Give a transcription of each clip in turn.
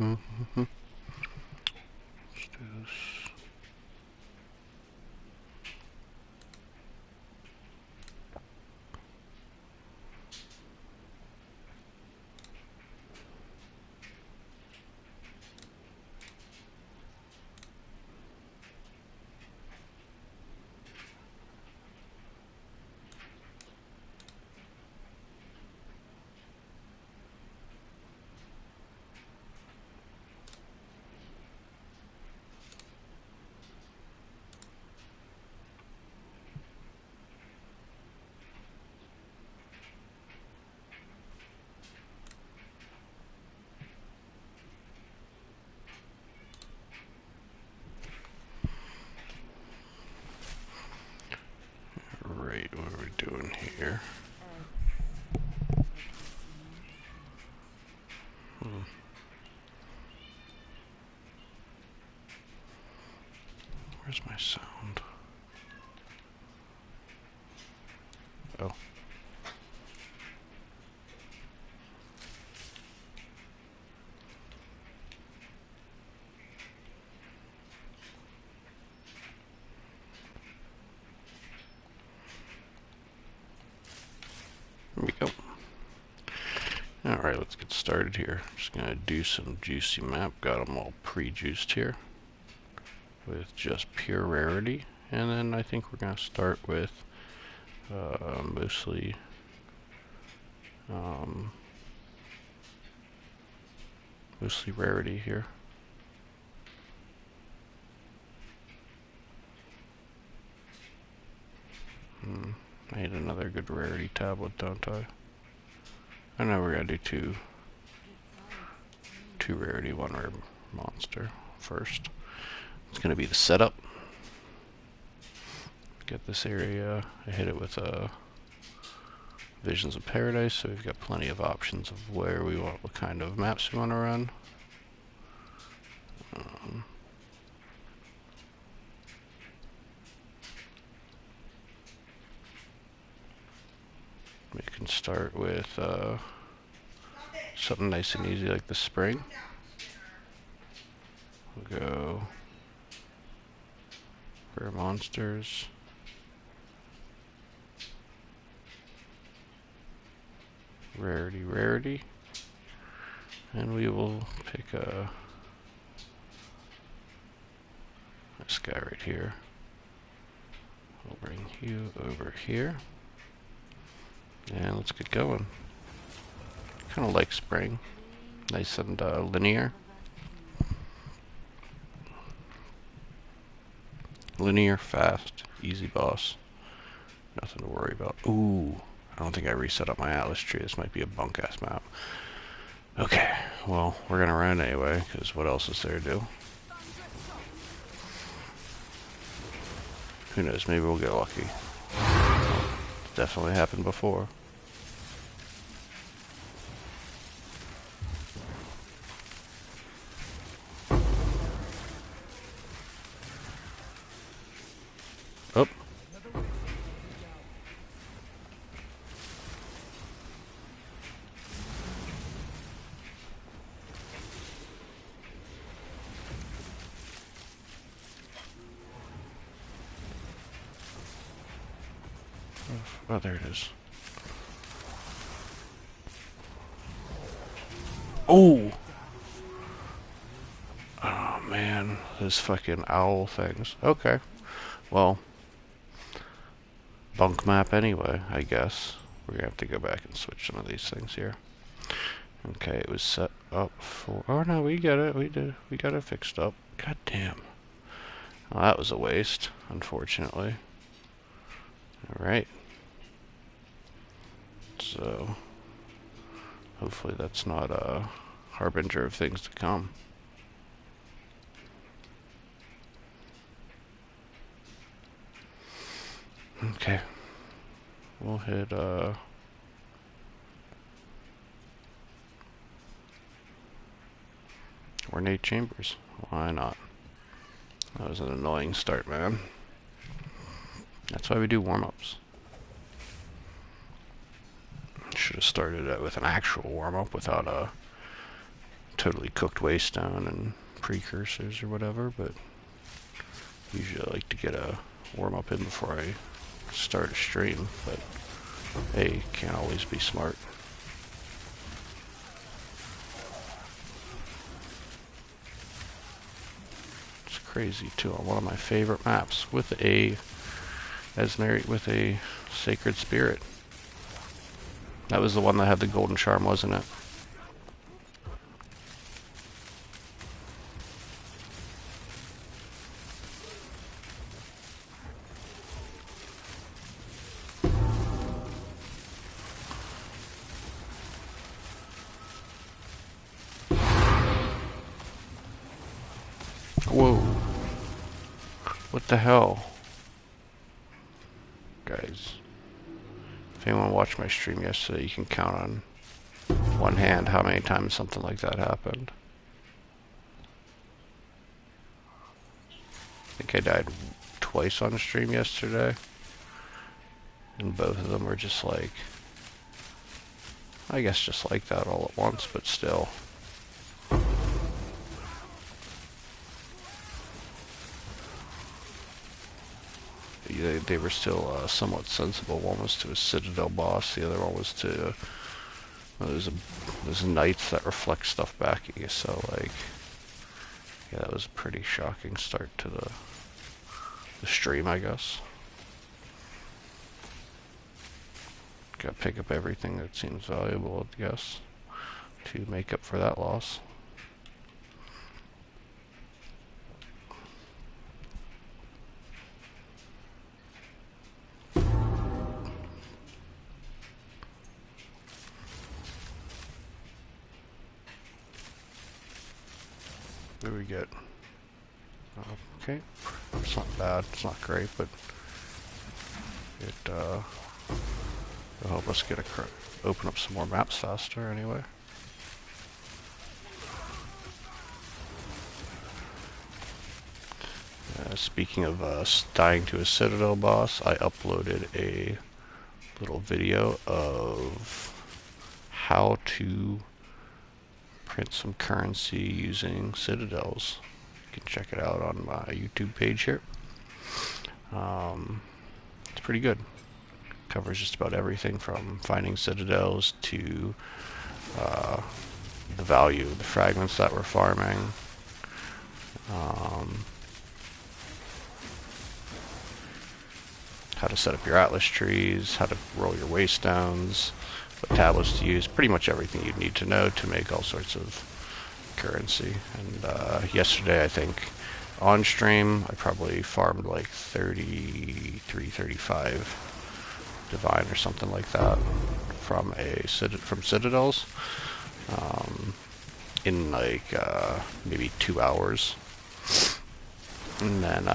Let's do this. Right, what are we doing here? Where's my sound? Oh. There we go. Alright, let's get started here. Just gonna do some juicy map. Got them all pre-juiced here with just pure rarity. And then I think we're gonna start with mostly mostly rarity here. I need another good rarity tablet, don't I? I know we're gonna do two rarity, one rare monster first. It's gonna be the setup. Get this area. I hit it with Visions of Paradise, so we've got plenty of options of where we want, what kind of maps we want to run. We can start with something nice and easy like the spring. We'll go rare monsters. Rarity. And we will pick this guy right here. We'll bring you over here. And let's get going. Kind of like spring. Nice and linear. Linear, fast, easy boss. Nothing to worry about. Ooh, I don't think I reset up my Atlas tree. This might be a bunk-ass map. Okay, well, we're gonna run anyway, because what else is there to do? Who knows, maybe we'll get lucky. It's definitely happened before. Oh. Oh, there it is. Oh! Oh, man. Those fucking owl things. Okay. Well, bunk map anyway, I guess. We're gonna have to go back and switch some of these things here. Okay, it was set up for... Oh, no, we got it. We got it fixed up. God damn. Well, that was a waste, unfortunately. Alright. So, hopefully that's not a harbinger of things to come. Okay. We'll hit, Ornate Chambers. Why not? That was an annoying start, man. That's why we do warm-ups. Should have started it with an actual warm-up without totally cooked waystone and precursors or whatever, but usually I like to get a warm up in before I start a stream, but hey, can't always be smart. It's crazy too, on one of my favorite maps with a sacred spirit. That was the one that had the golden charm, wasn't it? Whoa. What the hell? Guys, if anyone watched my stream yesterday, you can count on one hand how many times something like that happened. I think I died twice on stream yesterday, and both of them were just like, I guess just like that all at once, but still. They were still somewhat sensible. One was to a Citadel boss, the other one was to there's knights that reflect stuff back at you. So like, yeah, that was a pretty shocking start to the stream, I guess. Gotta pick up everything that seems valuable, I guess, to make up for that loss. There we get. Okay, it's not bad, it's not great, but it'll help us open up some more maps faster anyway. Speaking of dying to a Citadel boss, I uploaded a little video of how to print some currency using Citadels. You can check it out on my YouTube page here. It's pretty good. Covers just about everything from finding Citadels to the value of the fragments that we're farming. How to set up your atlas trees, how to roll your waystones, what tablets to use, pretty much everything you'd need to know to make all sorts of currency. And yesterday, I think, on stream, I probably farmed like 33, 35 divine or something like that from Citadels in like maybe 2 hours. And then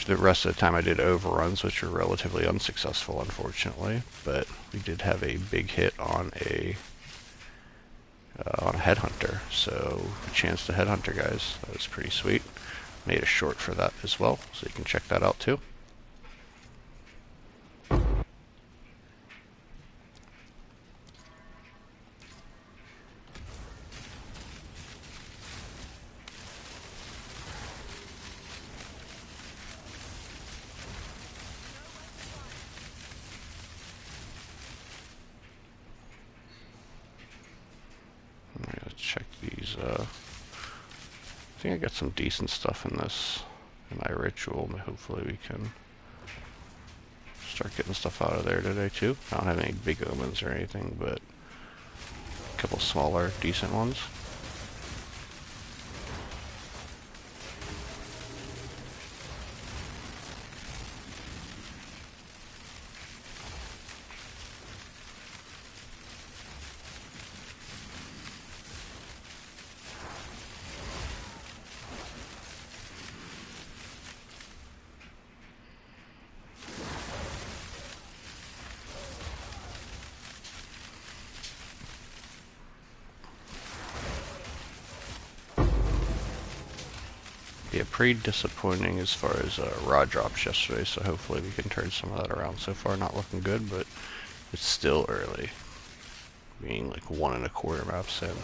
the rest of the time I did overruns, which were relatively unsuccessful, unfortunately. But we did have a big hit on a headhunter, so a chance to headhunter, guys. That was pretty sweet. Made a short for that as well, so you can check that out too. Check these. I think I got some decent stuff in my ritual. Hopefully we can start getting stuff out of there today too. I don't have any big omens or anything, but a couple smaller, decent ones. Yeah, pretty disappointing as far as raw drops yesterday, so hopefully we can turn some of that around. So far not looking good, but it's still early. Being like 1.25 maps in.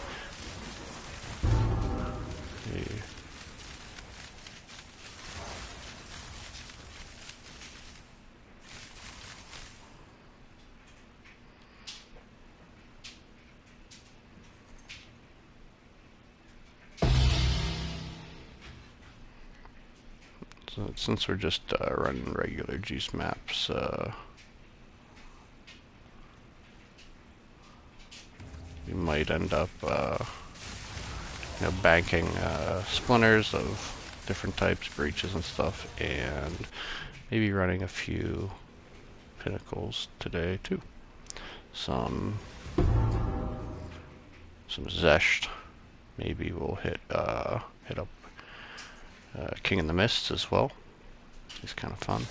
Yeah. So since we're just running regular juice maps, we might end up banking splinters of different types, breaches and stuff, and maybe running a few pinnacles today too. Some zesht. Maybe we'll hit up King in the Mists as well. He's kind of fun.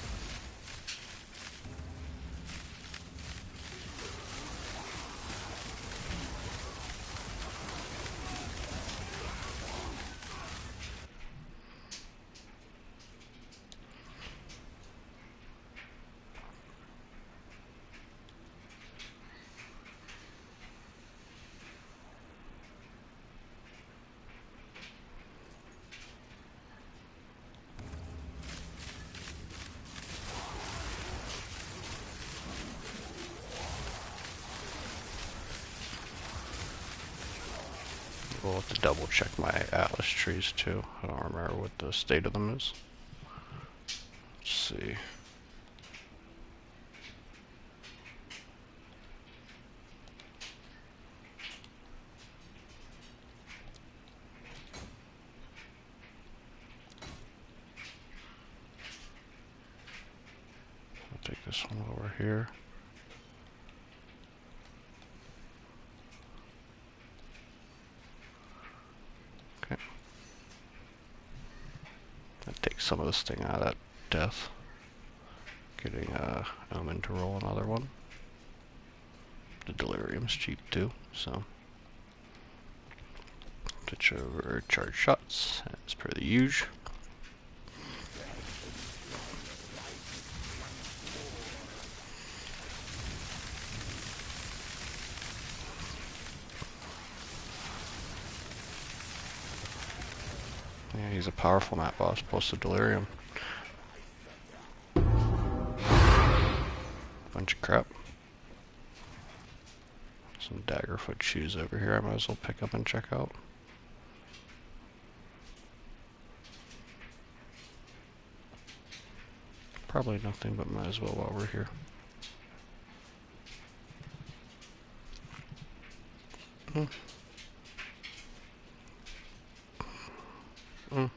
We'll have to double check my Atlas trees too. I don't remember what the state of them is. Let's see. I'll take this one over here. Okay. That takes some of this thing out of that death. Getting Omen to roll another one. The Delirium's cheap too, so. Switch over charge shots as per the usual. Yeah, he's a powerful map boss plus the Delirium. Bunch of crap. Some Daggerfoot shoes over here I might as well pick up and check out. Probably nothing, but might as well while we're here. Mm. Mm.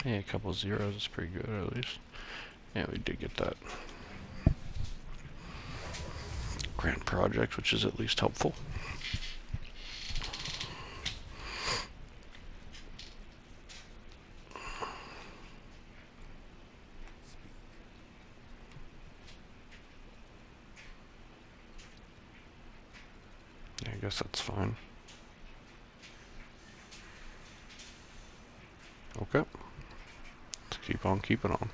Yeah, a couple zeros is pretty good at least. Yeah, we did get that Grand Project, which is at least helpful. Yeah, I guess that's fine. Okay. Let's keep on keeping on.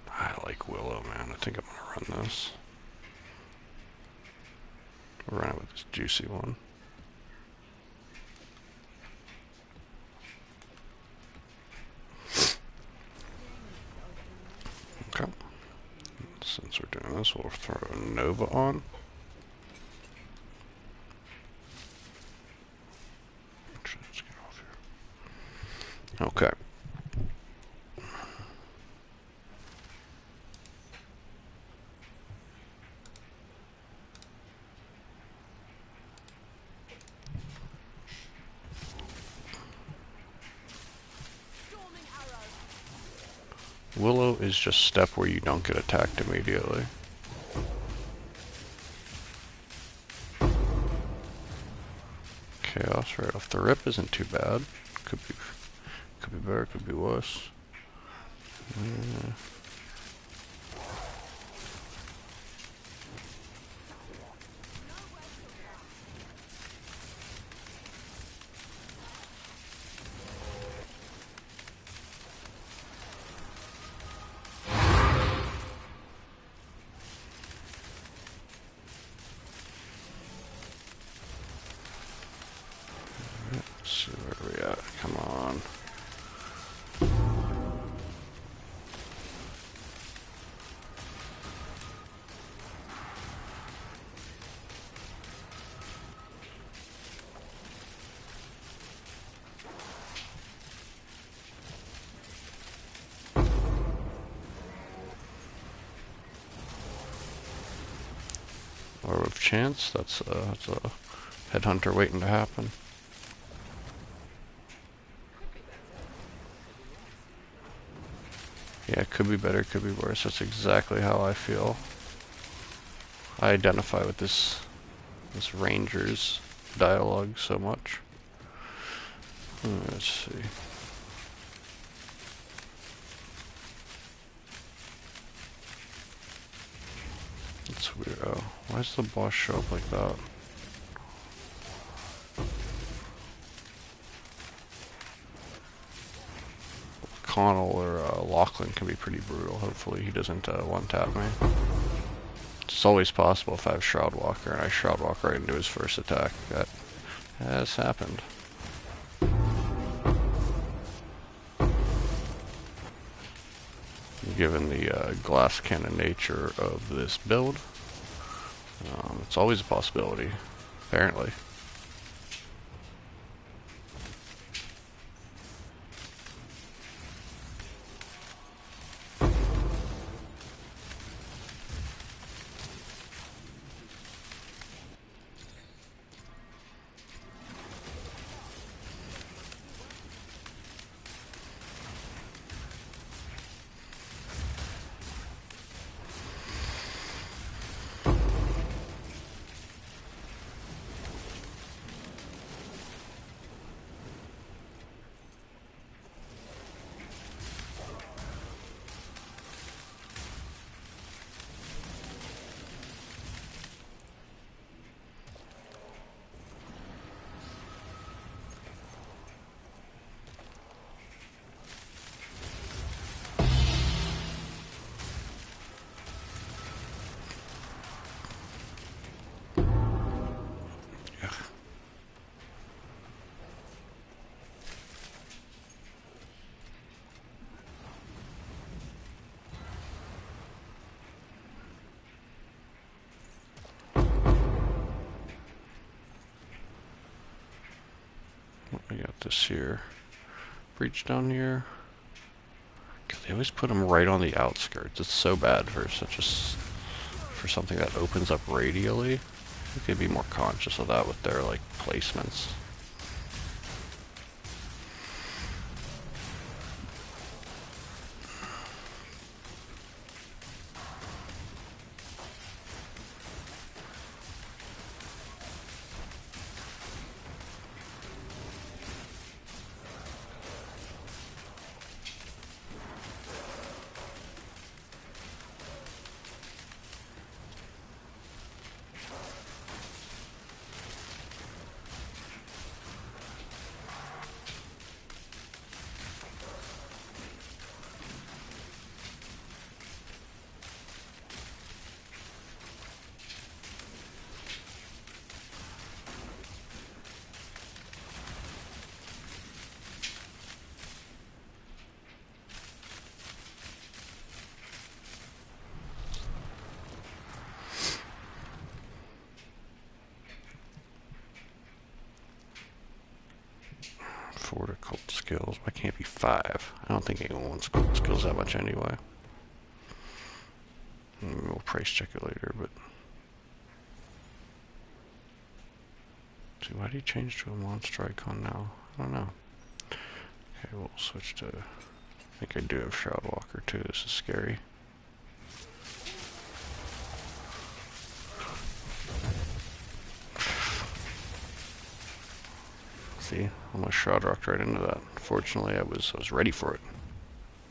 I like Willow, man. I think I'm gonna run this. We'll run it with this juicy one. Okay. Since we're doing this, we'll throw a Nova on. Actually, let's get off here. Okay. Willow is just step where you don't get attacked immediately. Chaos right off the rip isn't too bad. Could be better, could be worse. chance. That's a headhunter waiting to happen. Yeah, it could be better, could be worse. That's exactly how I feel. I identify with this Ranger's dialogue so much. Let's see. It's weird. Oh, why does the boss show up like that? Connell or Lachlan can be pretty brutal. Hopefully he doesn't one-tap me. It's always possible if I have Shroudwalker and I Shroudwalk right into his first attack. That has happened. Given the glass cannon nature of this build, it's always a possibility, apparently. We got this here. Breach down here. They always put them right on the outskirts. It's so bad for for something that opens up radially. I think they'd be more conscious of that with their like placements. Four to cult skills. Why can't it be 5? I don't think anyone wants cult skills that much anyway. We'll price check it later, but... See, why do you change to a monster icon now? I don't know. Okay, we'll switch to... I think I do have Shroudwalker too. This is scary. See, almost Shroudwalked right into that. Fortunately, I was ready for it.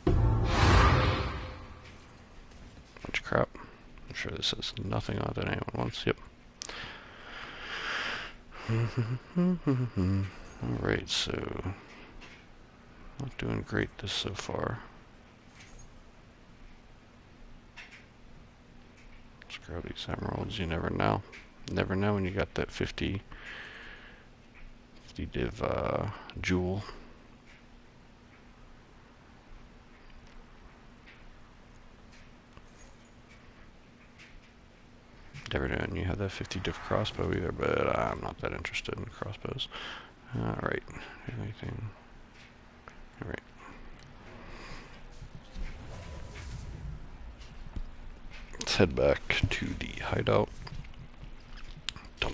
Bunch of crap. I'm sure this has nothing on it that anyone wants. Yep. Alright, so... Not doing great this so far. Let's grab these emeralds. You never know. Never know when you got that 50 div jewel. Never know when you have that 50 div crossbow either, but I'm not that interested in crossbows. Alright, anything? Alright. Let's head back to the hideout.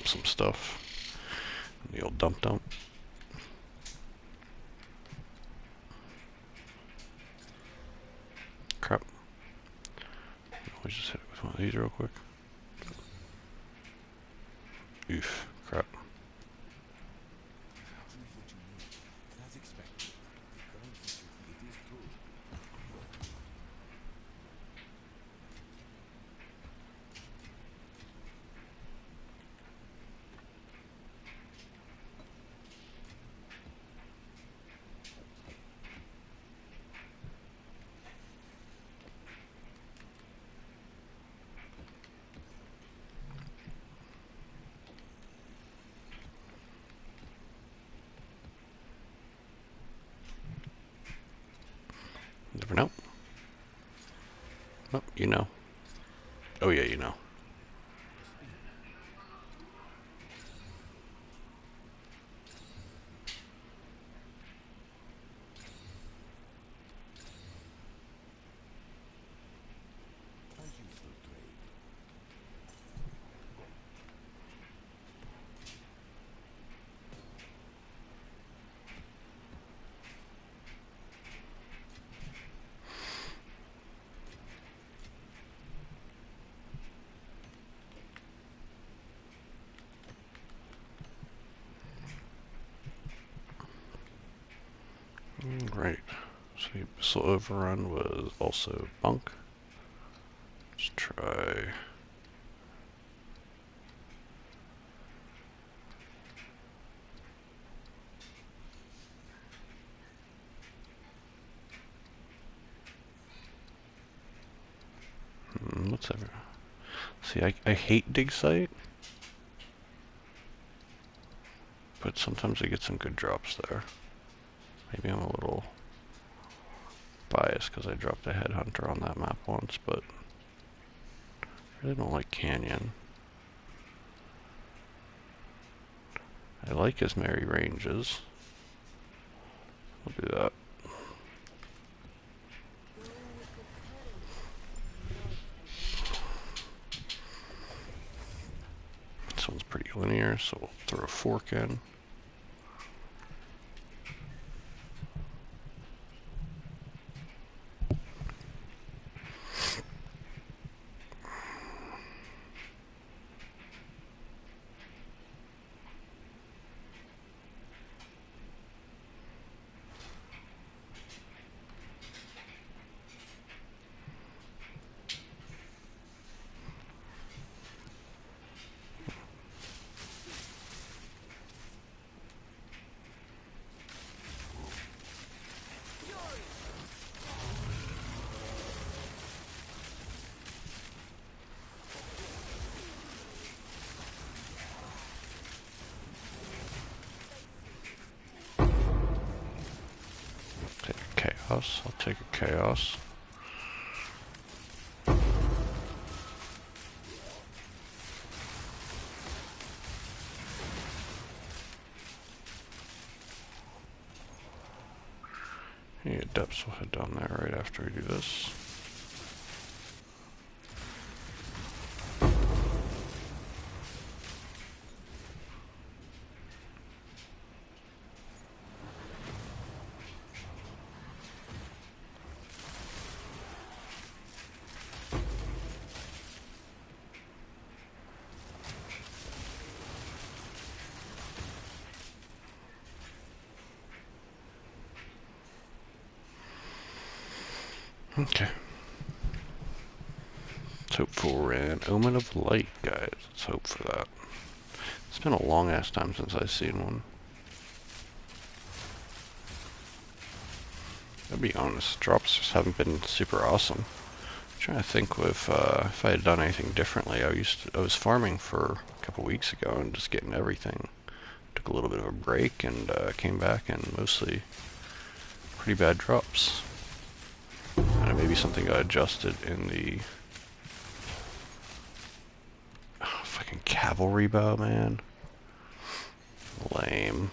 dump some stuff. The old dump. Crap. We just hit it with one of these real quick. Oof. Crap. Never know. Oh, you know. Oh yeah, you know. Right. So the missile overrun was also bunk. Let's try. What's ever? See, I hate dig site, but sometimes I get some good drops there. Maybe I'm a little biased because I dropped a headhunter on that map once, but I really don't like Canyon. I like his merry ranges. I'll do that. This one's pretty linear, so we'll throw a fork in. Chaos. I'll take a chaos. Yeah, depths will head down there right after we do this. Okay. Let's hope for an Omen of Light, guys. Let's hope for that. It's been a long ass time since I've seen one. I'll be honest, drops just haven't been super awesome. I'm trying to think if I had done anything differently. I was farming for a couple weeks ago and just getting everything. Took a little bit of a break and came back and mostly pretty bad drops. Maybe something got adjusted in the fucking cavalry bow, man. Lame.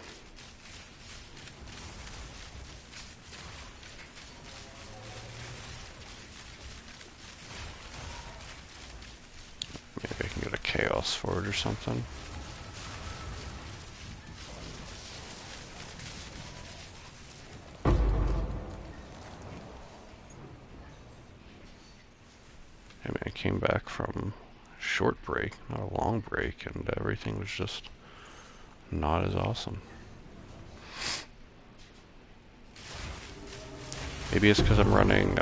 Maybe I can get a chaos for it or something. I mean, I came back from a short break, not a long break, and everything was just not as awesome. Maybe it's because I'm running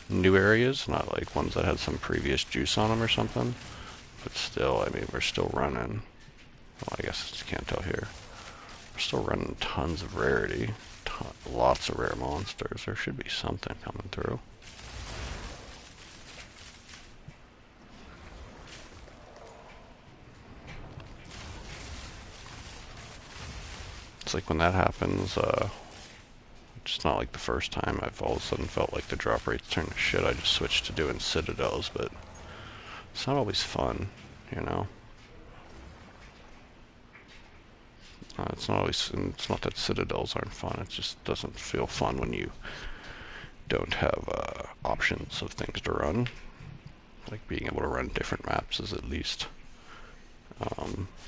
new areas, not like ones that had some previous juice on them or something. But still, I mean, we're still running. Well, I guess you can't tell here. We're still running tons of rarity. Lots of rare monsters. There should be something coming through. It's like when that happens, it's not like the first time I've all of a sudden felt like the drop rates turned to shit. I just switched to doing citadels, but it's not always fun, you know? It's not that citadels aren't fun, it just doesn't feel fun when you don't have options of things to run. Like being able to run different maps is at least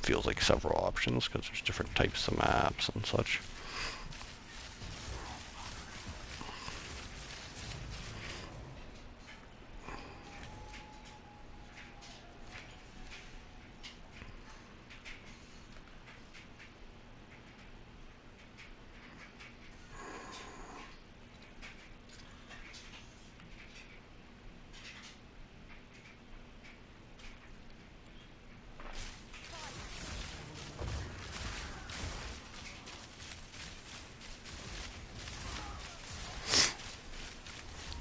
feels like several options because there's different types of maps and such.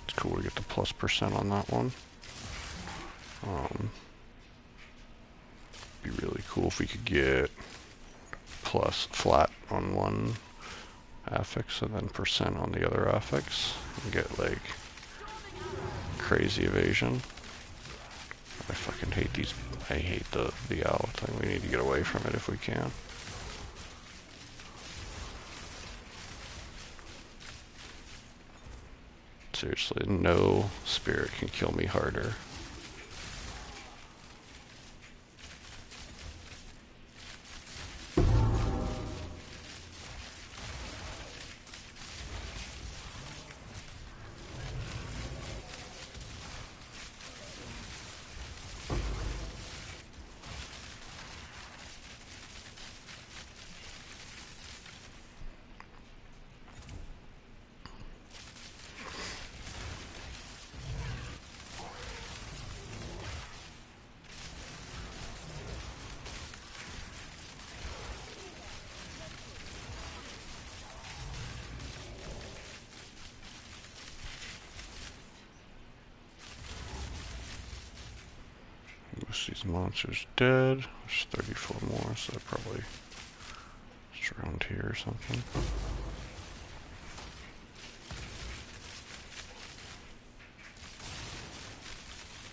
It's cool to get the +% on that one. Be really cool if we could get plus flat on one affix and then % on the other affix and get like crazy evasion. I fucking hate these. I hate the owl thing. We need to get away from it if we can. Seriously, no spirit can kill me harder. Most of these monsters dead. There's 34 more, so they're probably just around here or something.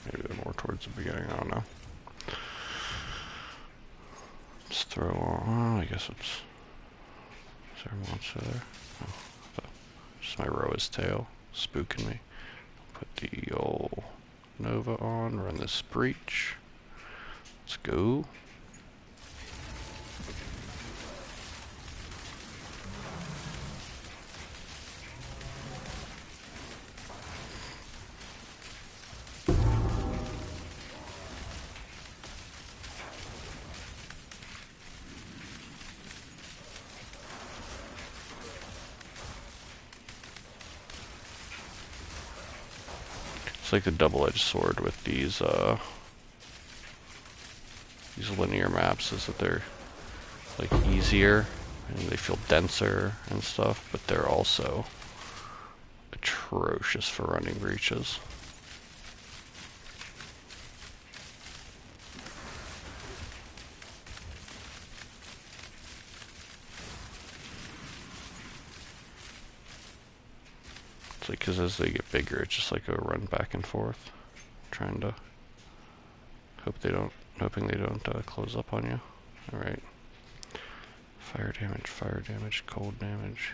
Maybe they're more towards the beginning, I don't know. Let's throw on, I guess it's... Is there a monster there? Oh, just my Roa's tail, spooking me. Put the old Nova on, run this breach. Let's go. It's like the double-edged sword with these linear maps is that they're like easier and they feel denser and stuff, but they're also atrocious for running breaches. It's like, because as they get bigger, it's just like a run back and forth, trying to hoping they don't close up on you. All right. Fire damage, cold damage.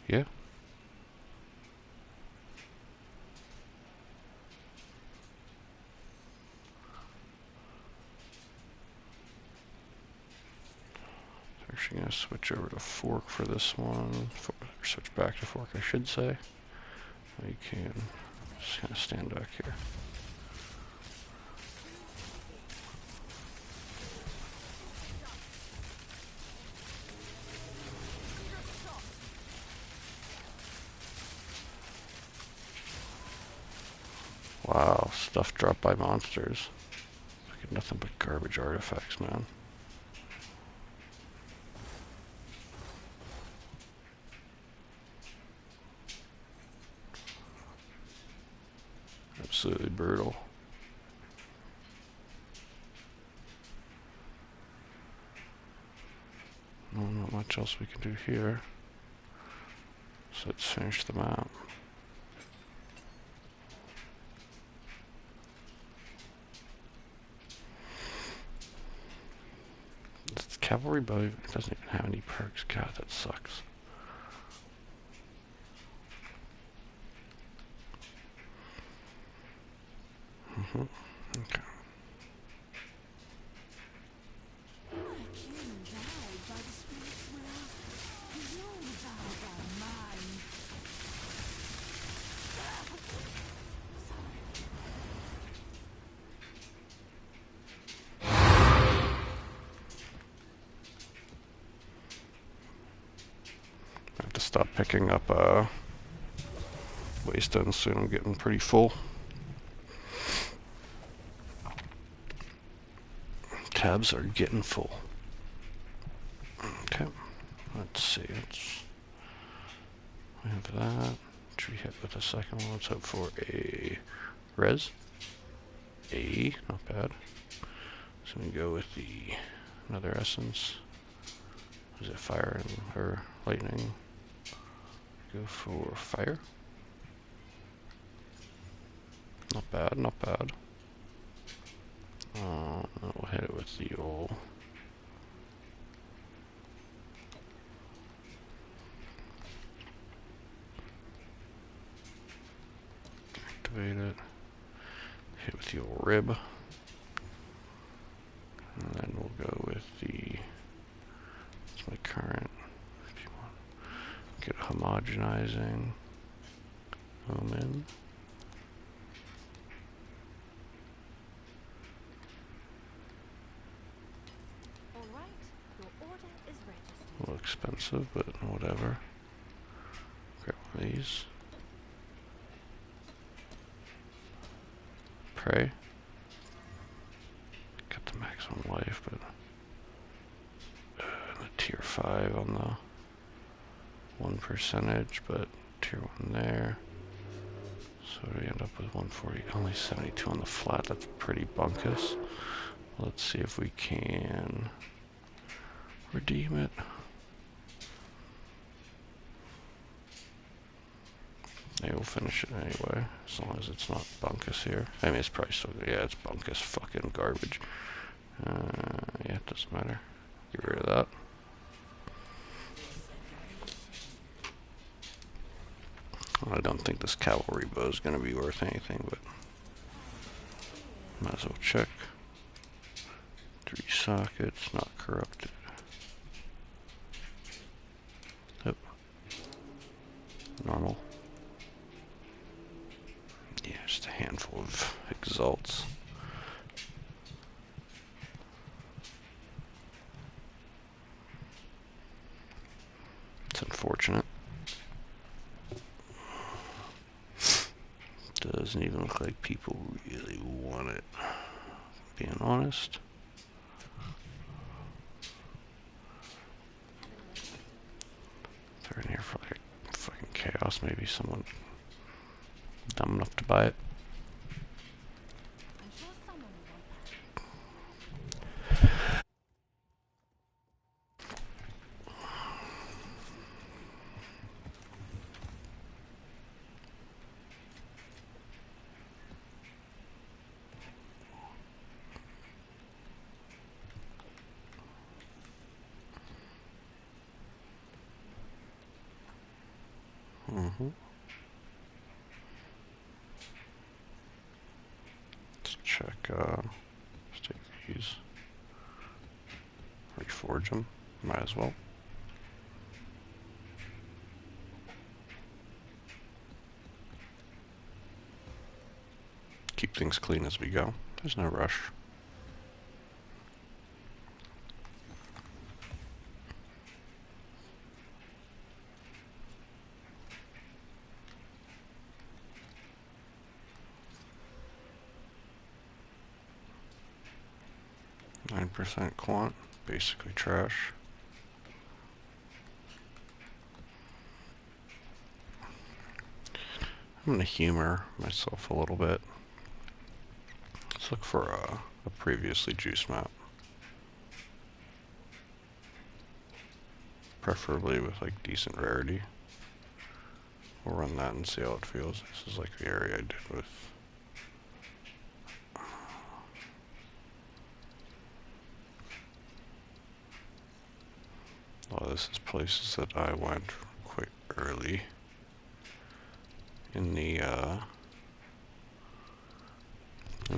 Yeah. actually gonna switch over to fork for this one. Switch back to fork, I should say. We can just kind of stand back here. Wow, stuff dropped by monsters. Like nothing but garbage artifacts, man. Absolutely brutal. No, not much else we can do here. So let's finish the map. This cavalry bow doesn't even have any perks. God, that sucks. Okay. I have to stop picking up waystones soon. I'm getting pretty full. Tabs are getting full. Okay, let's see. We have that. Which we hit with the second one. Let's hope for a res. Not bad. So we go with the another essence. Is it fire or lightning? Go for fire. Not bad, not bad. We'll hit it with the old. Activate it. Hit with the old rib. And then we'll go with the. It's my current. If you want, get homogenizing. Home in. A little expensive, but whatever. Grab one of these. Pray. Got the maximum life, but the tier 5 on the 1%, but tier 1 there. So we end up with 140, only 72 on the flat. That's pretty bunkus. Let's see if we can redeem it. Yeah, we'll finish it anyway, as long as it's not bunkus here. I mean, it's probably still good. Yeah, it's bunkus fucking garbage. Yeah, it doesn't matter. Get rid of that. I don't think this cavalry bow is going to be worth anything, but might as well check. 3 sockets, not corrupted. Yep. Normal. Yeah, just a handful of exalts. It's unfortunate. Doesn't even look like people really want it, being honest. They're in here for like fucking chaos. Maybe someone dumb enough to buy it. Let's check, let's take these, reforge them. Might as well. Keep things clean as we go. There's no rush. %, quant, basically trash. I'm gonna humor myself a little bit. Let's look for a previously juiced map. Preferably with like decent rarity. We'll run that and see how it feels. This is like the area I did with... Oh, this is places that I went quite early in the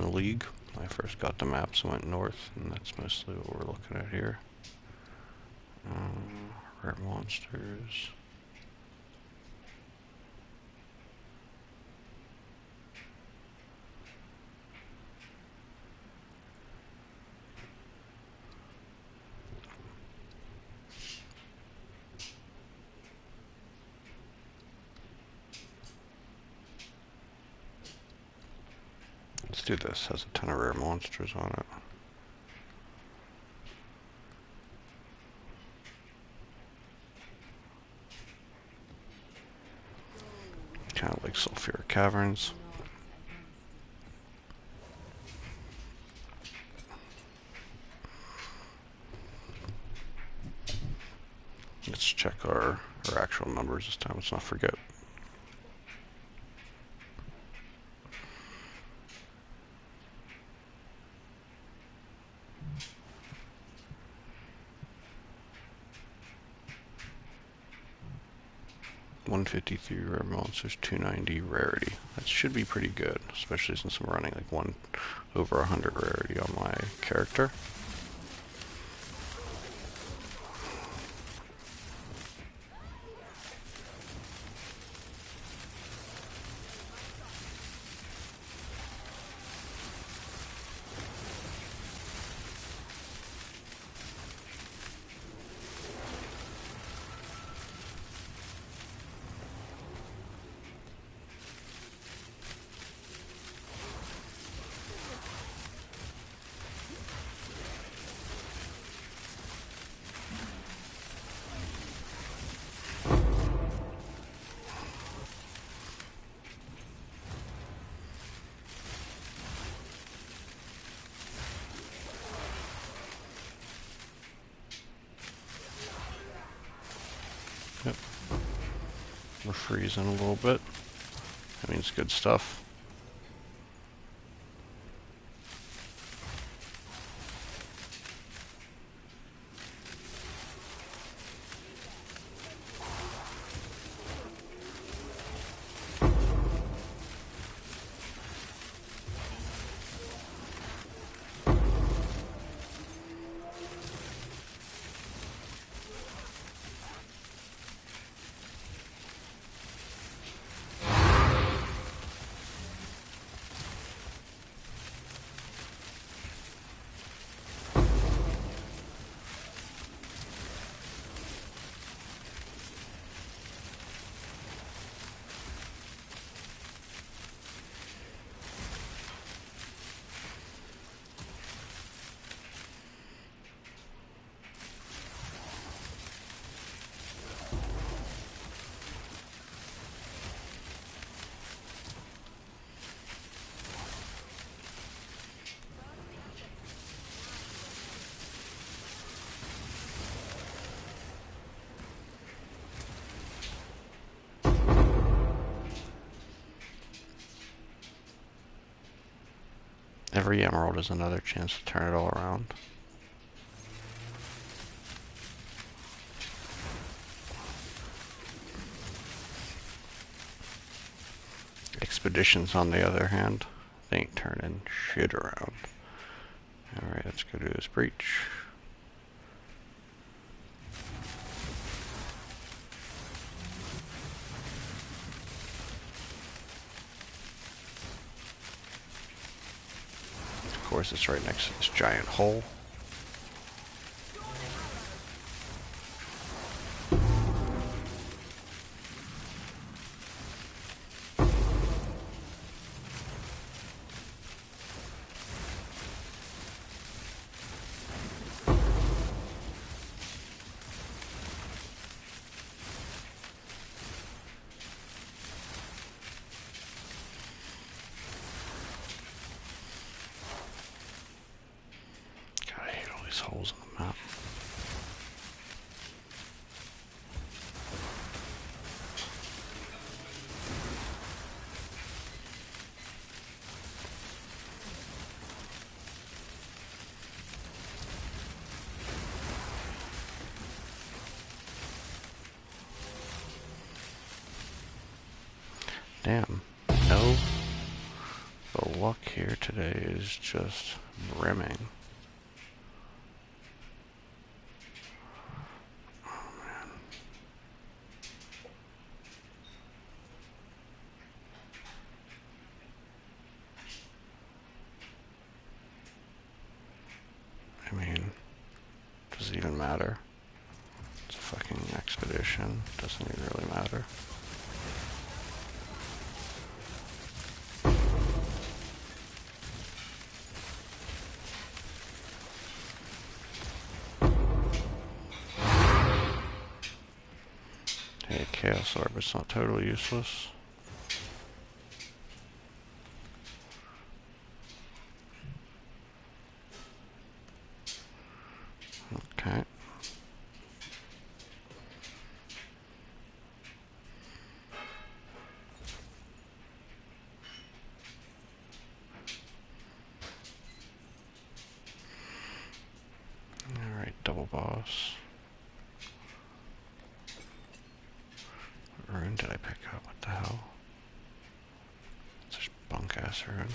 league. When I first got the maps and went north, and that's mostly what we're looking at here. Rare monsters. Let's do this. Has a ton of rare monsters on it. Kind of like sulfuric caverns. Let's check our actual numbers this time. Let's not forget. $153 rare monsters, 290 rarity. That should be pretty good, especially since I'm running like over 100 rarity on my character. Yep. We're freezing a little bit. That means good stuff. Every emerald is another chance to turn it all around. Expeditions, on the other hand, they ain't turning shit around. Alright, let's go do this breach. because it's right next to this giant hole. God, I hate all these holes in the map. Damn. No. The luck here today is just brimming. I mean, does it even matter? It's a fucking expedition. Doesn't even really matter. Hey, Chaos Orb, it's not totally useless. Okay. Alright, double boss. What rune did I pick up? What the hell? It's just bunk ass rune.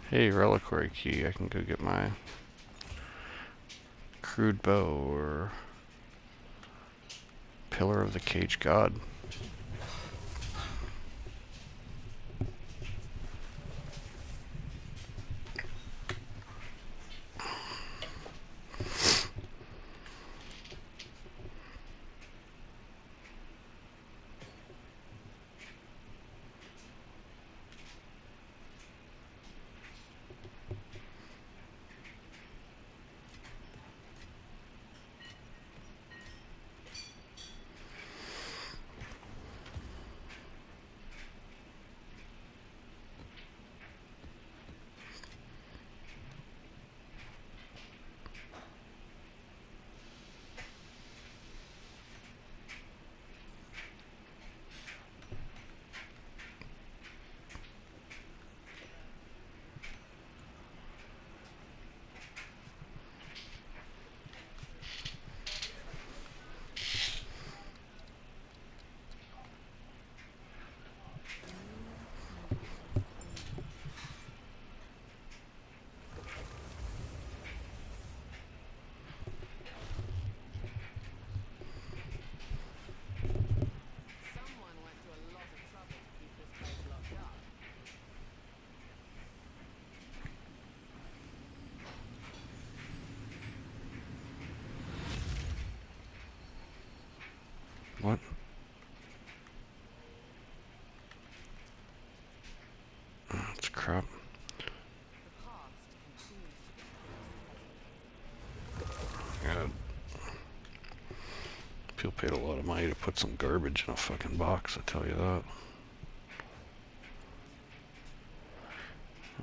Hey, reliquary key. I can go get my crude bow or pillar of the cage god. What? Oh, that's crap. God. People paid a lot of money to put some garbage in a fucking box, I tell you that.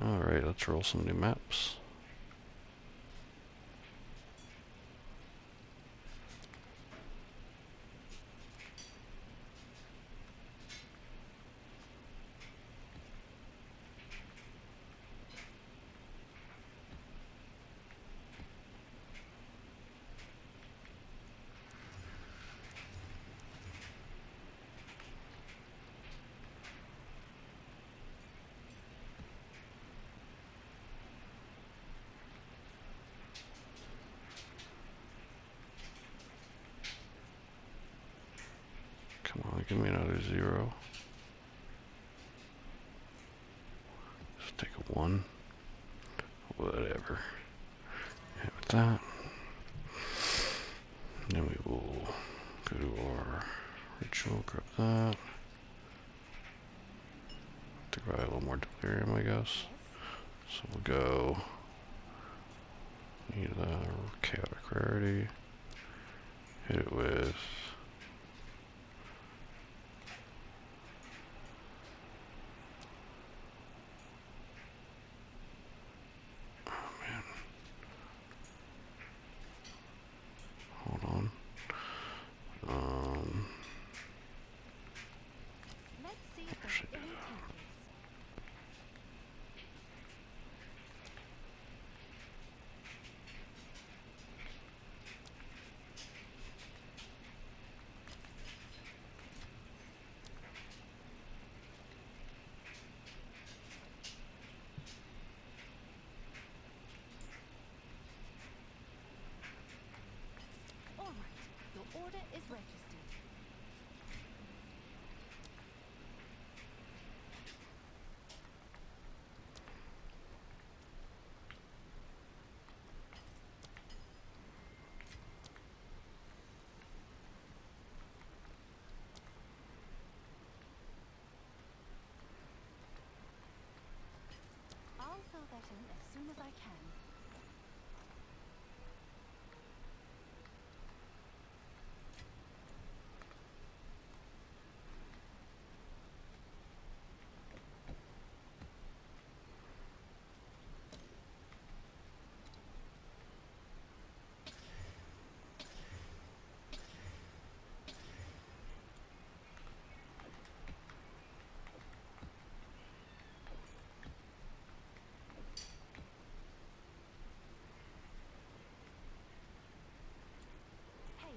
Alright, let's roll some new maps. give me another 0. Just take a 1. Whatever. And with that, then we will go to our ritual, grab that. To buy a little more delirium, I guess. So we'll go. Need the chaotic rarity. Hit it with. Oh man. Hold on. Let's see if Where should there I are do? any takers. All right, your order is registered. I'll fill that in as soon as I can. Hail.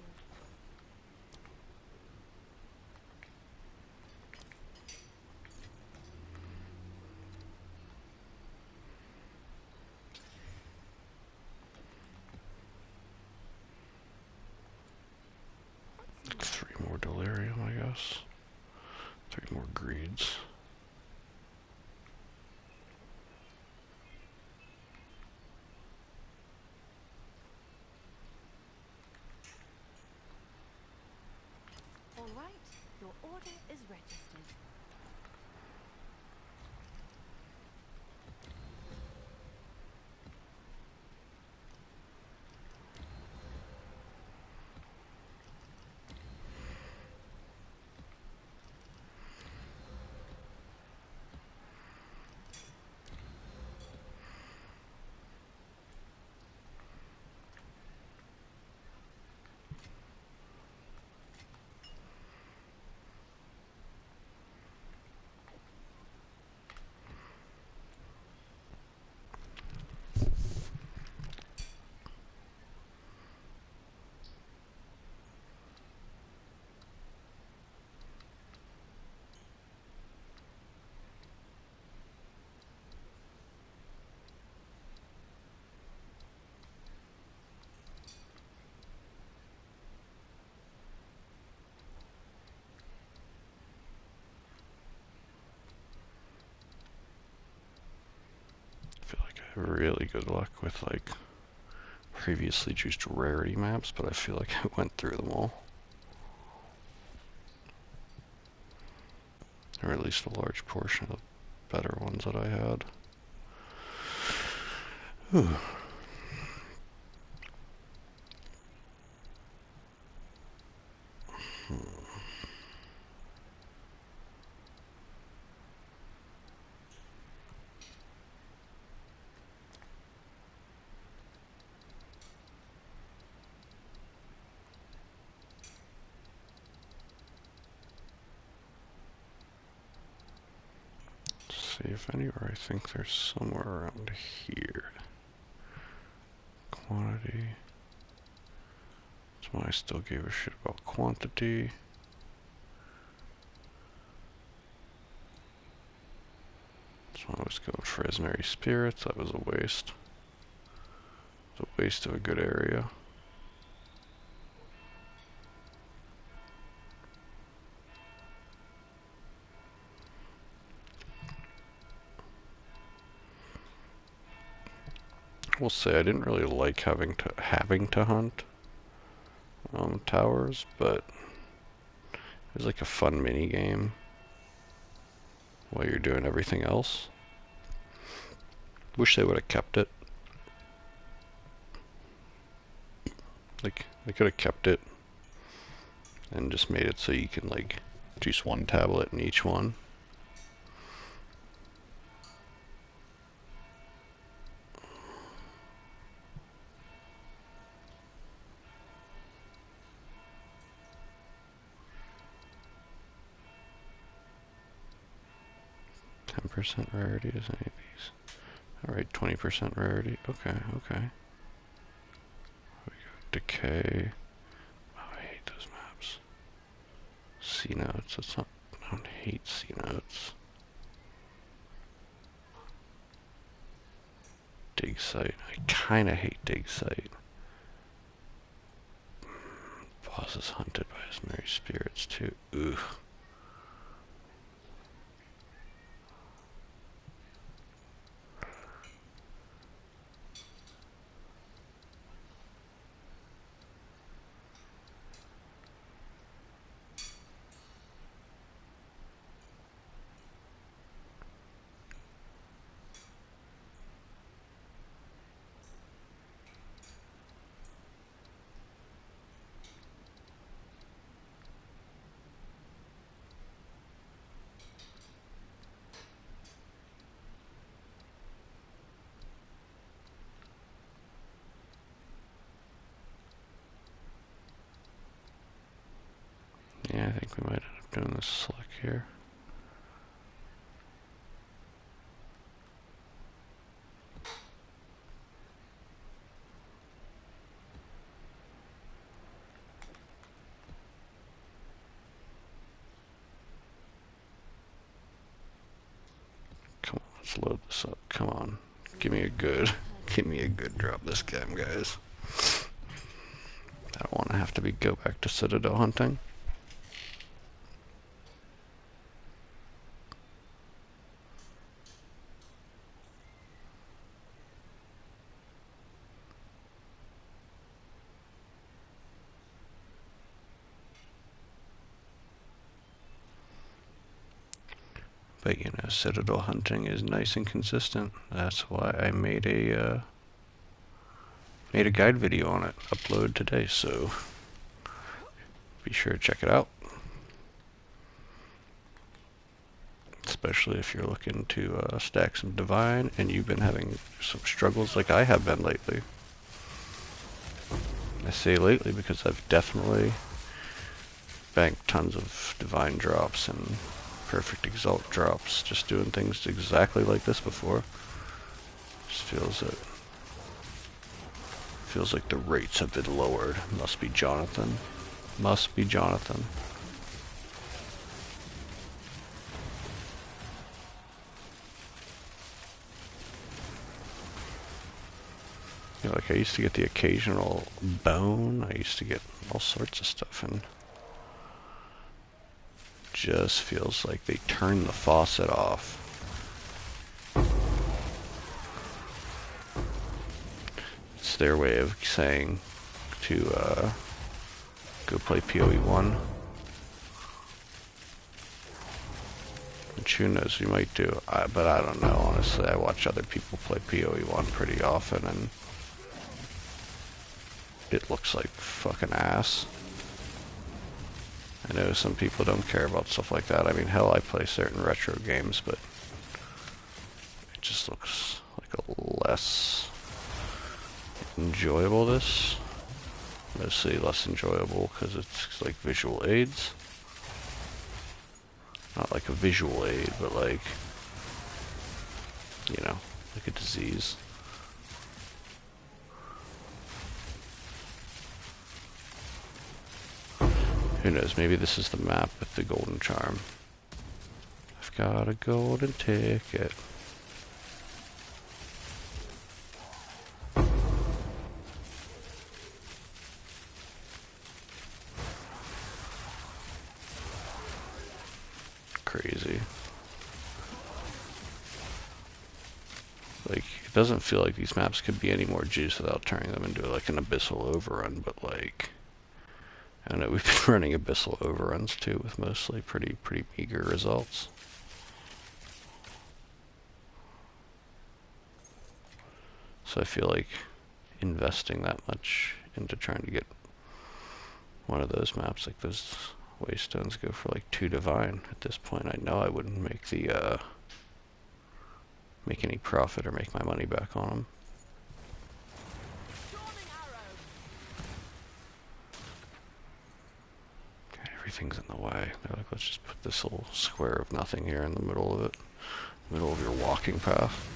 3 more delirium, I guess. 3 more greeds. All right, your order is registered. I feel like I have really good luck with like previously juiced rarity maps, but I feel like I went through them all. Or at least a large portion of the better ones that I had. Whew. See if anywhere. I think there's somewhere around here. Quantity. That's when I still gave a shit about quantity. That's when I was going for Fresnary Spirits. That was a waste. It was a waste of a good area. We'll say I didn't really like having to hunt towers, but it was like a fun mini game while you're doing everything else. Wish they would have kept it. Like they could have kept it and just made it so you can like choose one tablet in each one. 10% rarity is any of these. Alright, 20% rarity. Okay, okay. We got decay. Oh, I hate those maps. C notes. It's not. I don't hate C notes. Dig site. I kind of hate dig site. Boss is hunted by his merry spirits too. Ugh. Yeah, I think we might end up doing this slick here. Come on, let's load this up. Come on. Give me a good drop this game, guys. I don't want to have to go back to Citadel hunting. But you know, Citadel hunting is nice and consistent. That's why I made a guide video on it, upload today. So be sure to check it out. Especially if you're looking to stack some divine and you've been having some struggles like I have been lately. I say lately because I've definitely banked tons of divine drops and perfect exalt drops, just doing things exactly like this before. Just feels like the rates have been lowered. Must be Jonathan. Must be Jonathan. You know, like I used to get the occasional bone. I used to get all sorts of stuff, and just feels like they turn the faucet off. It's their way of saying to go play PoE 1. Which who knows, we might do. But I don't know, honestly. I watch other people play PoE 1 pretty often, and it looks like fucking ass. I know some people don't care about stuff like that. I mean, hell, I play certain retro games, but it just looks like a less enjoyable this. Mostly less enjoyable because it's like visual aids. Not like a visual aid, but like, you know, like a disease. Who knows, maybe this is the map with the golden charm. I've got a golden ticket. Crazy. Like, doesn't feel like these maps could be any more juice without turning them into like an abyssal overrun, but like, I don't know, we've been running abyssal overruns too with mostly pretty meager results. So I feel like investing that much into trying to get one of those maps, like those waystones go for like 2 divine. At this point, I know I wouldn't make the make any profit or make my money back on them. Okay, everything's in the way. They're like, let's just put this little square of nothing here in the middle of it, middle of your walking path.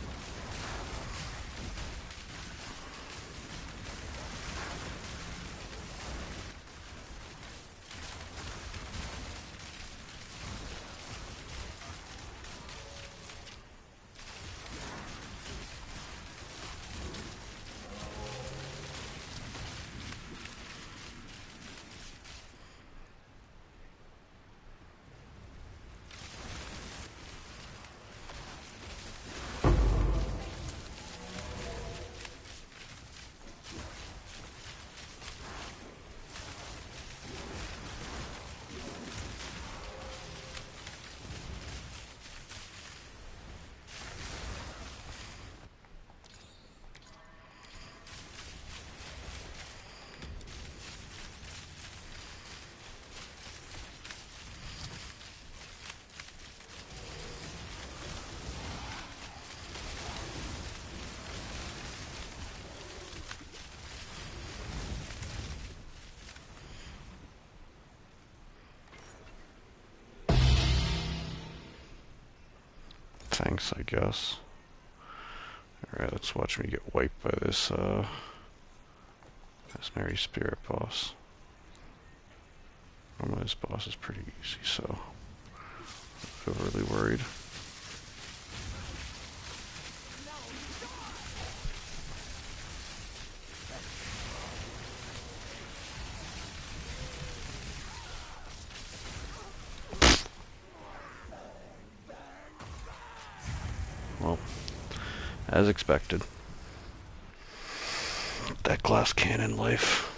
Thanks, I guess. Alright, let's watch me get wiped by this Mercenary Spirit boss. Normally this boss is pretty easy, so I'm not overly worried. Well, as expected. That glass cannon life.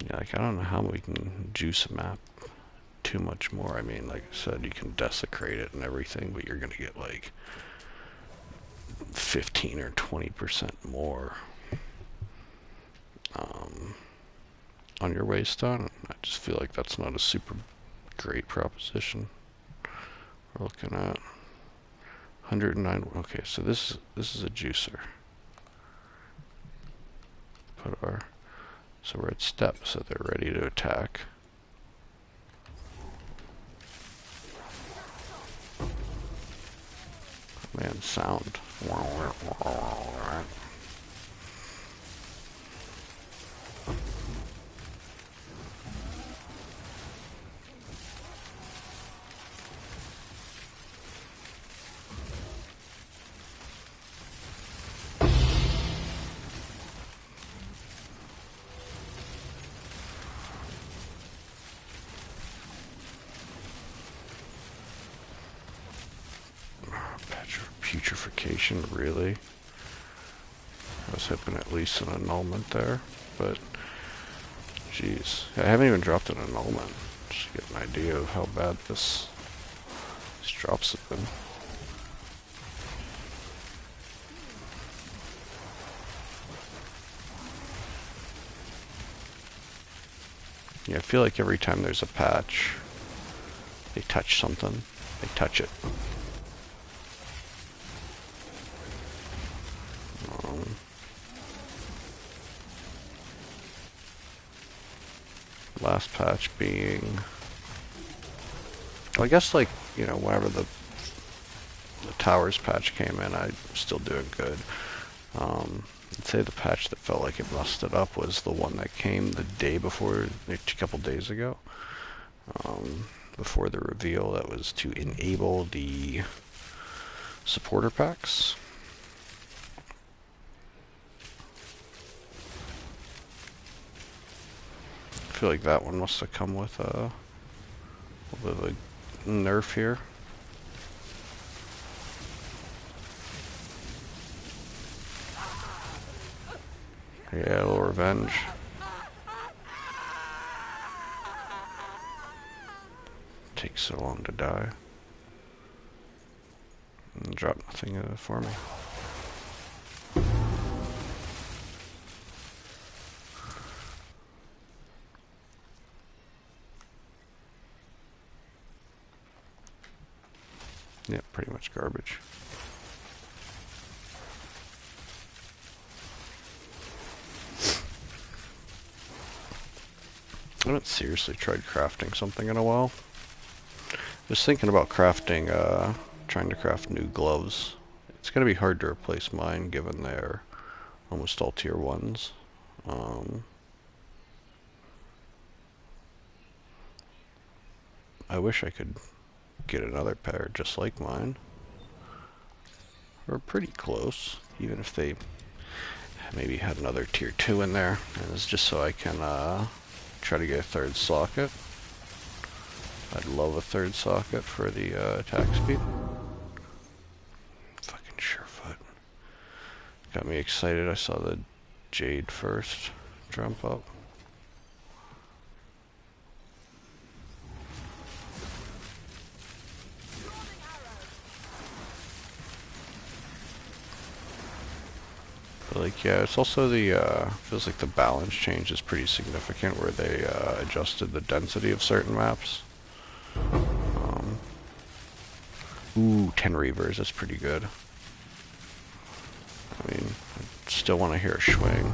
Yeah, like I don't know how we can juice a map too much more. I mean, like I said, you can desecrate it and everything, but you're gonna get like 15 or 20% more on your waystone. I just feel like that's not a super great proposition. We're looking at 109. Okay, so this is a juicer. Put our, so we're at step, so they're ready to attack. Man, sound. Putrefaction, really? I was hoping at least an annulment there, but jeez, I haven't even dropped an annulment. Just to get an idea of how bad these drops have been. Yeah, I feel like every time there's a patch, they touch something, they touch it. Last patch being, well, I guess like, you know, whenever the towers patch came in, I'm still doing good. I'd say the patch that felt like it busted up was the one that came the day before, a couple days ago, before the reveal. That was to enable the supporter packs. I feel like that one must have come with a little bit of a nerf here. Yeah, a little revenge. Takes so long to die. And drop nothing for me. Yeah, pretty much garbage. I haven't seriously tried crafting something in a while. I was thinking about crafting, trying to craft new gloves. It's gonna be hard to replace mine given they're almost all tier 1s. I wish I could get another pair just like mine. We're pretty close, even if they maybe had another tier 2 in there. And it's just so I can try to get a third socket. I'd love a third socket for the attack speed. Fucking Surefoot. Got me excited. I saw the Jade first jump up. But like, yeah, it's also the, feels like the balance change is pretty significant where they adjusted the density of certain maps. Ooh, 10 Reavers, that's pretty good. I mean, I still want to hear a swing.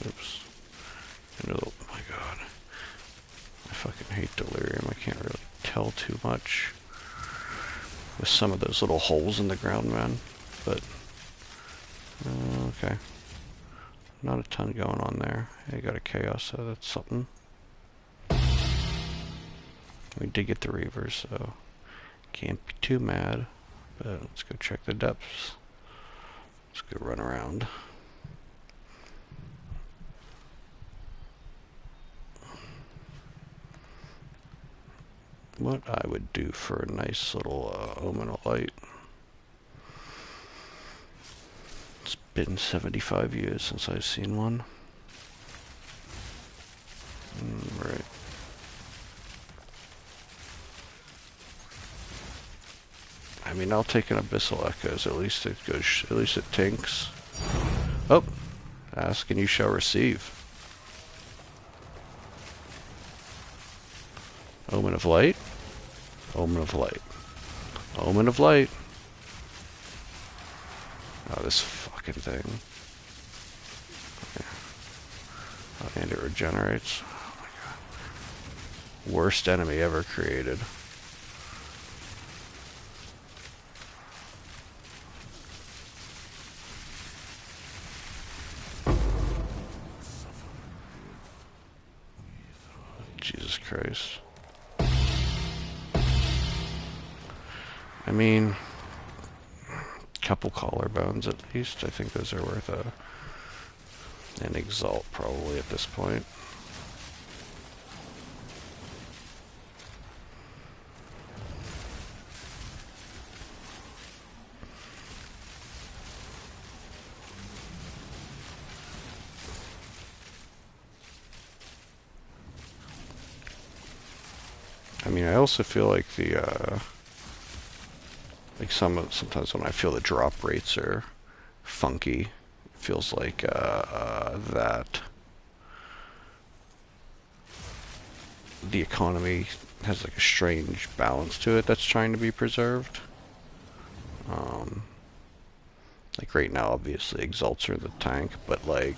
Oops. Oh my god. I fucking hate Delirium. I can't really tell too much with some of those little holes in the ground, man. But, okay. Not a ton going on there. I got a Chaos, so that's something. We did get the Reavers, so can't be too mad. But let's go check the depths. Let's go run around. What I would do for a nice little Omen of Light. It's been 75 years since I've seen one. Right. I mean, I'll take an Abyssal Echoes. At least it goes. At least it tinks. Oh, ask and you shall receive. Omen of Light. Omen of Light. Omen of Light. Oh, this fucking thing. Okay. Oh, and it regenerates. Oh my god. Worst enemy ever created. Jesus Christ. I mean, couple collarbones at least. I think those are worth an Exalt probably at this point. I mean, I also feel like the like sometimes when I feel the drop rates are funky, it feels like that the economy has like a strange balance to it that's trying to be preserved. Like right now, obviously, Exalts are in the tank, but like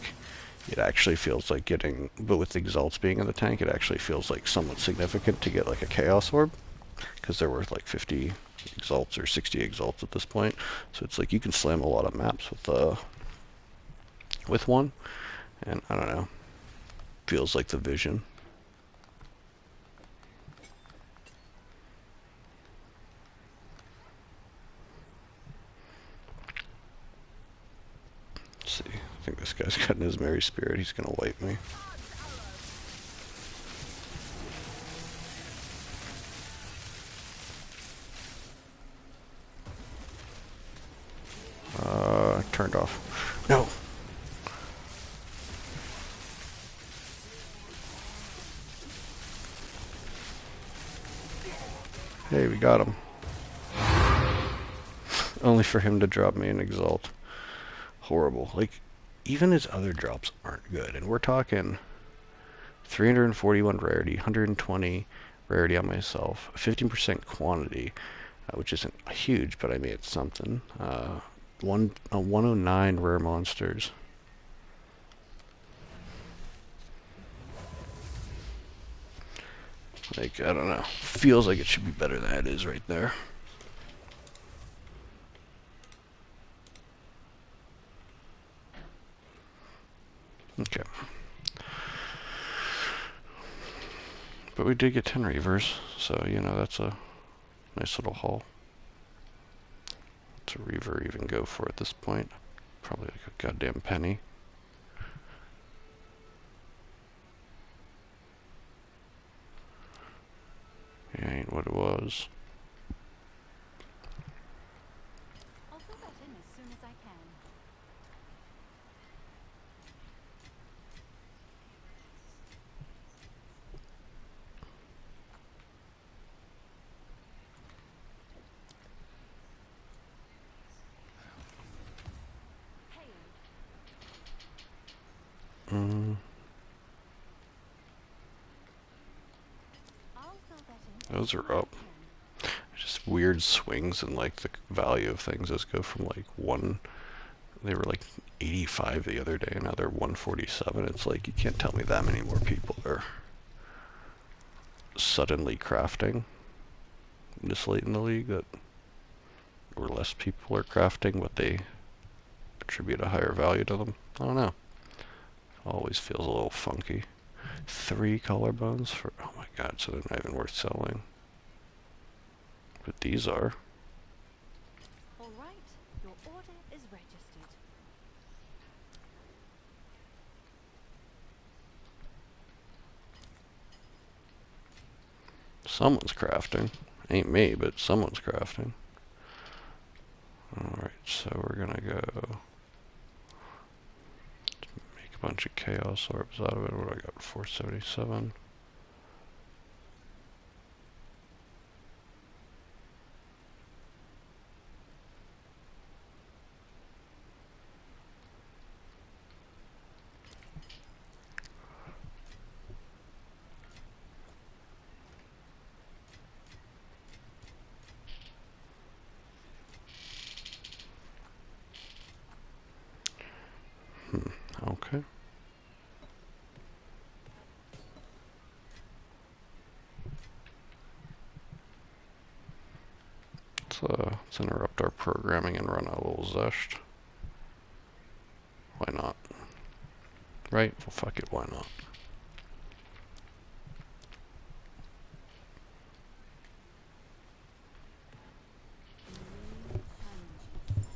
it actually feels like getting, but with the exalts being in the tank, it actually feels like somewhat significant to get like a chaos orb, because they're worth like 50 exalts or 60 exalts at this point. So it's like you can slam a lot of maps with one, and I don't know, feels like the vision. Let's see, I think this guy's got an Ismary Spirit. He's gonna wipe me. Turned off. No. Hey, we got him. Only for him to drop me an exalt. Horrible. Like, even his other drops aren't good, and we're talking 341 rarity, 120 rarity on myself, 15% quantity, which isn't huge, but I mean it's something. 109 rare monsters. Like, I don't know. Feels like it should be better than it is right there. Okay. But we did get 10 Reavers, so, you know, that's a nice little haul. What's a Reaver even go for at this point? Probably like a goddamn penny. It ain't what it was. I'll fill that in as soon as I can. Mm, I'll fill that in as those soon are as I up. can. Just weird swings in like the value of things. Those go from like one, they were like 85 the other day, and now they're 147. It's like you can't tell me that many more people are suddenly crafting this late in the league, that or less people are crafting, but they attribute a higher value to them. I don't know. Always feels a little funky. 3 collarbones for, oh my god, so they're not even worth selling. But these are. All right, your order is registered. Someone's crafting. Ain't me, but someone's crafting. Alright, so we're gonna go make a bunch of chaos orbs out of it. What do I got? 477. Okay. Let's interrupt our programming and run a little zest. Why not? Right? Well, fuck it, why not? New challenges,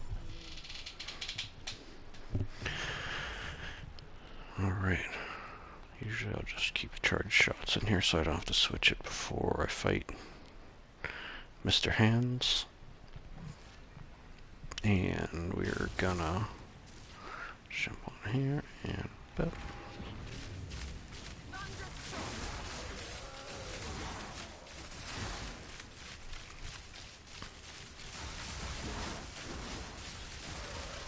Alright. Usually I'll just keep charged shots in here so I don't have to switch it before I fight Mr. Hands. And we're gonna jump on here and bet.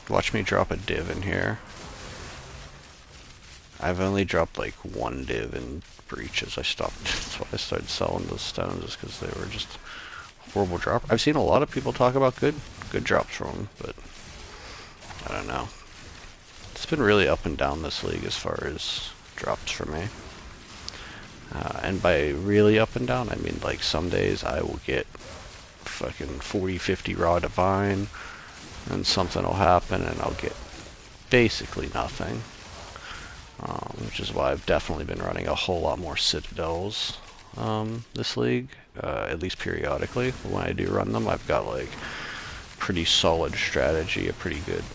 Watch me drop a div in here. I've only dropped like one div in breaches. I stopped. That's why I started selling those stones, just because they were just horrible drop. I've seen a lot of people talk about good drops from them, but I don't know. It's been really up and down this league as far as drops for me. And by really up and down, I mean like some days I will get fucking 40, 50 raw divine, and something will happen and I'll get basically nothing. Which is why I've definitely been running a whole lot more citadels this league, at least periodically. When I do run them, I've got like pretty solid strategy, a pretty good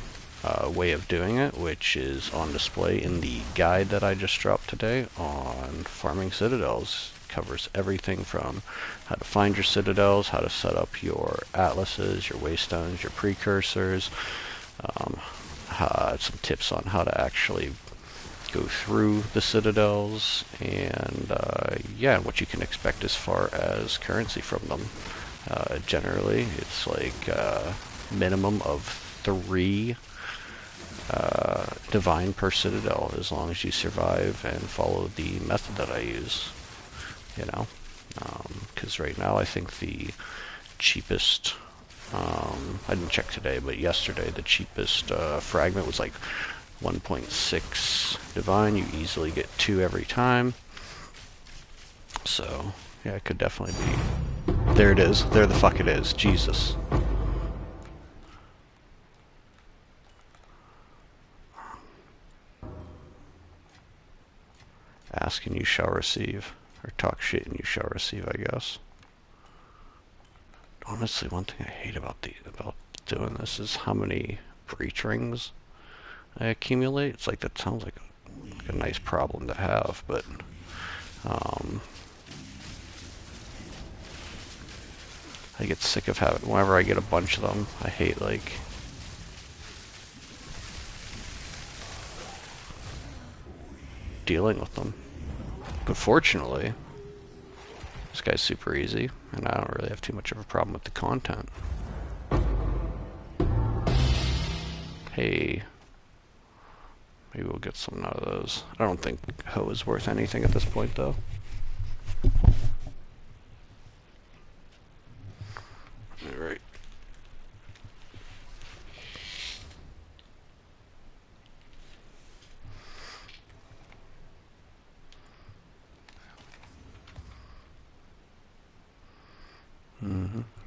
way of doing it, which is on display in the guide that I just dropped today on farming citadels. It covers everything from how to find your citadels, how to set up your atlases, your waystones, your precursors, some tips on how to actually go through the citadels, and yeah, what you can expect as far as currency from them. Generally, it's like minimum of 3 divine per citadel, as long as you survive and follow the method that I use, you know, because right now I think the cheapest, I didn't check today, but yesterday the cheapest fragment was like 1.6 divine. You easily get 2 every time. So, yeah, it could definitely be. There it is. There the fuck it is. Jesus. Ask and you shall receive. Or talk shit and you shall receive, I guess. Honestly, one thing I hate about doing this is how many breach rings I accumulate. It's like, that sounds like a nice problem to have, but I get sick of having, whenever I get a bunch of them, I hate like dealing with them. But fortunately, this guy's super easy, and I don't really have too much of a problem with the content. Hey, maybe we'll get something out of those. I don't think Ho is worth anything at this point, though. Alright.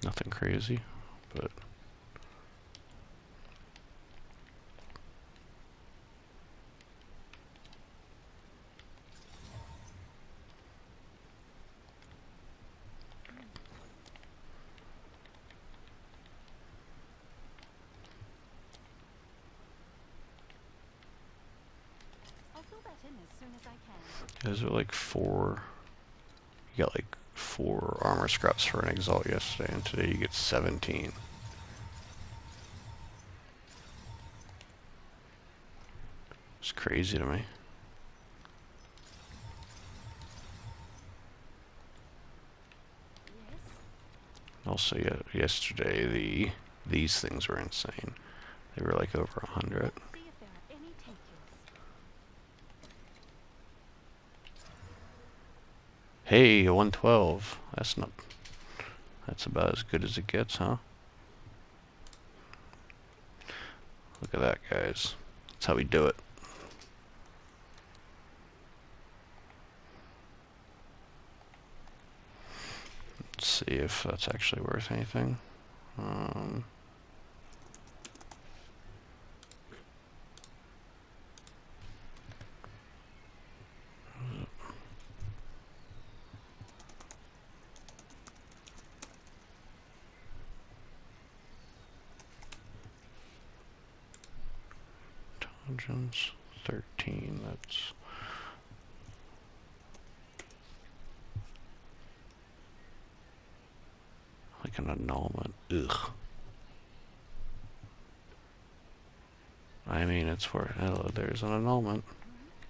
Nothing crazy, but I'll fill that in as soon as I can. those are like 4. You got like 4 armor scraps for an exalt yesterday, and today you get 17. It's crazy to me. Yes? Also, yeah, yesterday these things were insane. They were like over 100. Let's see if there are any takers. Hey, a 112. That's about as good as it gets, huh? Look at that, guys. That's how we do it. Let's see if that's actually worth anything. Um, Intelligence 13. That's like an annulment. Ugh. I mean, it's for hello. There's an annulment.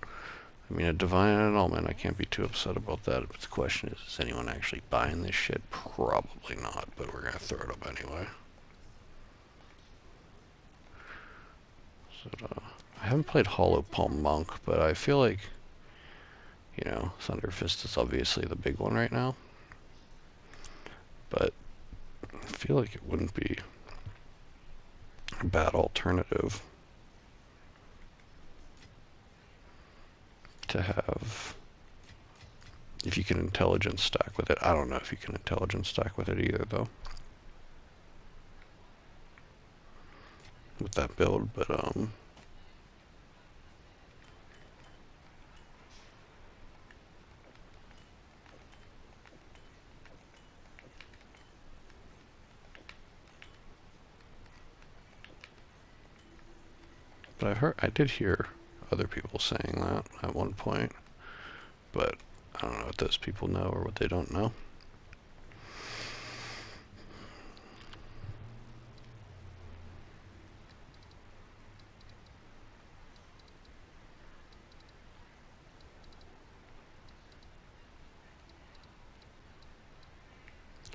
I mean, a divine annulment. I can't be too upset about that. But the question is anyone actually buying this shit? Probably not. But we're gonna throw it up anyway. So, I haven't played Hollow Palm Monk, but I feel like, you know, Thunder Fist is obviously the big one right now. But I feel like it wouldn't be a bad alternative. to have, if you can intelligence stack with it. I don't know if you can intelligence stack with it either, though, with that build, but I did hear other people saying that at one point, but I don't know what those people know or what they don't know.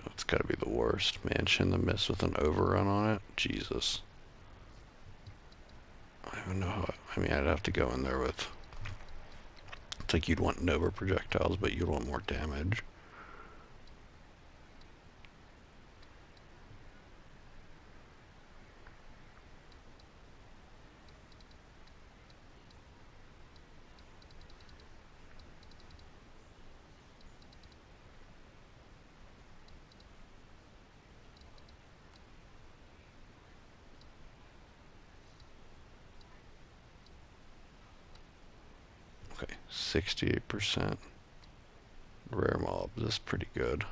Oh, it's gotta be the worst. Mansion the Mist with an overrun on it. Jesus. I don't know how, I mean, I'd have to go in there with, it's like you'd want Nova projectiles, but you'd want more damage. Okay, 68% rare mob. This is pretty good.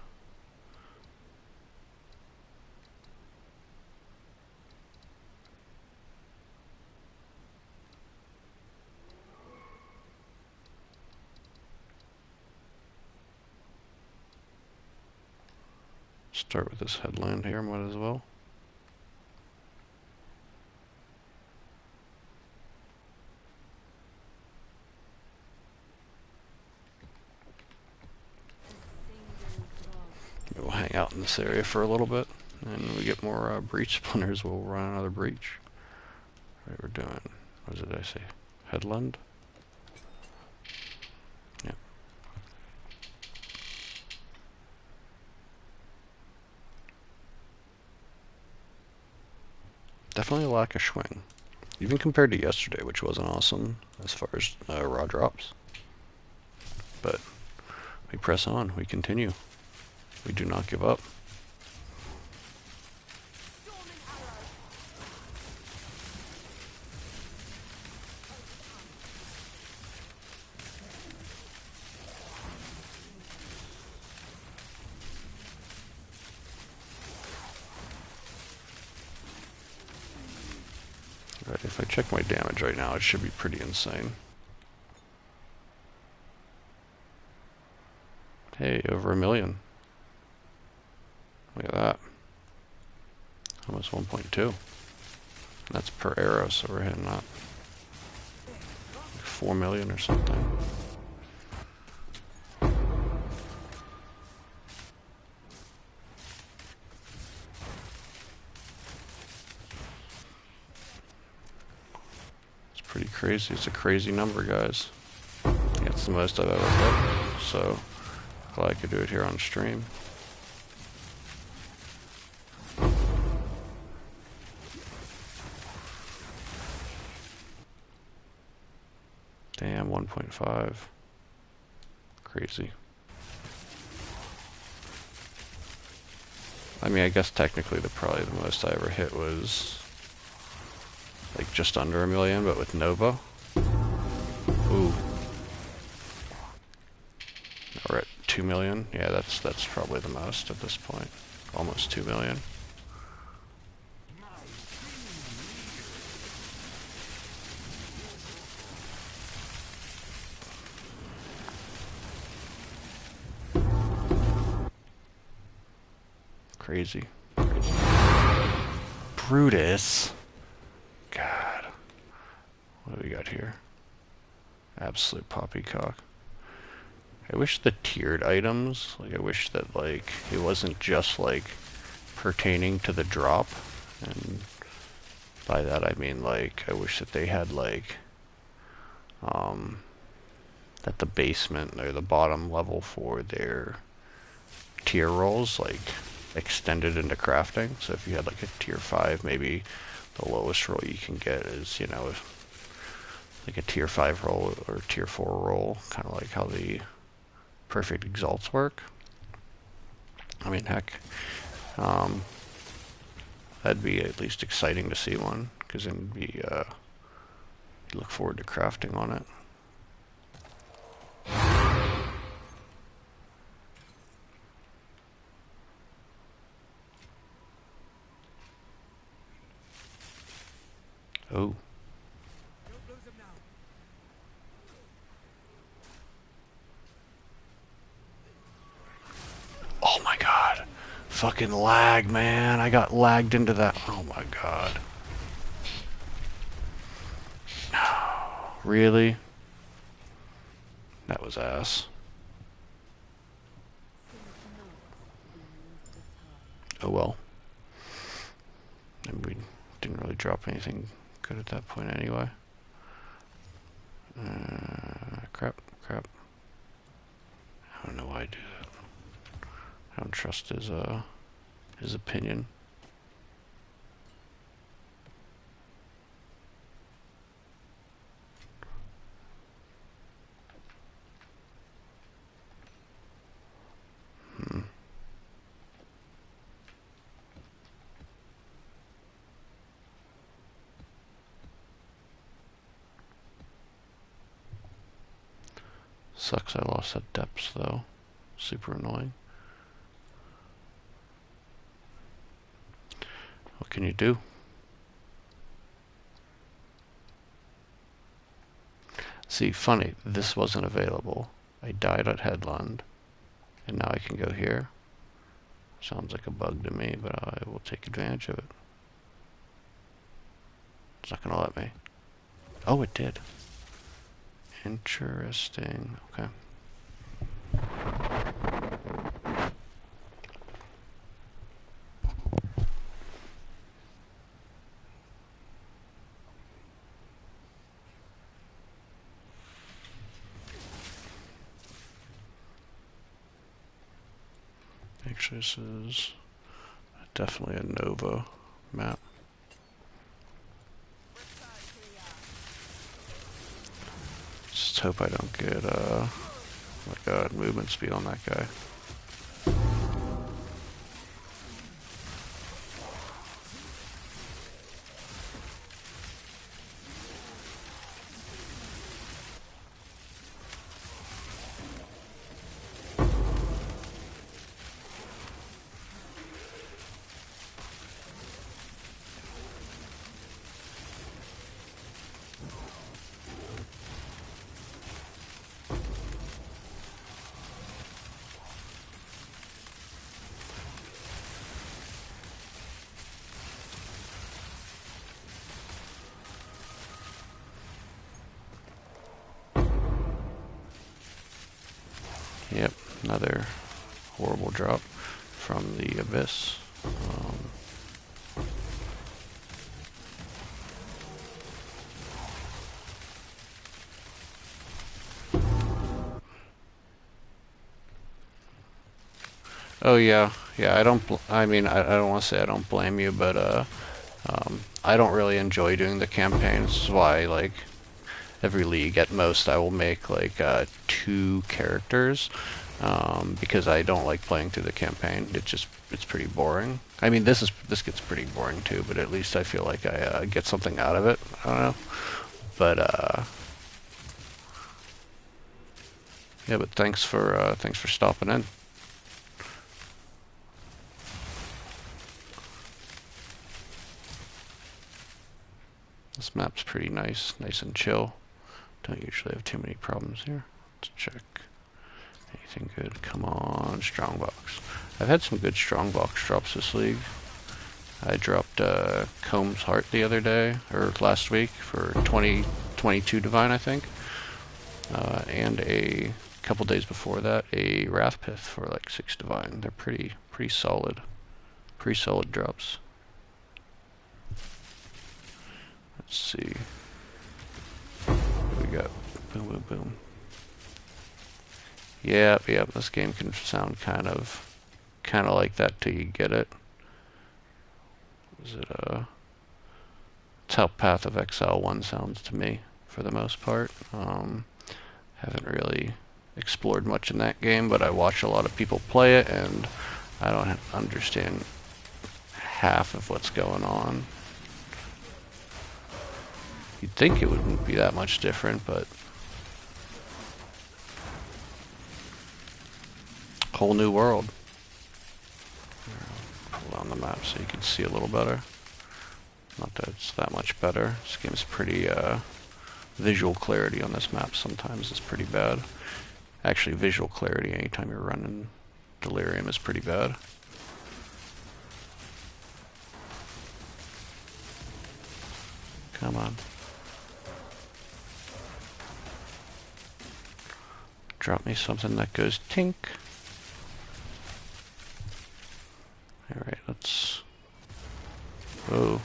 Start with this headland here, might as well. Maybe we'll hang out in this area for a little bit, and we get more breach splinters, we'll run another breach. All right, we're doing, what did I say? Headland? Yep. Definitely a lack of swing. Even compared to yesterday, which wasn't awesome as far as raw drops. But we press on, we continue. We do not give up. Right, if I check my damage right now, it should be pretty insane. Hey, over 1 million. Look at that. Almost 1.2. That's per arrow, so we're hitting up like 4 million or something. It's pretty crazy. It's a crazy number, guys. It's the most I've ever hit, so glad I could do it here on stream. Damn, 1.5. Crazy. I mean, I guess technically probably the most I ever hit was like just under 1 million, but with Nova. Ooh. Now we're at 2 million. Yeah, that's probably the most at this point. Almost 2 million. Crazy. Brutus. God. What do we got here? Absolute poppycock. I wish the tiered items, like I wish that like it wasn't just like pertaining to the drop. And by that I mean like I wish that they had like that the basement or the bottom level for their tier rolls like extended into crafting. So if you had like a tier 5, maybe the lowest roll you can get is, you know, like a tier 5 roll or tier 4 roll, kind of like how the perfect exalts work. I mean, heck, um, that'd be at least exciting to see one, because then it'd be, you look forward to crafting on it. Oh. Oh my god. Fucking lag, man. I got lagged into that. Oh my god. Really? That was ass. Oh well. And we didn't really drop anything good at that point anyway. Crap, crap. I don't know why I do that. I don't trust his opinion. Hmm. Sucks I lost that depth though. Super annoying. What can you do? See, funny, this wasn't available. I died at Headland, and now I can go here. Sounds like a bug to me, but I will take advantage of it. It's not gonna let me. Oh, it did. Interesting. Okay. Actually, this is definitely a Nova map. Just hope I don't get like a movement speed on that guy. Yep, another horrible drop from the Abyss. Oh yeah, yeah. I don't. I mean, I don't want to say I don't blame you, but I don't really enjoy doing the campaigns. This is why, like, every league at most I will make like 2 characters, because I don't like playing through the campaign. It's pretty boring. I mean, this gets pretty boring too, but at least I feel like I get something out of it. I don't know, but yeah. But thanks for stopping in. This map's pretty nice and chill. Don't usually have too many problems here. Let's check. Anything good? Come on, strongbox. I've had some good strongbox drops this league. I dropped Comb's Heart the other day, or last week, for 22 Divine, I think. And a couple days before that, a Wrathpith for like 6 Divine. They're pretty solid. Pretty solid drops. Let's see. What do we got? Boom, boom, boom. Yep, this game can sound kind of like that till you get it. Is it It's how Path of Exile 1 sounds to me. for the most part. Haven't really explored much in that game, but I watch a lot of people play it, and I don't understand half of what's going on. You'd think it wouldn't be that much different, but whole new world. Pull down the map so you can see a little better. Not that it's that much better. This game's pretty, visual clarity on this map sometimes is pretty bad. Actually, visual clarity anytime you're running Delirium is pretty bad. Come on. Drop me something that goes tink. Alright, let's... Whoa.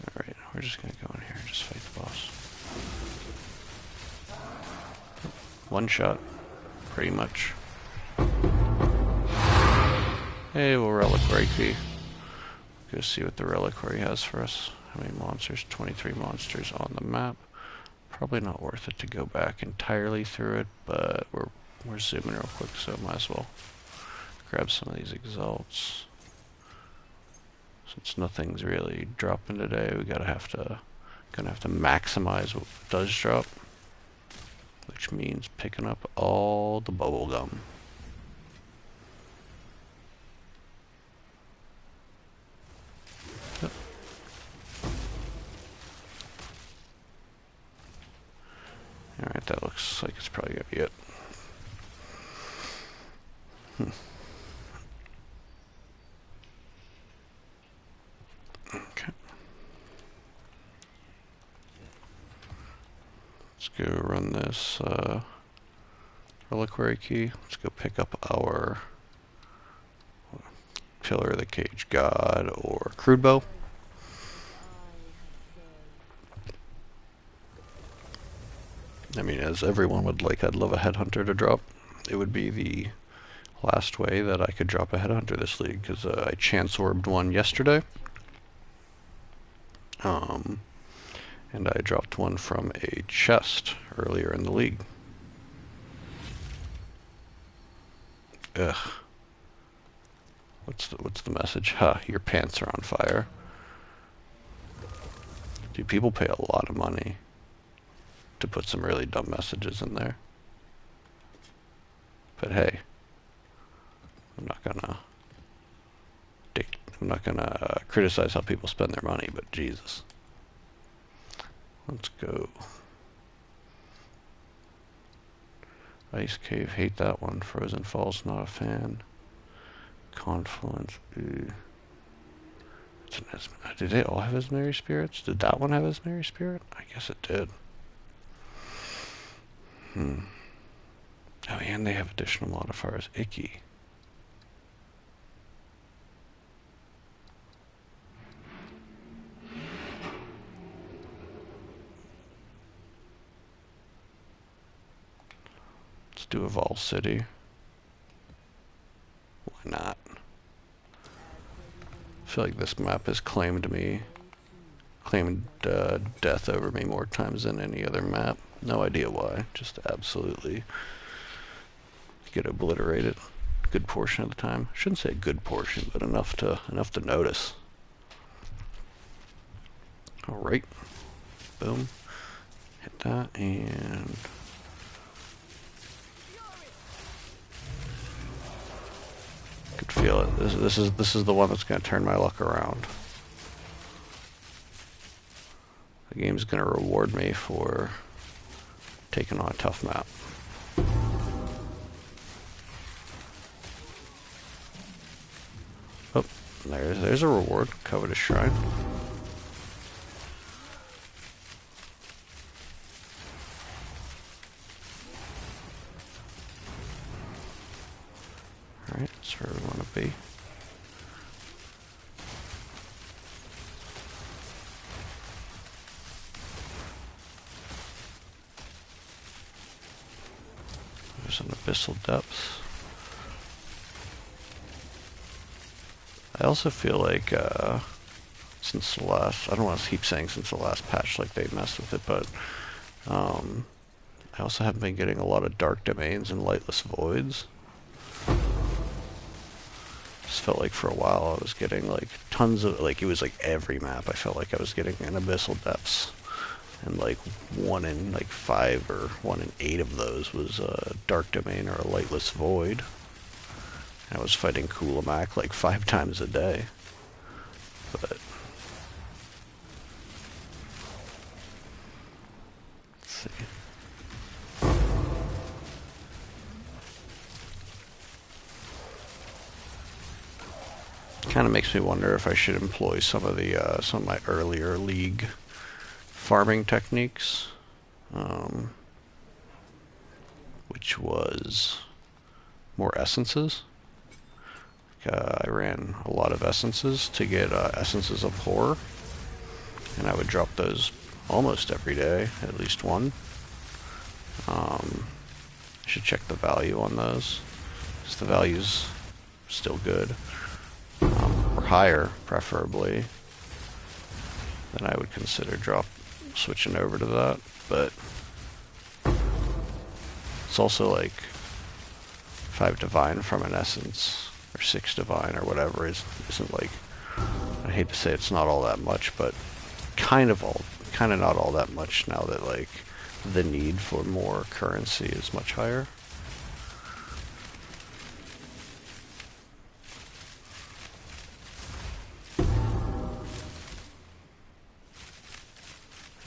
Alright, we're just gonna go in here and just fight the boss. One shot, pretty much. Hey, well, Reliquary Key. Go see what the Reliquary has for us. How many monsters? 23 monsters on the map. Probably not worth it to go back entirely through it, but we're zooming real quick, so might as well grab some of these exalts. Since nothing's really dropping today, we gonna have to maximize what does drop, which means picking up all the bubble gum. Yep. Alright, that looks like it's probably gonna be it. Okay. Let's go run this Reliquary Key. Let's go pick up our Pillar of the Cage God or Crude Bow. I mean, as everyone would like, I'd love a Headhunter to drop. It would be the last way that I could drop a Headhunter this league, because I chance orbed one yesterday. And I dropped one from a chest earlier in the league. Ugh. What's the message? Huh, your pants are on fire. Dude, people pay a lot of money to put some really dumb messages in there. But hey, I'm not gonna criticize how people spend their money, but Jesus. Let's go. Ice Cave, hate that one. Frozen Falls, not a fan. Confluence, ooh. Did they all have Esmeri Spirits? Did that one have Esmeri Spirit? I guess it did. Oh, and they have additional modifiers. Icky. Let's do Evolve City. Why not? I feel like this map has claimed death over me more times than any other map. No idea why. Just absolutely get obliterated. Good portion of the time. I shouldn't say a good portion, but enough to notice. All right. Boom. Hit that and. Could feel it. This is the one that's going to turn my luck around. The game's going to reward me for taking on a tough map. Oh, there's a reward. Covetous Shrine. Alright, that's where we want to be. There's an Abyssal Depths. I also feel like since the last, I don't want to keep saying since the last patch like they messed with it, but I also haven't been getting a lot of dark domains and lightless voids. Just felt like for a while I was getting like tons of, like it was like every map I felt like I was getting an abyssal depths, and like 1 in like 5 or 1 in 8 of those was a dark domain or a lightless void. I was fighting Kulamak like 5 times a day. But let's see. Kind of makes me wonder if I should employ some of my earlier league farming techniques, which was more essences. I ran a lot of essences to get essences of horror, and I would drop those almost every day, at least one. I should check the value on those, because the value's still good, or higher, preferably. Then I would consider switching over to that, but it's also like 5 divine from an essence, or 6 divine, or whatever, isn't like, I hate to say it's not all that much, but kind of not all that much now that like the need for more currency is much higher.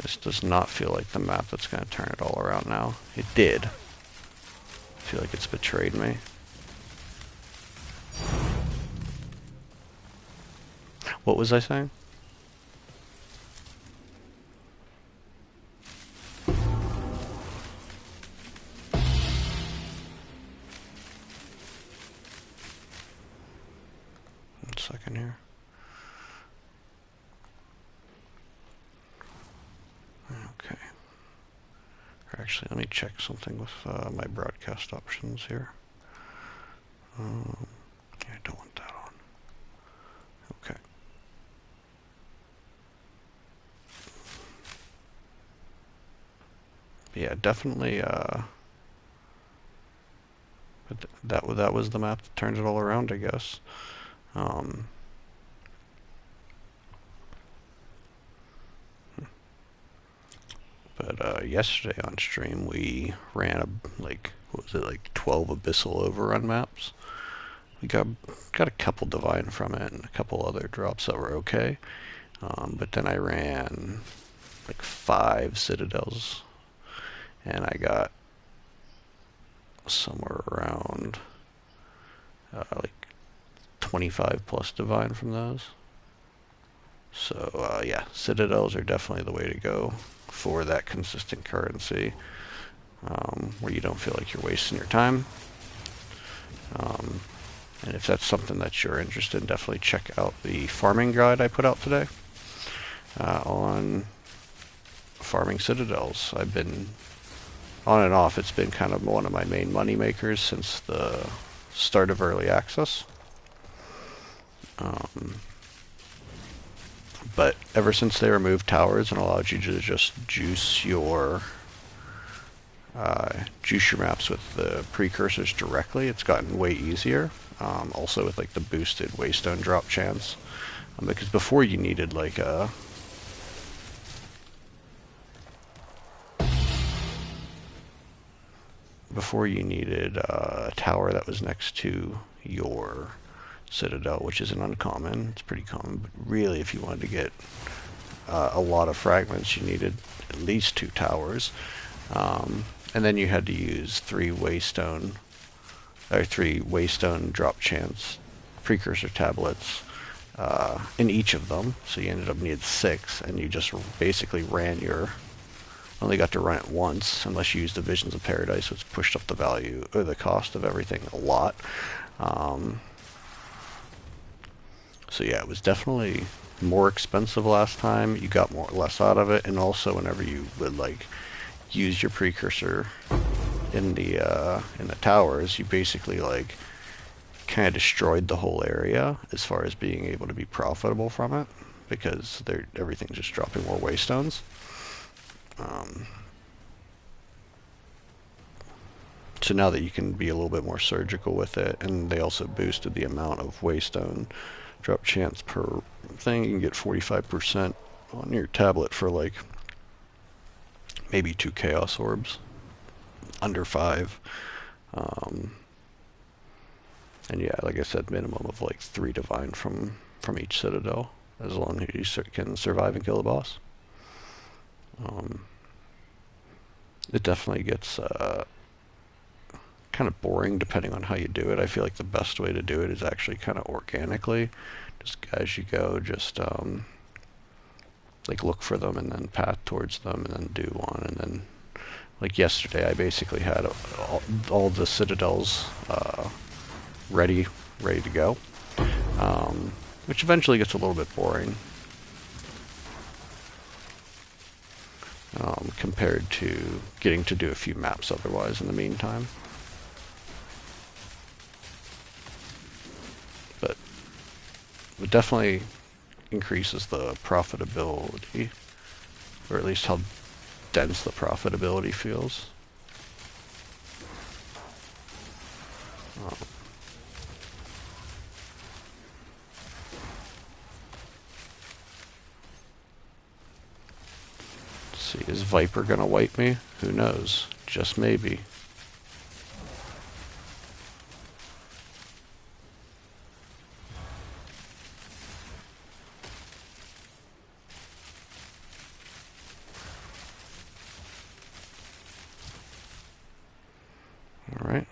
This does not feel like the map that's going to turn it all around now. It did. I feel like it's betrayed me. What was I saying? One second here. Okay. Actually, let me check something with my broadcast options here. I don't want that on. Okay. Yeah, definitely. But that was the map that turned it all around, I guess. But yesterday on stream we ran like, what was it, like 12 abyssal overrun maps. We got a couple divine from it and a couple other drops that were okay. But then I ran like 5 citadels, and I got somewhere around like 25 plus divine from those. So yeah, citadels are definitely the way to go for that consistent currency, where you don't feel like you're wasting your time. And if that's something that you're interested in, definitely check out the farming guide I put out today on farming citadels. I've been on and off. It's been kind of one of my main money makers since the start of early access. But ever since they removed towers and allowed you to just juice your maps with the precursors directly, it's gotten way easier. Also with like the boosted waystone drop chance, because before you needed like a tower that was next to your citadel, which isn't uncommon. It's pretty common, but really if you wanted to get a lot of fragments, you needed at least 2 towers. And then you had to use 3 waystone drop chance precursor tablets in each of them. So you ended up needing 6, and you just basically only got to run it once, unless you used the Visions of Paradise, which pushed up the value or the cost of everything a lot. So yeah, it was definitely more expensive last time. You got less out of it, and also whenever you would like use your precursor in the towers, you basically like kind of destroyed the whole area as far as being able to be profitable from it. because everything's just dropping more waystones. So now that you can be a little bit more surgical with it, and they also boosted the amount of waystone drop chance per thing, you can get 45% on your tablet for like maybe 2 chaos orbs, under 5. Um, and yeah, like I said, minimum of like 3 divine from each citadel, as long as you can survive and kill the boss. It definitely gets kind of boring depending on how you do it. I feel like the best way to do it is actually kind of organically, just as you go, just like look for them and then path towards them and then do one. And then like yesterday I basically had all the citadels ready to go, which eventually gets a little bit boring compared to getting to do a few maps otherwise in the meantime. But it definitely increases the profitability, or at least how dense the profitability feels. Let's see, is Viper gonna wipe me? Who knows? Just maybe. Alright.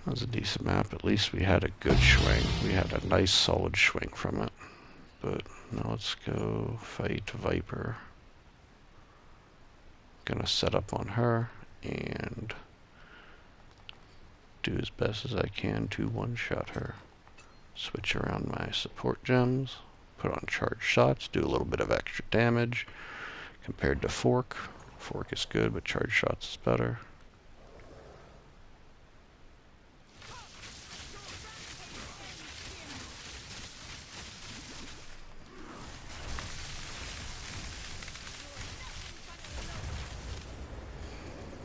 That was a decent map. At least we had a good swing. We had a nice solid swing from it. But now let's go fight Viper. Gonna set up on her and do as best as I can to one-shot her. Switch around my support gems, put on charged shots, do a little bit of extra damage compared to Fork. Fork is good, but charged shots is better.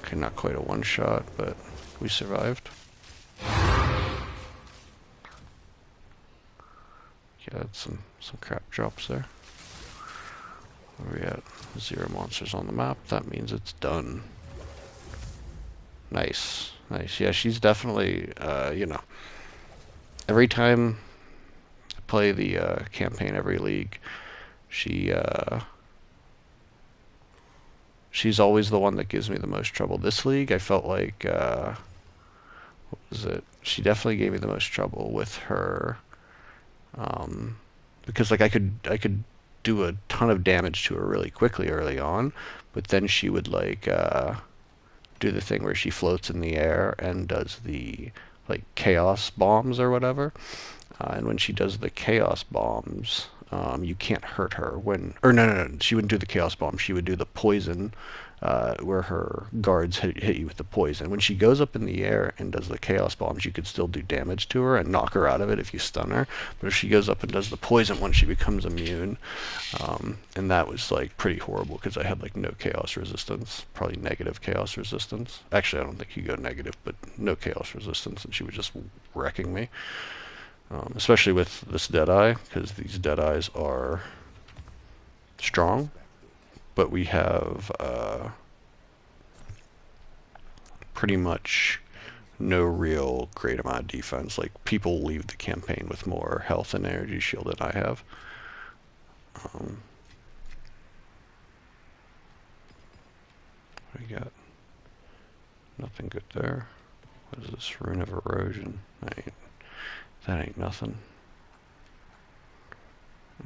Okay, not quite a one-shot, but we survived. Yeah, that's some crap drops there. Where are we at? 0 monsters on the map. That means it's done. Nice. Nice. Yeah, she's definitely, you know, every time I play the campaign every league, she's always the one that gives me the most trouble. This league, I felt like, what was it? She definitely gave me the most trouble with her, because like I could do a ton of damage to her really quickly early on, but then she would like do the thing where she floats in the air and does the like chaos bombs or whatever. And when she does the chaos bombs, you can't hurt her when, or no, she wouldn't do the chaos bomb. She would do the poison, where her guards hit you with the poison. When she goes up in the air and does the chaos bombs, you could still do damage to her and knock her out of it if you stun her. But if she goes up and does the poison one, she becomes immune. And that was like pretty horrible because I had like no chaos resistance, probably negative chaos resistance. Actually, I don't think you go negative, but no chaos resistance, and she was just wrecking me. Especially with this Deadeye, because these Deadeyes are strong, but we have pretty much no real great amount of defense. Like, people leave the campaign with more health and energy shield than I have. We got nothing good there. What is this? Rune of Erosion. That ain't nothing.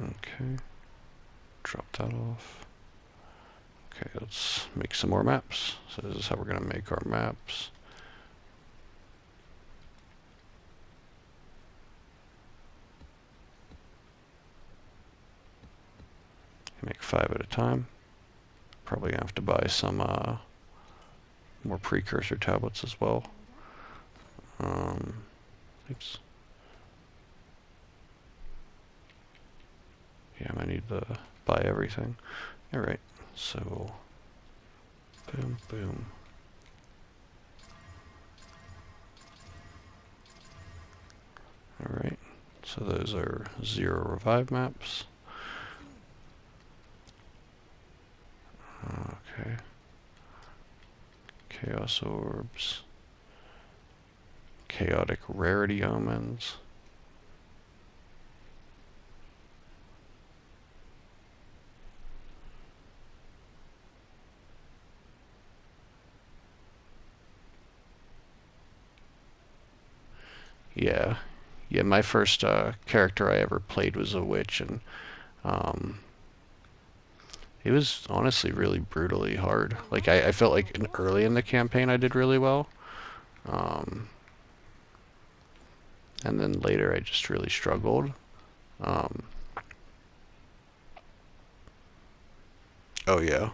Okay. Drop that off. Okay, let's make some more maps. So this is how we're going to make our maps. Make 5 at a time. Probably gonna have to buy some more precursor tablets as well. Oops. Yeah, I need to buy everything. Alright, so boom, boom. Alright, so those are 0 revive maps. Okay. Chaos orbs. Chaotic rarity omens. Yeah. Yeah, my first character I ever played was a witch, and um, it was honestly really brutally hard. Like, I felt like early in the campaign I did really well. Um, and then later I just really struggled. Um, oh yeah,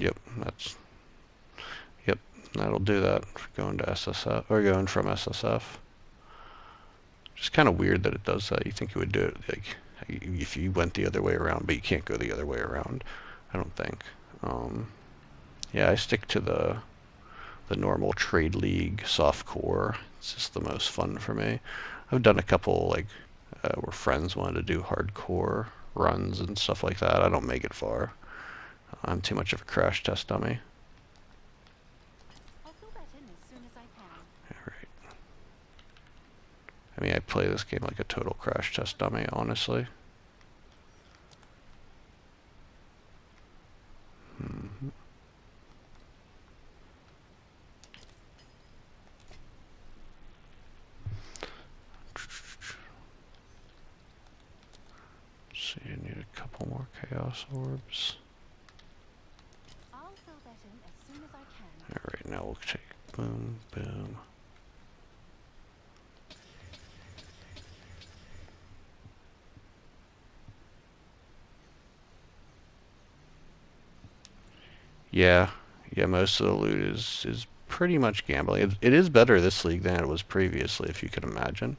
yep, yep, that'll do that for going to SSF, or going from SSF. Just kind of weird that it does that. You think it would do it like if you went the other way around, but you can't go the other way around. I don't think. Um, yeah, I stick to the normal trade league soft core. It's just the most fun for me. I've done a couple like where friends wanted to do hardcore runs and stuff like that. I don't make it far. I'm too much of a crash test dummy. I'll fill that in as soon as I can. All right. I mean, I play this game like a total crash test dummy, honestly. Hmm. See, I need a couple more chaos orbs. I'll fill that in as soon as I can. All right, now we'll take boom, boom. Yeah, yeah. Most of the loot is pretty much gambling. It is better this league than it was previously, if you can imagine.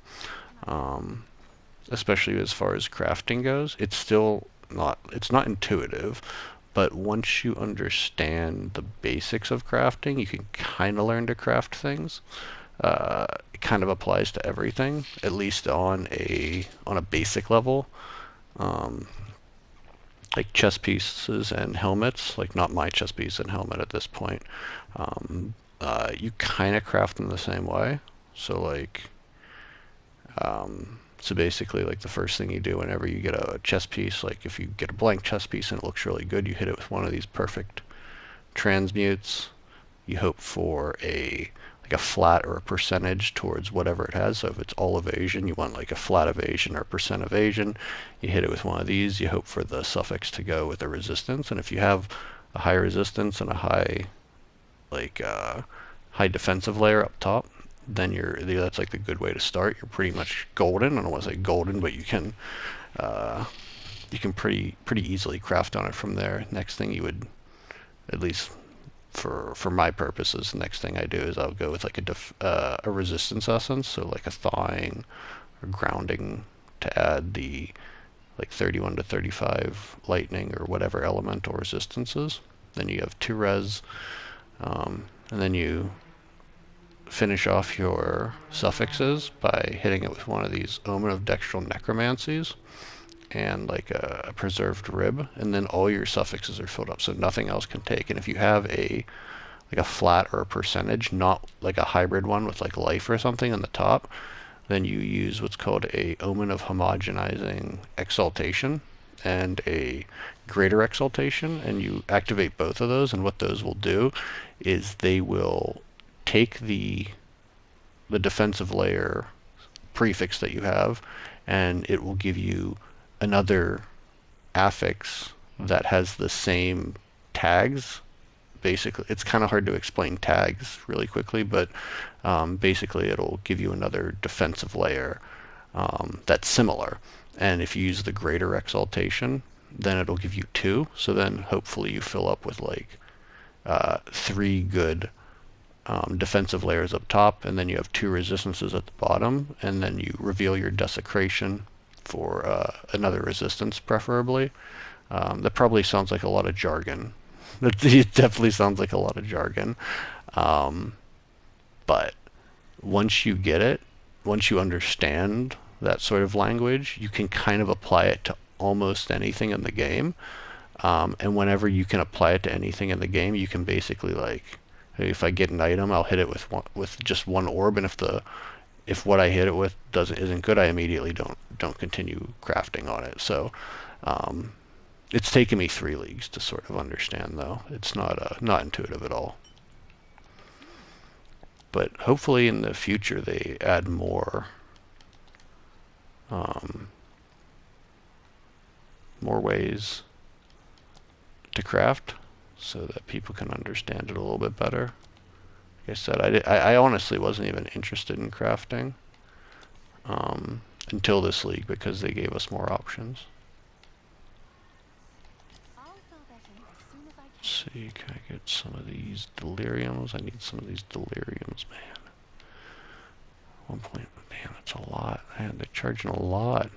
Um, Especially as far as crafting goes. It's not intuitive, but once you understand the basics of crafting, you can kind of learn to craft things. It kind of applies to everything, at least on a basic level. Um, like chess pieces and helmets, like not my chess piece and helmet at this point. Um, you kind of craft them the same way. So like so basically, like the first thing you do whenever you get a chess piece, like if you get a blank chess piece and it looks really good, you hit it with one of these perfect transmutes. You hope for a flat or a percentage towards whatever it has. So if it's all evasion, you want like a flat evasion or percent evasion. You hit it with one of these. You hope for the suffix to go with a resistance. And if you have a high resistance and a like uh, high defensive layer up top, then that's like the good way to start. You're pretty much golden. I don't want to say golden, but uh, you can pretty easily craft on it from there. Next thing you would, at least for my purposes, the next thing I do is I'll go with like a resistance essence, so like a thawing or grounding to add the like 31 to 35 lightning or whatever elemental resistances. Then you have 2 res, and then you finish off your suffixes by hitting it with one of these Omen of Dextral Necromancies and like a preserved rib, and then all your suffixes are filled up, so nothing else can take. And if you have a flat or a percentage, not like a hybrid one with like life or something on the top, then you use what's called a Omen of Homogenizing Exaltation and a Greater Exaltation, and you activate both of those, and what those will do is they will take the defensive layer prefix that you have, and it will give you another affix that has the same tags. Basically, it's kind of hard to explain tags really quickly, but basically it'll give you another defensive layer that's similar. And if you use the greater exaltation, then it'll give you 2. So then hopefully you fill up with like 3 good defensive layers up top, and then you have 2 resistances at the bottom, and then you reveal your desecration for another resistance, preferably. That probably sounds like a lot of jargon. It definitely sounds like a lot of jargon. Um, but once you get it, once you understand that sort of language, you can kind of apply it to almost anything in the game. And whenever you can apply it to anything in the game, you can basically like, if I get an item, I'll hit it with just one orb, and if what I hit it with isn't good, I immediately don't continue crafting on it. So um, it's taken me 3 leagues to sort of understand, though. It's not intuitive at all. But hopefully in the future they add um, more ways to craft so that people can understand it a little bit better. Like I said, I honestly wasn't even interested in crafting until this league because they gave us more options. I'll fill that in as soon as I can. Let's see, can I get some of these deliriums? I need some of these deliriums, man. 1 point, man, that's a lot. Man, they're charging a lot.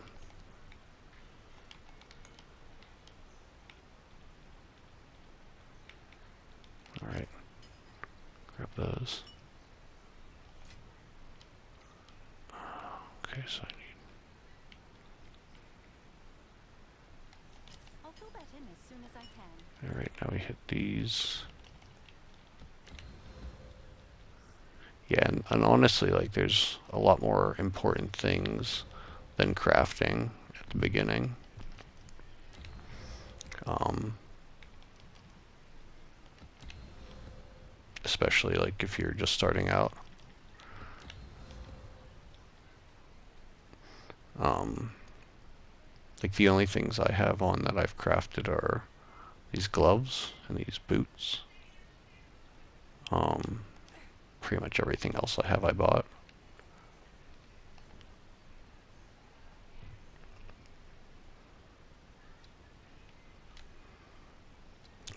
Alright, grab those. Okay, so I need... I'll fill that in as soon as I can. Alright, now we hit these. Yeah, and honestly, like, there's a lot more important things than crafting at the beginning. Especially, like, if you're just starting out. Like, the only things I have on that I've crafted are these gloves and these boots. Pretty much everything else I have I bought.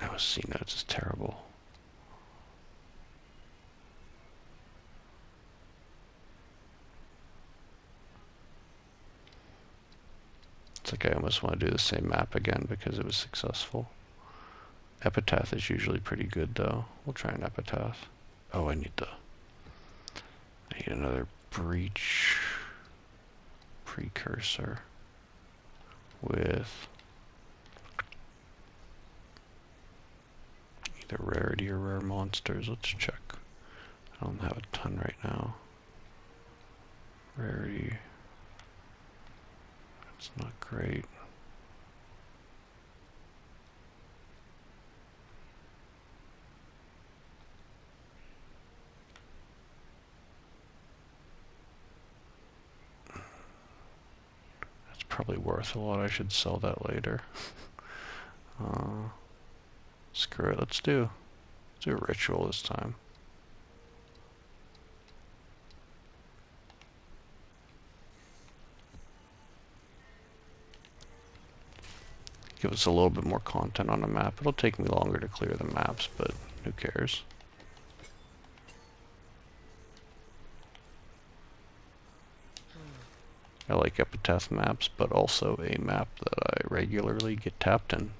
Oh, C notes is terrible. It's like I almost want to do the same map again because it was successful. Epitaph is usually pretty good though. We'll try an epitaph. Oh, I need another breach precursor with either rarity or rare monsters. Let's check. I don't have a ton right now. Rarity. That's not great. That's probably worth a lot. I should sell that later. Screw it. Let's do a ritual this time. Give us a little bit more content on the map. It'll take me longer to clear the maps, but who cares? I like epitaph maps, but also a map that I regularly get tapped in.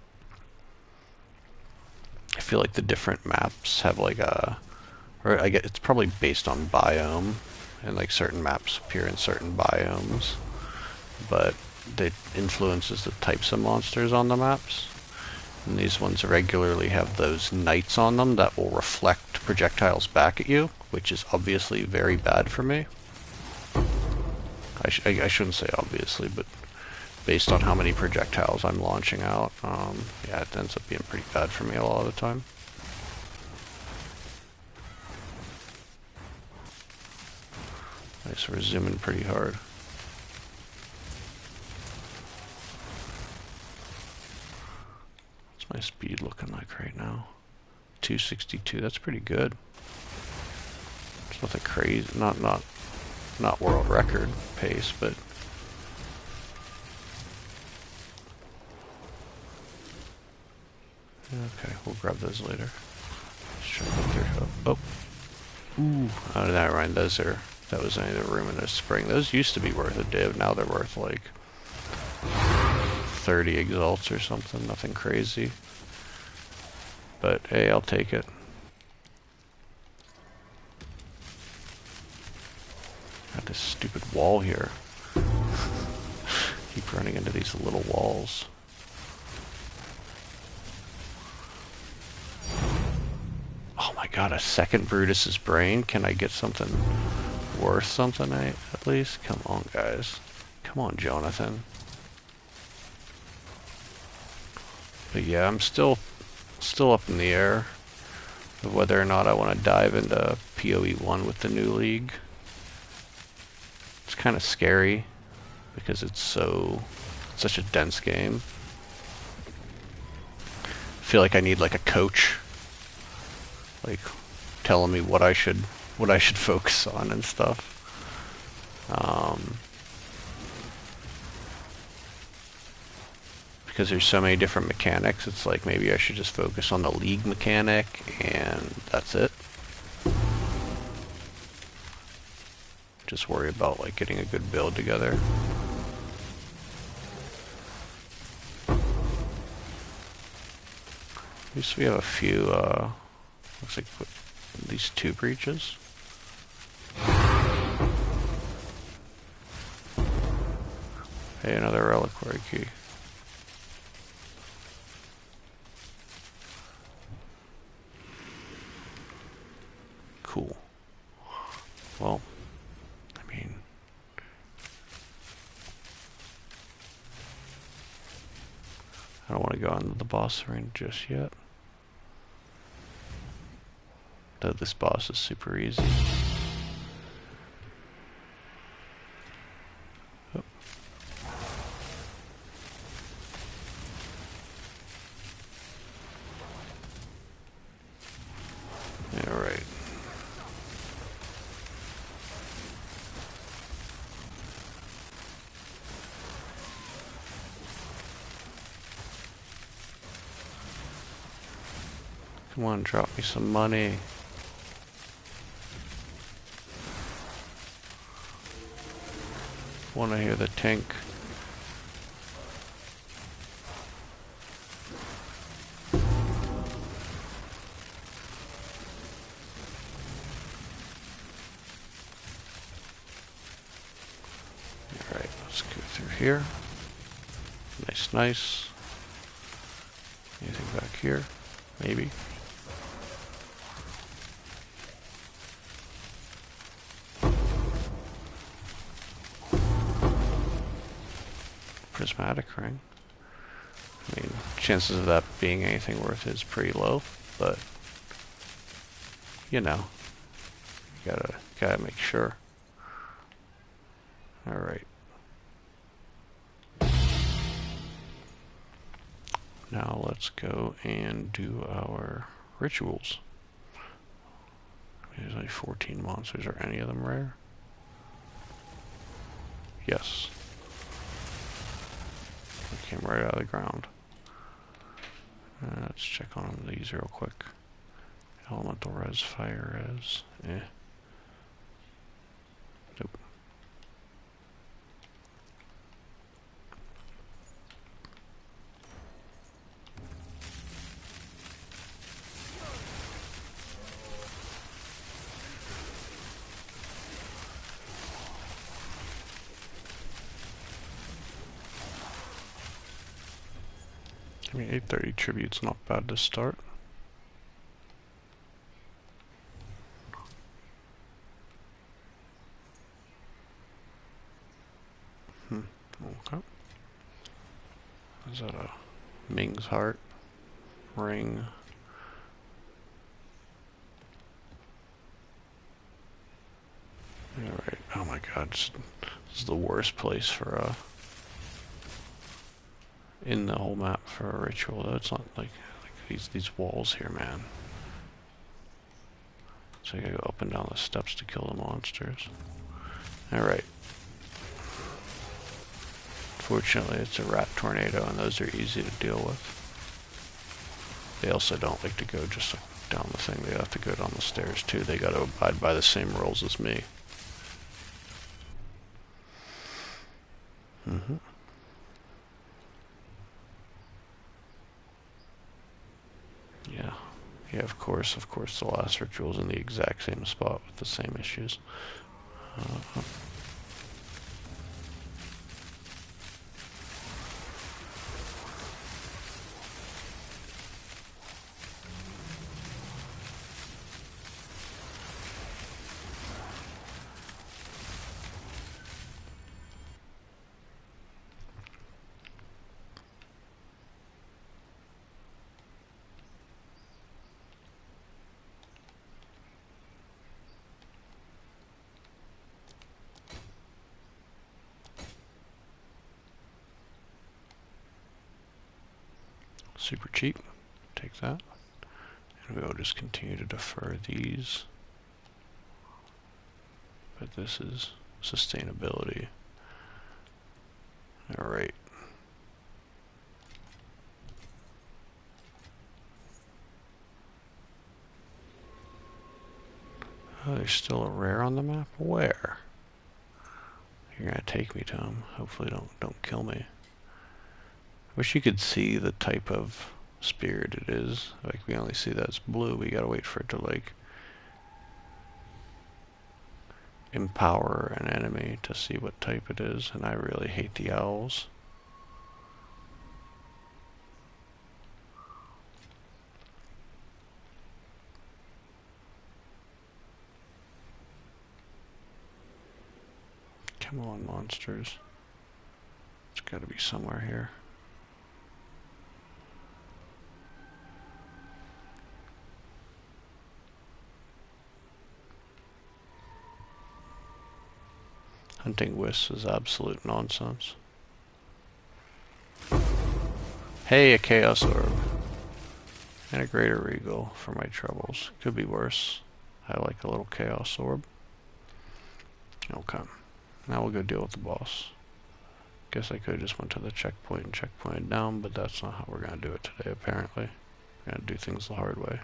I feel like the different maps have like or I get it's probably based on biome, and like certain maps appear in certain biomes, but it influences the types of monsters on the maps. And these ones regularly have those knights on them that will reflect projectiles back at you, which is obviously very bad for me. I shouldn't say obviously, but based on how many projectiles I'm launching out, yeah, it ends up being pretty bad for me a lot of the time. Nice, we're zooming pretty hard. What's my speed looking like right now? 262, that's pretty good. It's nothing crazy, not world record pace, but okay, we'll grab those later. Let's try to get through. Oh, ooh, oh, never mind. That was only the room in the spring. Those used to be worth a div. Now they're worth like 30 exalts or something, nothing crazy. But hey, I'll take it. Got this stupid wall here. Keep running into these little walls. Oh my god, a second Brutus's brain? Can I get something worth something at least? Come on, guys. Come on, Jonathan. But yeah, I'm still up in the air of whether or not I want to dive into PoE 1 with the new league. It's kind of scary because it's such a dense game. I feel like I need like a coach, like telling me what I should focus on and stuff. Because there's so many different mechanics, it's like maybe I should just focus on the league mechanic and that's it. Just worry about like getting a good build together. At least we have a few, looks like at least 2 breaches. Hey, another reliquary key. Cool. Well, I mean, I don't want to go into the boss arena just yet. Though this boss is super easy. Oh. Alright. Come on, drop me some money. Want to hear the tink. Alright, let's go through here. Nice, nice. Anything back here? Maybe. Prismatic ring. I mean, chances of that being anything worth is pretty low, but you know, you gotta make sure. All right. Now let's go and do our rituals. There's only 14 monsters. Are any of them rare? Yes. It came right out of the ground. Let's check on these real quick. Elemental res, fire res. Nope. I mean, 830 tribute's not bad to start. Okay. Is that a Ming's heart? Ring? Alright, oh my god, this is the worst place for in the whole map for a ritual, though. It's not like these walls here, man. So I gotta go up and down the steps to kill the monsters. Alright. Fortunately, it's a rat tornado, and those are easy to deal with. They also don't like to go just down the thing. They have to go down the stairs, too. They gotta abide by the same rules as me. Yeah, of course, the last ritual's in the exact same spot with the same issues. Uh, super cheap. Take that. And we'll just continue to defer these. But this is sustainability. Alright. Oh, there's still a rare on the map? Where? You're gonna take me to him. Hopefully don't kill me. Wish you could see the type of spirit it is. Like, we only see that it's blue. We gotta wait for it to, like, empower an enemy to see what type it is. And I really hate the owls. Come on, monsters. It's gotta be somewhere here. Hunting wisps is absolute nonsense. Hey, a chaos orb. And a greater regal for my troubles. Could be worse. I like a little chaos orb. Okay. Now we'll go deal with the boss. Guess I could have just went to the checkpoint and checkpointed down, but that's not how we're gonna do it today, apparently. We're gonna do things the hard way.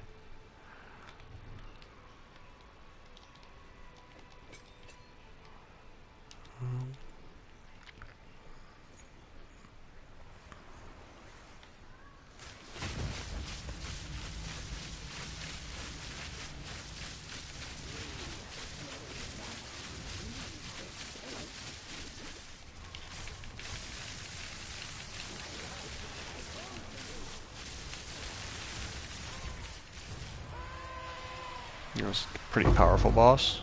It's a pretty powerful boss.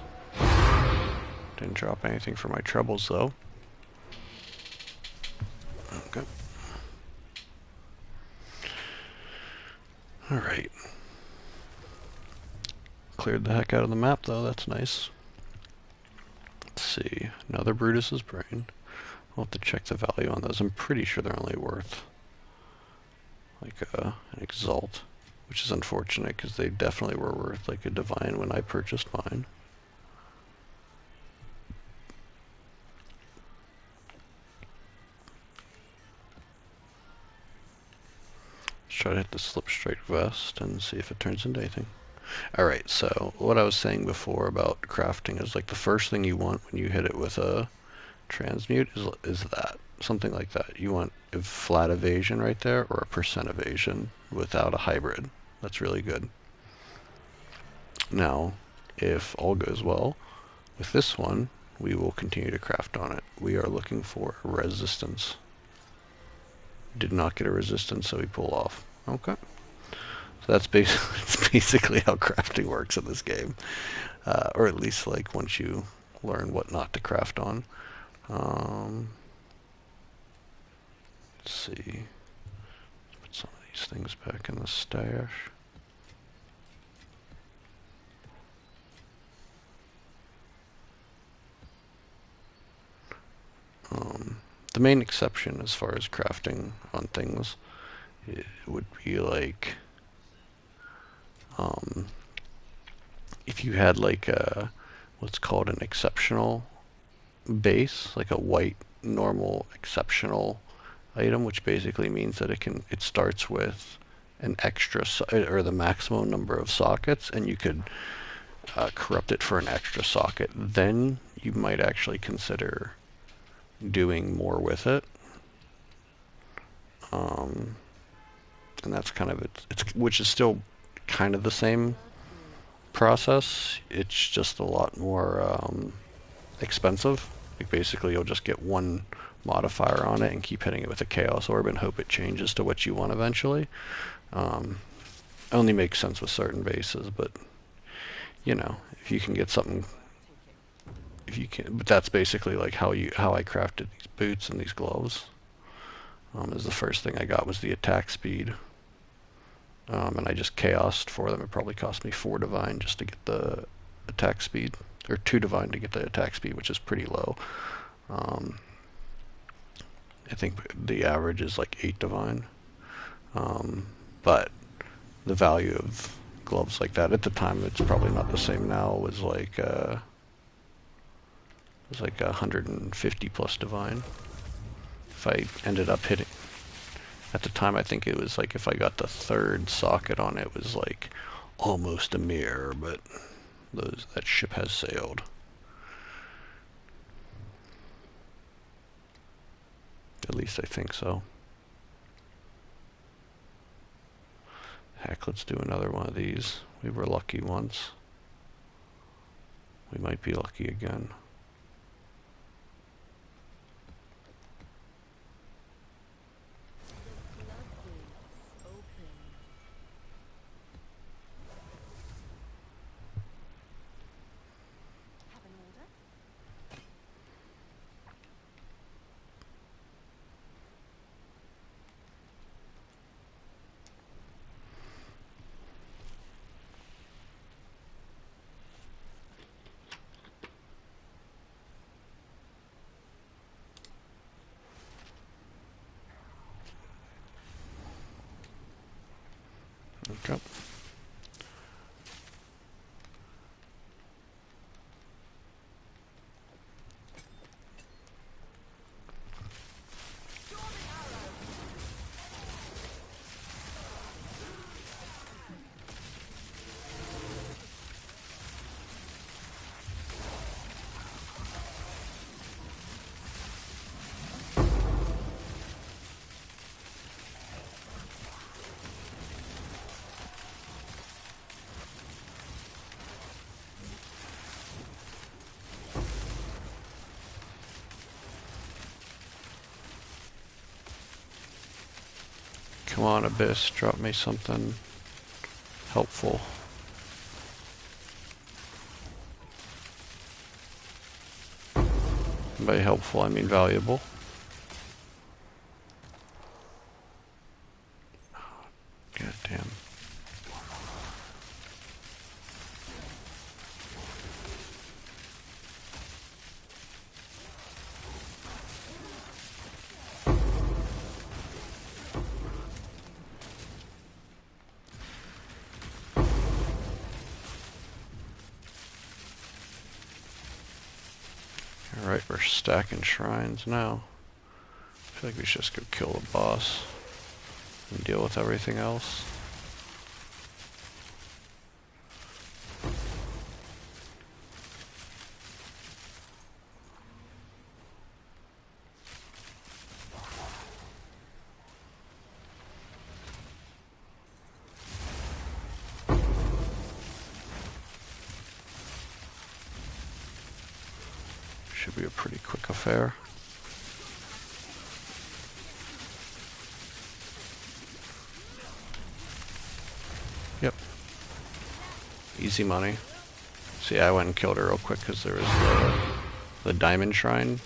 Didn't drop anything for my troubles, though. Okay. Alright. Cleared the heck out of the map, though. That's nice. Let's see. Another Brutus's Brain. I'll have to check the value on those. I'm pretty sure they're only worth like an Exalt, which is unfortunate because they definitely were worth like a Divine when I purchased mine. Let's try to hit the Slipstrike Vest and see if it turns into anything. Alright, so what I was saying before about crafting is like the first thing you want when you hit it with a transmute is that. Something like that. You want a flat evasion right there or a percent evasion without a hybrid. That's really good. Now, if all goes well, with this one, we will continue to craft on it. We are looking for resistance. Did not get a resistance, so we pull off. Okay. So that's basically how crafting works in this game. Or at least like once you learn what not to craft on. Let's see. Put some of these things back in the stash. The main exception as far as crafting on things it would be like if you had like a what's called an exceptional base, like a white normal exceptional item, which basically means that it starts with an extra or the maximum number of sockets, and you could corrupt it for an extra socket. Then you might actually consider doing more with it. And that's kind of it. It's which is still kind of the same process. It's just a lot more expensive. Like basically you'll just get one modifier on it and keep hitting it with a Chaos Orb and hope it changes to what you want eventually. Only makes sense with certain bases, but you know, if you can get something, if you can, but that's basically like how I crafted these boots and these gloves. Is the first thing I got was the attack speed, and I just chaosed for them. It probably cost me 4 divine just to get the attack speed, or 2 divine to get the attack speed, which is pretty low. I think the average is like 8 divine, but the value of gloves like that at the time, it's probably not the same now, was like 150 plus divine. If I ended up hitting, at the time I think it was like if I got the 3rd socket on it, was like almost a mirror, but that ship has sailed. At least I think so. Heck, let's do another one of these. We were lucky once. We might be lucky again. Okay. Come on, Abyss, drop me something helpful. By helpful, I mean valuable. God damn. Alright, we're stacking shrines now. I feel like we should just go kill the boss and deal with everything else. Should be a pretty quick affair. Yep. Easy money. See, I went and killed her real quick because there was the diamond shrine,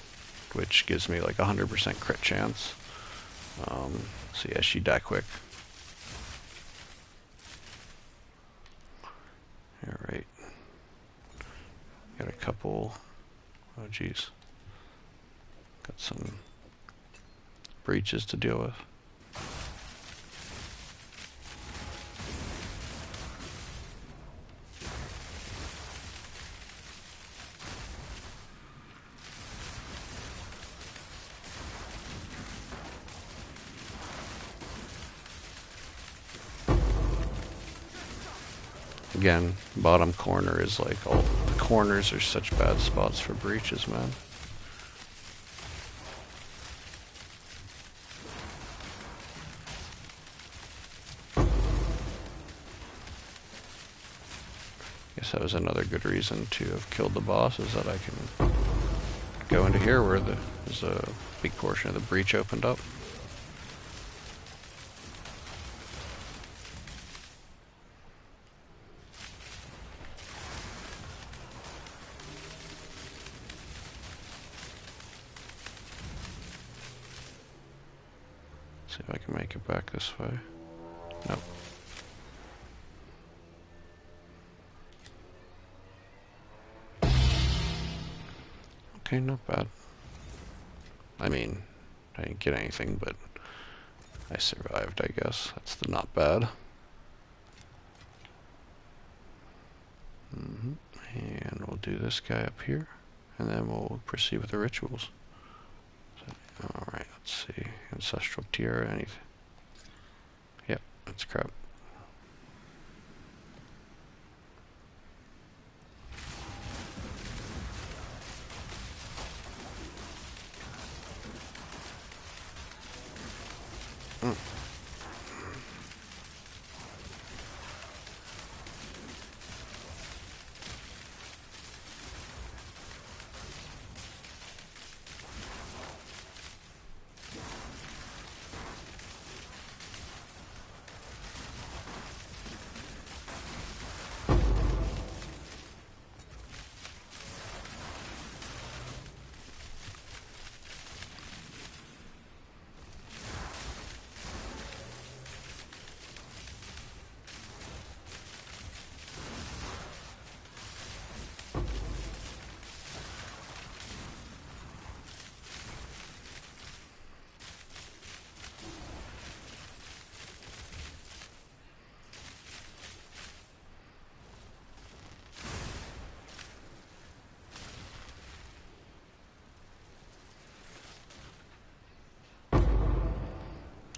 which gives me like 100% crit chance. So yeah, she died quick. Alright. Got a couple. Oh geez. Got some breaches to deal with. Again, bottom corner is like all the corners are such bad spots for breaches, man. that was another good reason to have killed the boss, is that I can go into here where there's a big portion of the breach opened up. See if I can make it back this way. Nope. Okay, not bad. I mean, I didn't get anything, but I survived, I guess. That's the not bad. And we'll do this guy up here, and then we'll proceed with the rituals. So, alright, let's see. Ancestral tier, anything. Yep, that's crap.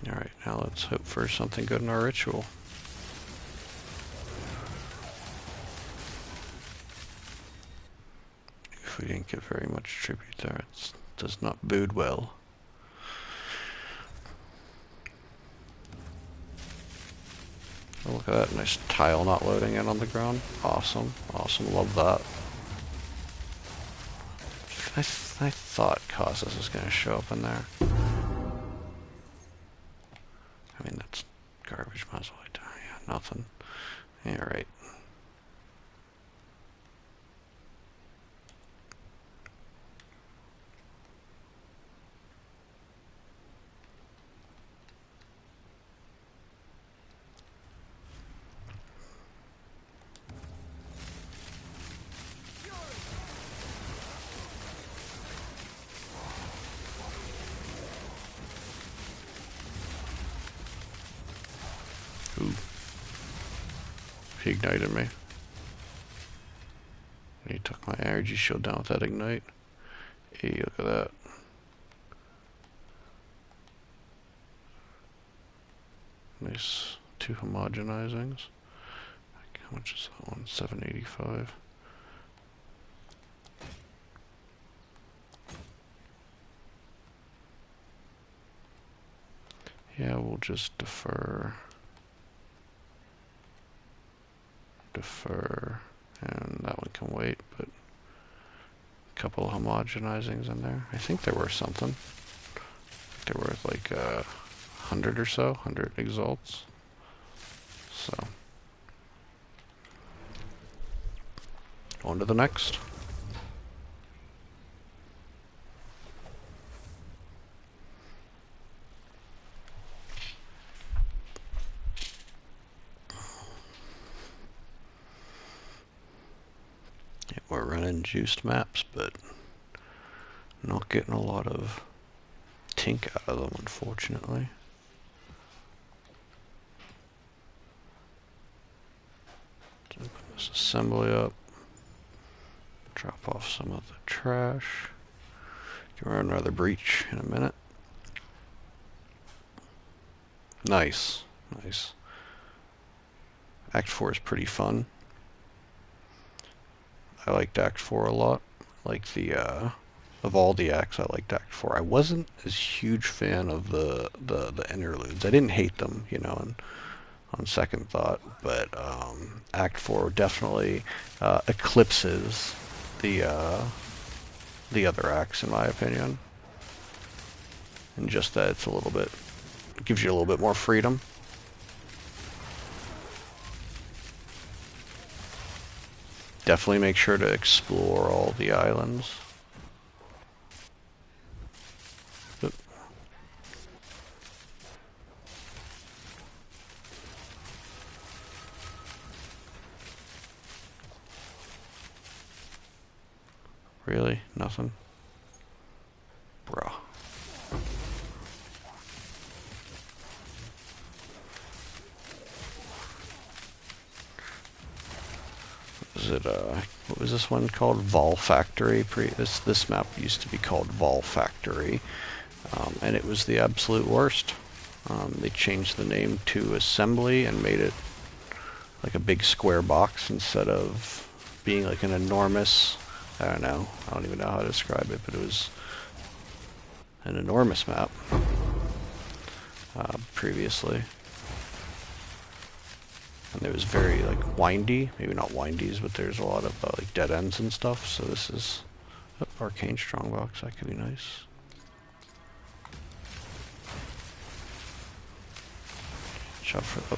Alright, now let's hope for something good in our ritual. If we didn't get very much tribute there, it does not bode well. Oh, look at that nice tile not loading in on the ground. Awesome, awesome, love that. I thought Causus was going to show up in there. I mean, that's garbage, might as well die. Yeah, nothing. Yeah, right. Ooh. He ignited me. He took my energy shield down with that ignite. Hey, look at that. Nice 2 homogenizings. How much is that one? 785. Yeah, we'll just defer, and that one can wait, but a couple of homogenizings in there. I think there were something. There were like 100 or so, 100 exalts. So, on to the next. Yeah, we're running juiced maps, but not getting a lot of tink out of them, unfortunately. So put this assembly up, drop off some of the trash. Can run another breach in a minute. Nice, nice. Act 4 is pretty fun. I liked Act 4 a lot. Like the of all the acts, I liked Act 4. I wasn't as huge fan of the interludes. I didn't hate them, you know, and on second thought, but Act 4 definitely eclipses the other acts, in my opinion. And just that it's a little bit, it gives you a little bit more freedom. Definitely make sure to explore all the islands. Really? Nothing? Bruh. Was it, what was this one called? Vol Factory? This map used to be called Vol Factory, and it was the absolute worst. They changed the name to Assembly and made it like a big square box instead of being like an enormous, I don't know, I don't even know how to describe it, but it was an enormous map previously. And it was very like windy, maybe not windies, but there's a lot of like dead ends and stuff. So this is arcane strongbox. That could be nice. Shot for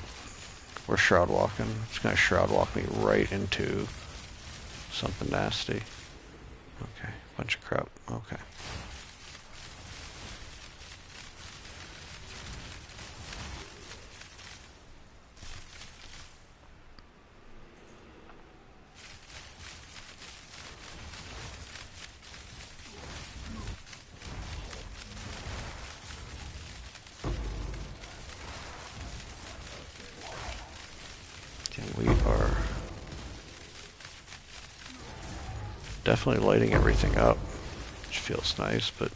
we're shroud walking. It's gonna shroud walk me right into something nasty. Okay, bunch of crap. Okay. We are definitely lighting everything up, which feels nice, but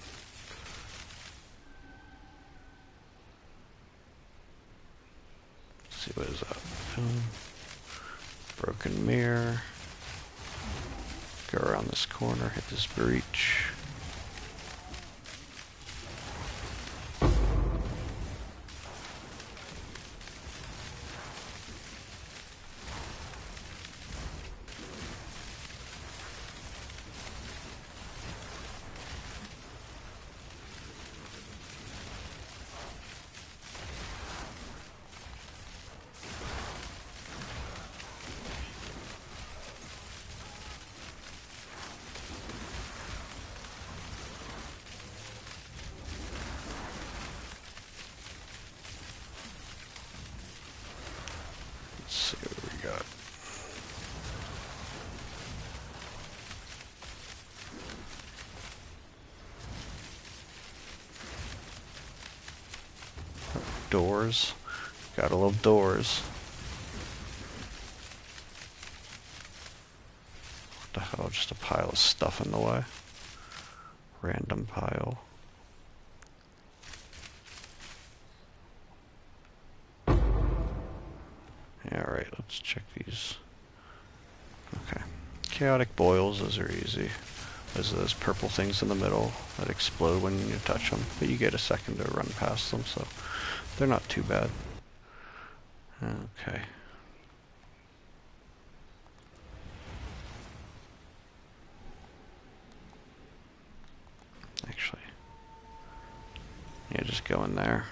let's see what is that. Broken mirror. Go around this corner, hit this breach. Let's see what we got. Doors. Gotta love doors. What the hell? Just a pile of stuff in the way. Random pile. Alright, let's check these. Okay. Chaotic boils, those are easy. There's those purple things in the middle that explode when you touch them, but you get a second to run past them, so they're not too bad. Okay. Actually, yeah, just go in there.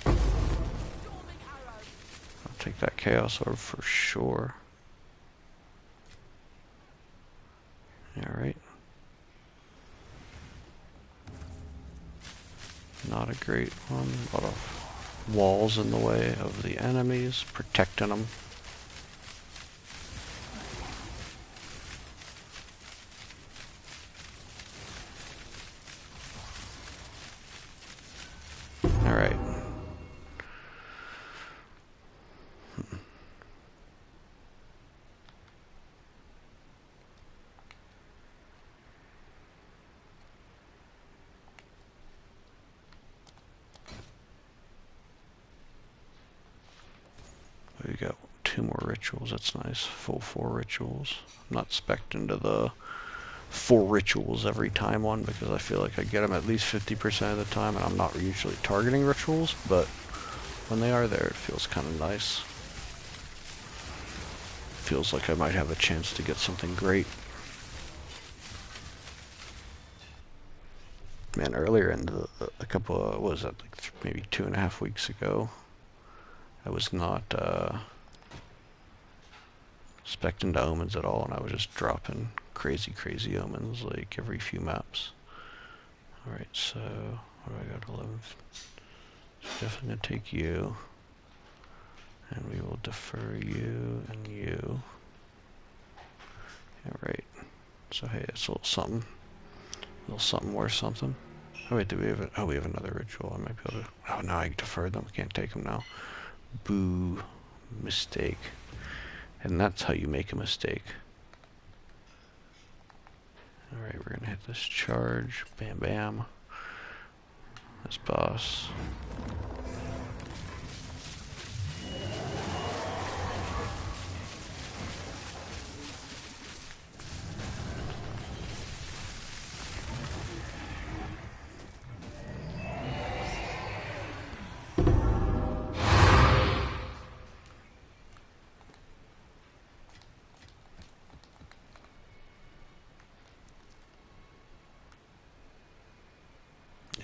I'll take that Chaos Orb for sure. Alright. Not a great one. A lot of walls in the way of the enemies, protecting them. Alright. We got 2 more rituals, that's nice. Full 4 rituals. I'm not spec'd into the 4 rituals every time one because I feel like I get them at least 50% of the time, and I'm not usually targeting rituals, but when they are there, it feels kind of nice. Feels like I might have a chance to get something great. Man, earlier in a couple of, what was that, like maybe 2.5 weeks ago, I was not spec'ing to omens at all, and I was just dropping crazy omens like every few maps. Alright, so what do I got? 11. Definitely gonna take you, and we will defer you and you. Alright, so hey, it's a little something. A little something worth something. Oh wait, do we have it? Oh, we have another ritual. I might be able to. Oh no, I deferred them. Can't take them now. Boo. Mistake. And that's how you make a mistake. Alright, we're gonna hit this charge. Bam bam. This boss.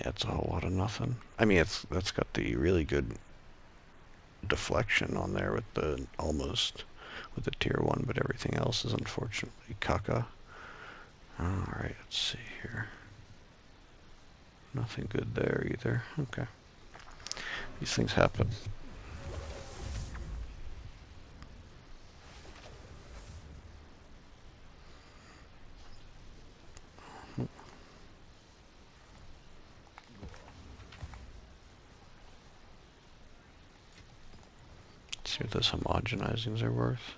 Yeah, it's a whole lot of nothing. I mean, that's got the really good deflection on there with the almost with the tier 1, but everything else is unfortunately caca. Alright, let's see here. Nothing good there either. Okay. These things happen. Let's see what those homogenizings are worth.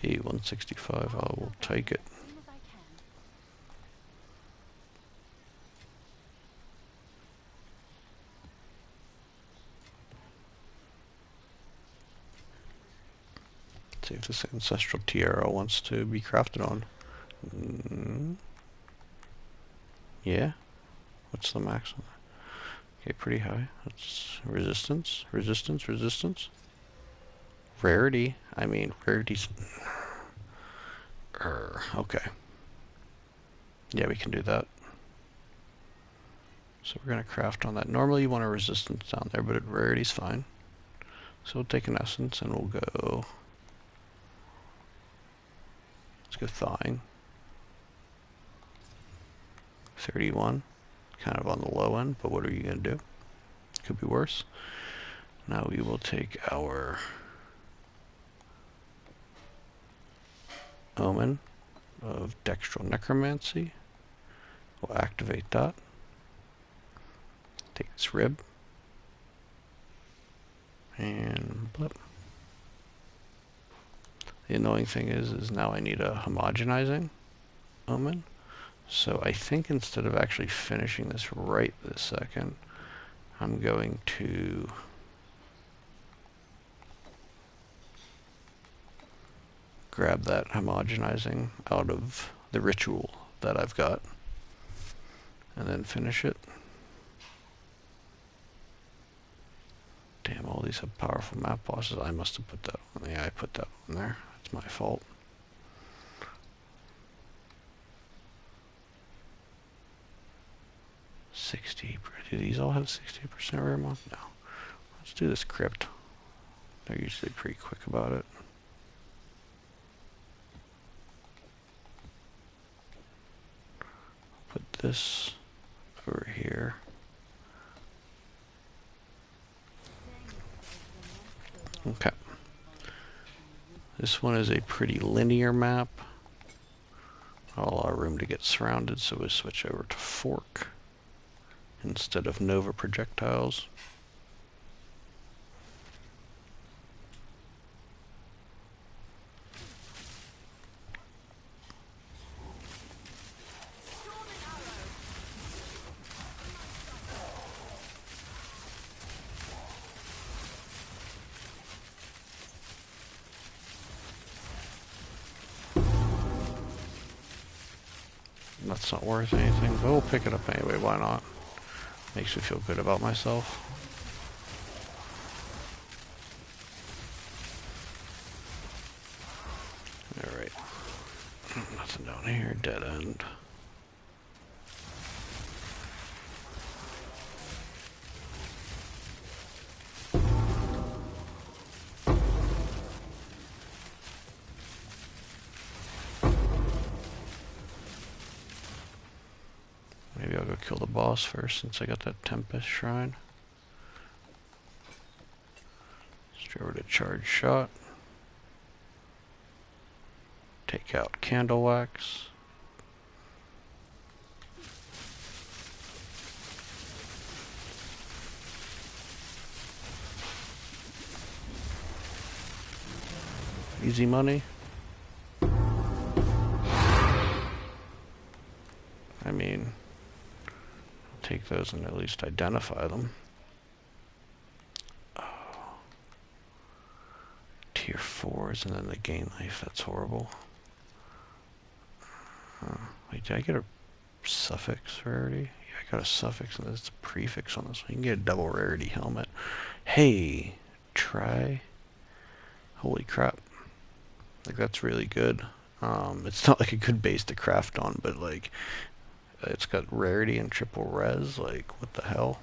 Hey, 165, I will take it. As soon as I can. Let's see if this ancestral tiara wants to be crafted on. Yeah? What's the max on that? Okay, pretty high. That's resistance, resistance, resistance. Rarity. I mean, rarity's... okay. Yeah, we can do that. So we're going to craft on that. Normally you want a resistance down there, but rarity's fine. So we'll take an essence and we'll go... Let's go thawing. 31. Kind of on the low end, but what are you going to do? Could be worse. Now we will take our omen of dextral necromancy. We'll activate that. Take this rib. And blip. The annoying thing is now I need a homogenizing omen. So I think instead of actually finishing this right this second, I'm going to grab that homogenizing out of the ritual that I've got and then finish it. Damn, all these have powerful map bosses. I must have put that on. Yeah, I put that on there. It's my fault. Do these all have 60% rare mod? No. Let's do this crypt. They're usually pretty quick about it. Put this over here. Okay. This one is a pretty linear map. Not a lot of room to get surrounded, so we'll switch over to fork instead of nova projectiles. That's not worth anything, but we'll pick it up anyway, why not? Makes me feel good about myself. Alright. Nothing down here, dead end. Maybe I'll go kill the boss first since I got that Tempest Shrine. Straight over to Charge Shot. Take out Candle Wax. Easy money. I mean, I'll take those and at least identify them. Oh. Tier 4s and then the gain life, that's horrible. Wait, did I get a suffix rarity? Yeah, I got a suffix and it's a prefix on this one. You can get a double rarity helmet. Hey, try. Holy crap. Like, that's really good. It's not like a good base to craft on, but like, it's got rarity and triple res. Like, what the hell?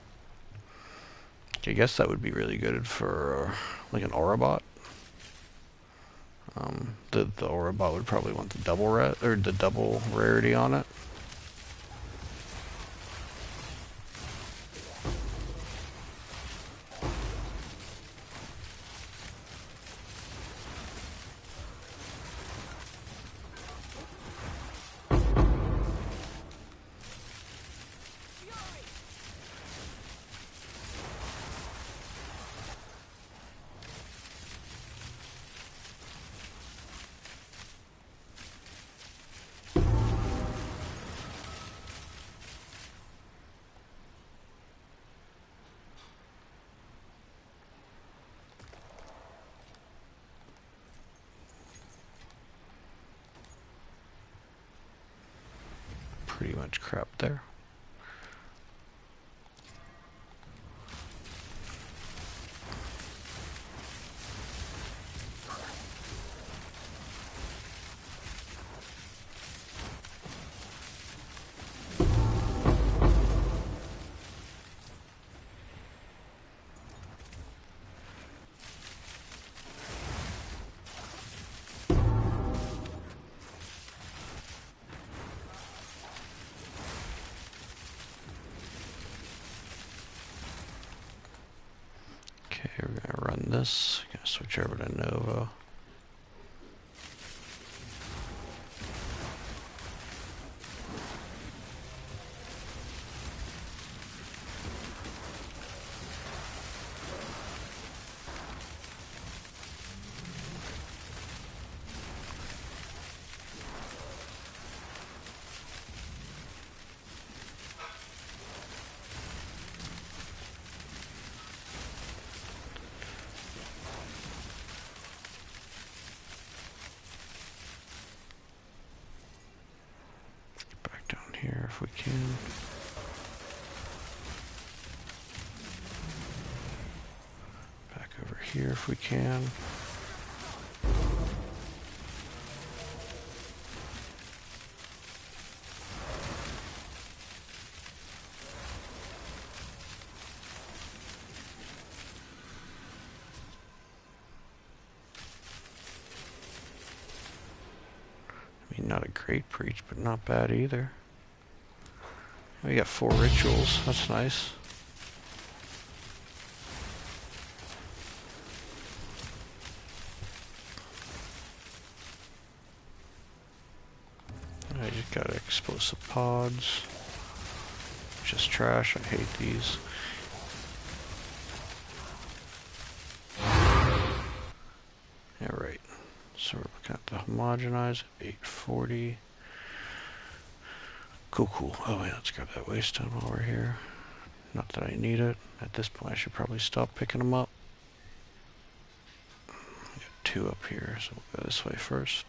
I guess that would be really good for like an Aurabot. The Aurabot would probably want the double or the double rarity on it. Pretty much crap there. Okay, we're gonna run this. Gonna switch over to Nova. Back down here if we can. Back over here if we can. I mean, not a great breach, but not bad either. We got 4 rituals. That's nice. I just got explosive pods. Just trash. I hate these. Alright. So we're looking at the homogenize. 840. Cool, cool. Oh, yeah, let's grab that waste time while we're here. Not that I need it. At this point, I should probably stop picking them up. We got 2 up here, so we'll go this way first.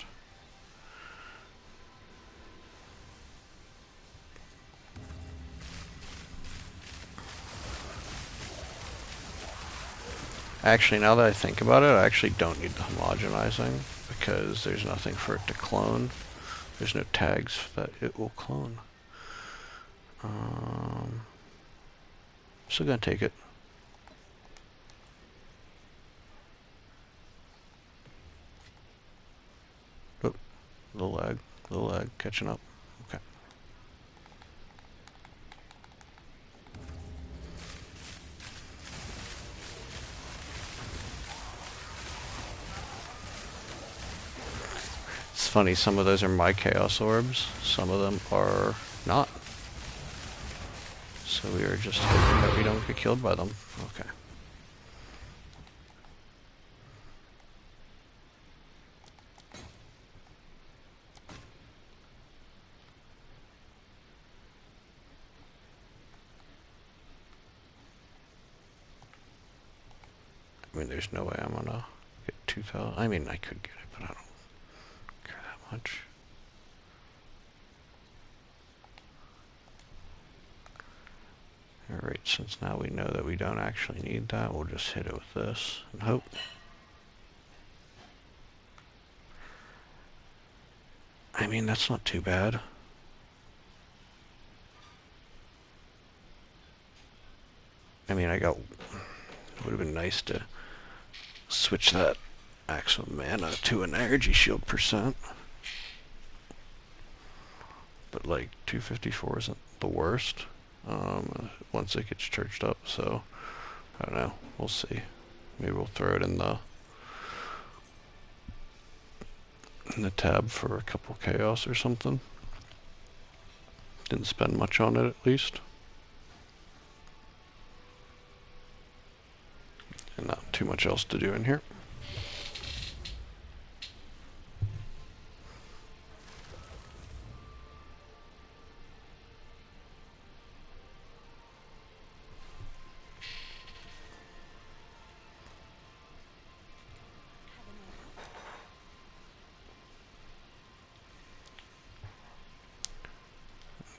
Actually, now that I think about it, I actually don't need the homogenizing because there's nothing for it to clone. There's no tags that it will clone. Still gonna take it. Oh, little lag, catching up. Okay. It's funny, some of those are my Chaos Orbs, some of them are not. So we are just hoping that we don't get killed by them. Okay. I mean, there's no way I'm gonna get 2,000. I mean, I could get it, but I don't care that much. Alright, since now we know that we don't actually need that, we'll just hit it with this and hope. I mean, that's not too bad. I mean, it would have been nice to switch that Axe of Mana to an energy shield percent. But like 254 isn't the worst once it gets churched up, so I don't know, we'll see. Maybe we'll throw it in the tab for a couple chaos or something. Didn't spend much on it at least. And not too much else to do in here.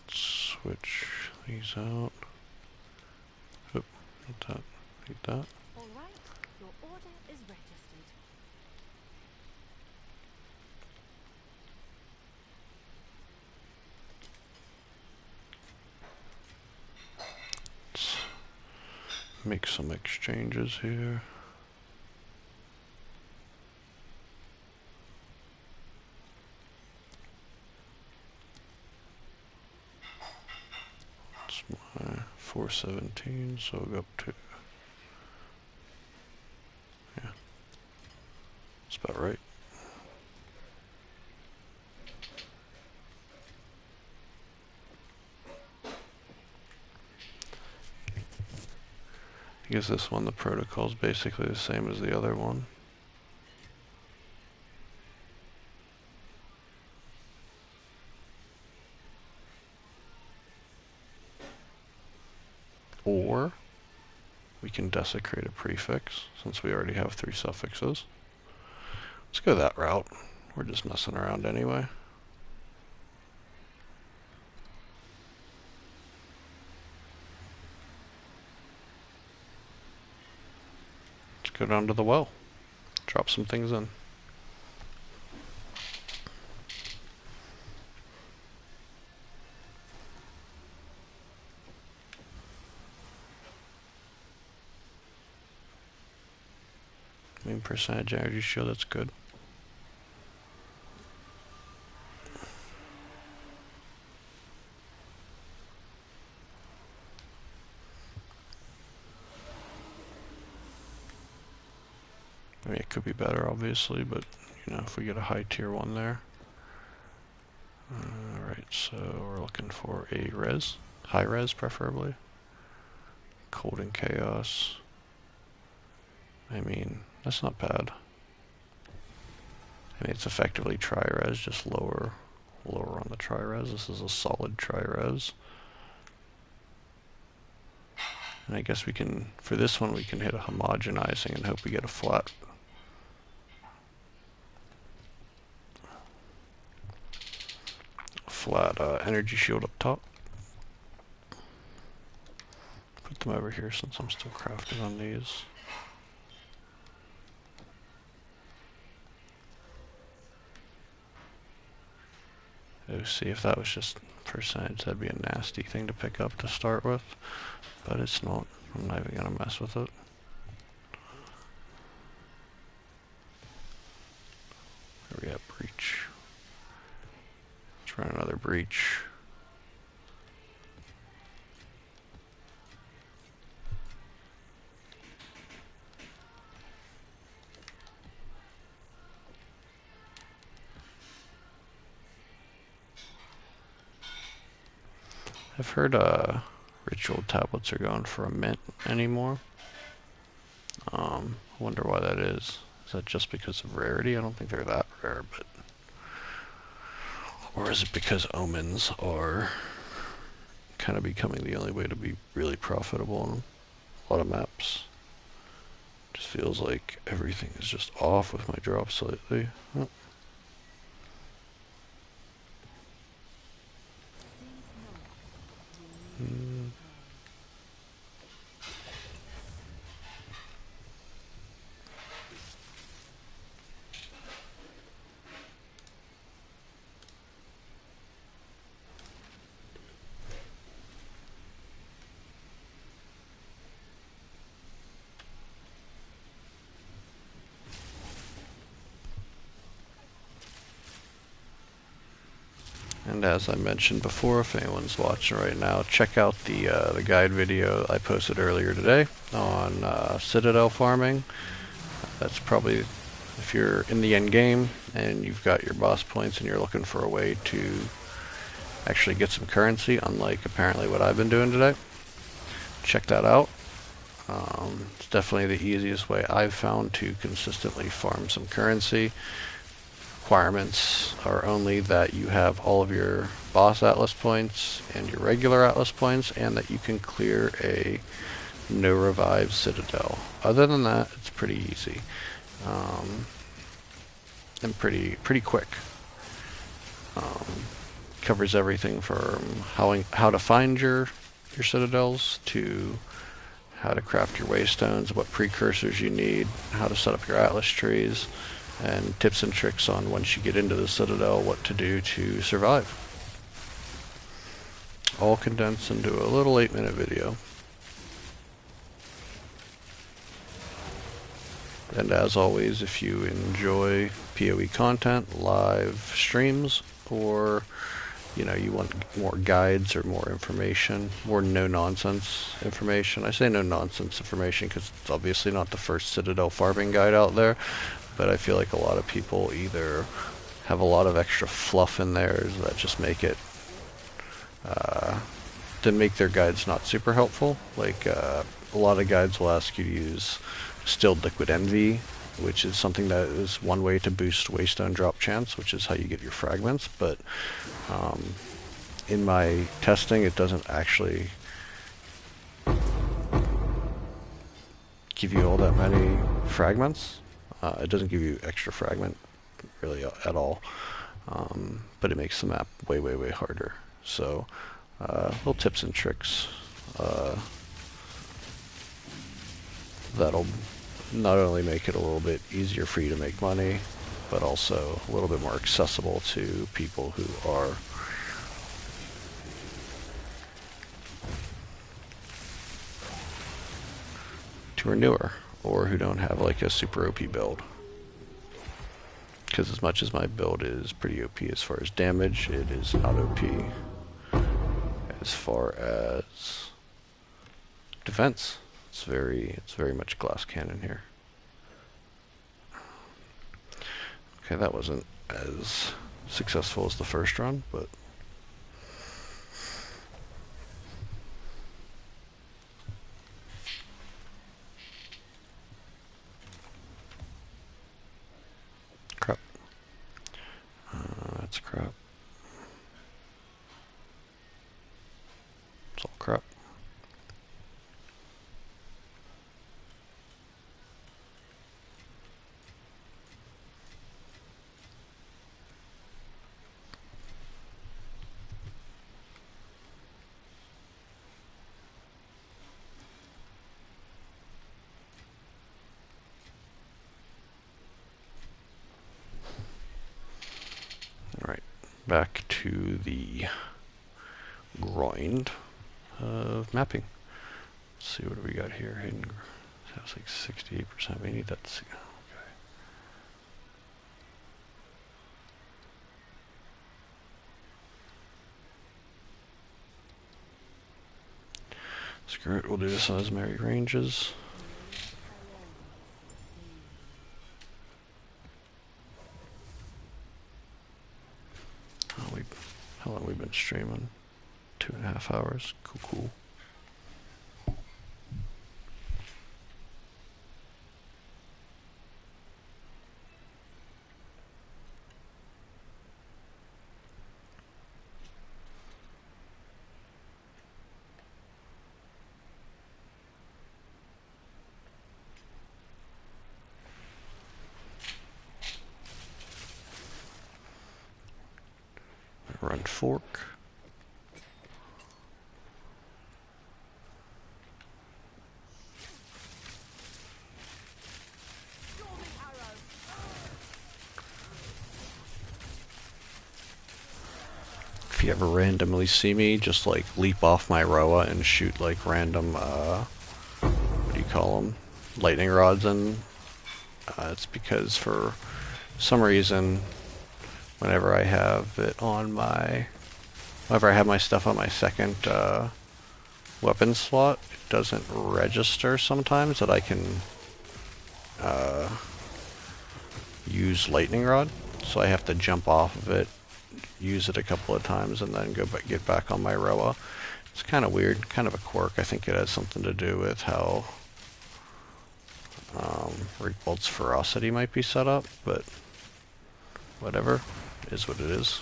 Switch these out. Oop, not that. Need that. All right, your order is registered. Let's make some exchanges here. It's my 417, so we'll go up to, yeah, that's about right. I guess this one, the protocol is basically the same as the other one. Or we can desecrate a prefix since we already have 3 suffixes. Let's go that route. We're just messing around anyway. Let's go down to the well. Drop some things in. I mean, percentage energy shield, that's good. I mean, it could be better, obviously, but, you know, if we get a high tier one there. Alright, so we're looking for a res. High res, preferably. Cold and chaos. I mean, that's not bad. I mean, it's effectively tri-res, just lower on the tri-res. This is a solid tri-res. And I guess we can, for this one, we can hit a homogenizing and hope we get a flat. Energy shield up top. Put them over here since I'm still crafting on these. OC, if that was just percentage, that'd be a nasty thing to pick up to start with, but it's not. I'm not even gonna mess with it. There we have breach. Let's run another breach. I've heard ritual tablets are going for a mint anymore. I wonder why that is. Is that just because of rarity? I don't think they're that rare, but... Or is it because omens are kind of becoming the only way to be really profitable on a lot of maps? Just feels like everything is just off with my drops lately. Oh. Mm. And as I mentioned before, if anyone's watching right now, check out the guide video I posted earlier today on Citadel farming. That's probably, if you're in the end game and you've got your boss points and you're looking for a way to actually get some currency, unlike apparently what I've been doing today, check that out. It's definitely the easiest way I've found to consistently farm some currency. Requirements are only that you have all of your boss atlas points and your regular atlas points, and that you can clear a no revive citadel. Other than that, it's pretty easy and pretty quick. Covers everything from how to find your citadels to how to craft your waystones, what precursors you need, how to set up your atlas trees, and tips and tricks on once you get into the Citadel, what to do to survive. All condensed into a little 8-minute video. And as always, if you enjoy PoE content, live streams, or you want more guides or more information, more no-nonsense information. I say no-nonsense information because it's obviously not the first Citadel farming guide out there, but I feel like a lot of people either have a lot of extra fluff in theirs that just make it, make their guides not super helpful. Like a lot of guides will ask you to use Distilled Liquid Envy, which is something that is one way to boost Waystone drop chance, which is how you get your fragments, but in my testing it doesn't actually give you all that many fragments. It doesn't give you extra fragment really at all, but it makes the map way harder. So little tips and tricks that'll not only make it a little bit easier for you to make money, but also a little bit more accessible to people who are newer or who don't have like a super OP build. Because as much as my build is pretty OP as far as damage, it is not OP as far as defense. It's very much glass cannon here. Okay, that wasn't as successful as the first run, but crap. That's crap. It's all crap. All right, back to the grind of mapping. Let's see what do we got here. Hidden, sounds like 68%. We need that. Okay. Screw it, we'll do this on as Mary ranges. How long we been streaming? 2.5 hours. Cool. Run fork. If you ever randomly see me, just like leap off my Roa and shoot like random, what do you call them? Lightning rods in. It's because for some reason, whenever I have my stuff on my second weapon slot, it doesn't register sometimes that I can use lightning rod, so I have to jump off of it, use it a couple of times, and then get back on my Roa. It's kind of weird, kind of a quirk. I think it has something to do with how Rigbolt's ferocity might be set up, but whatever, it is what it is.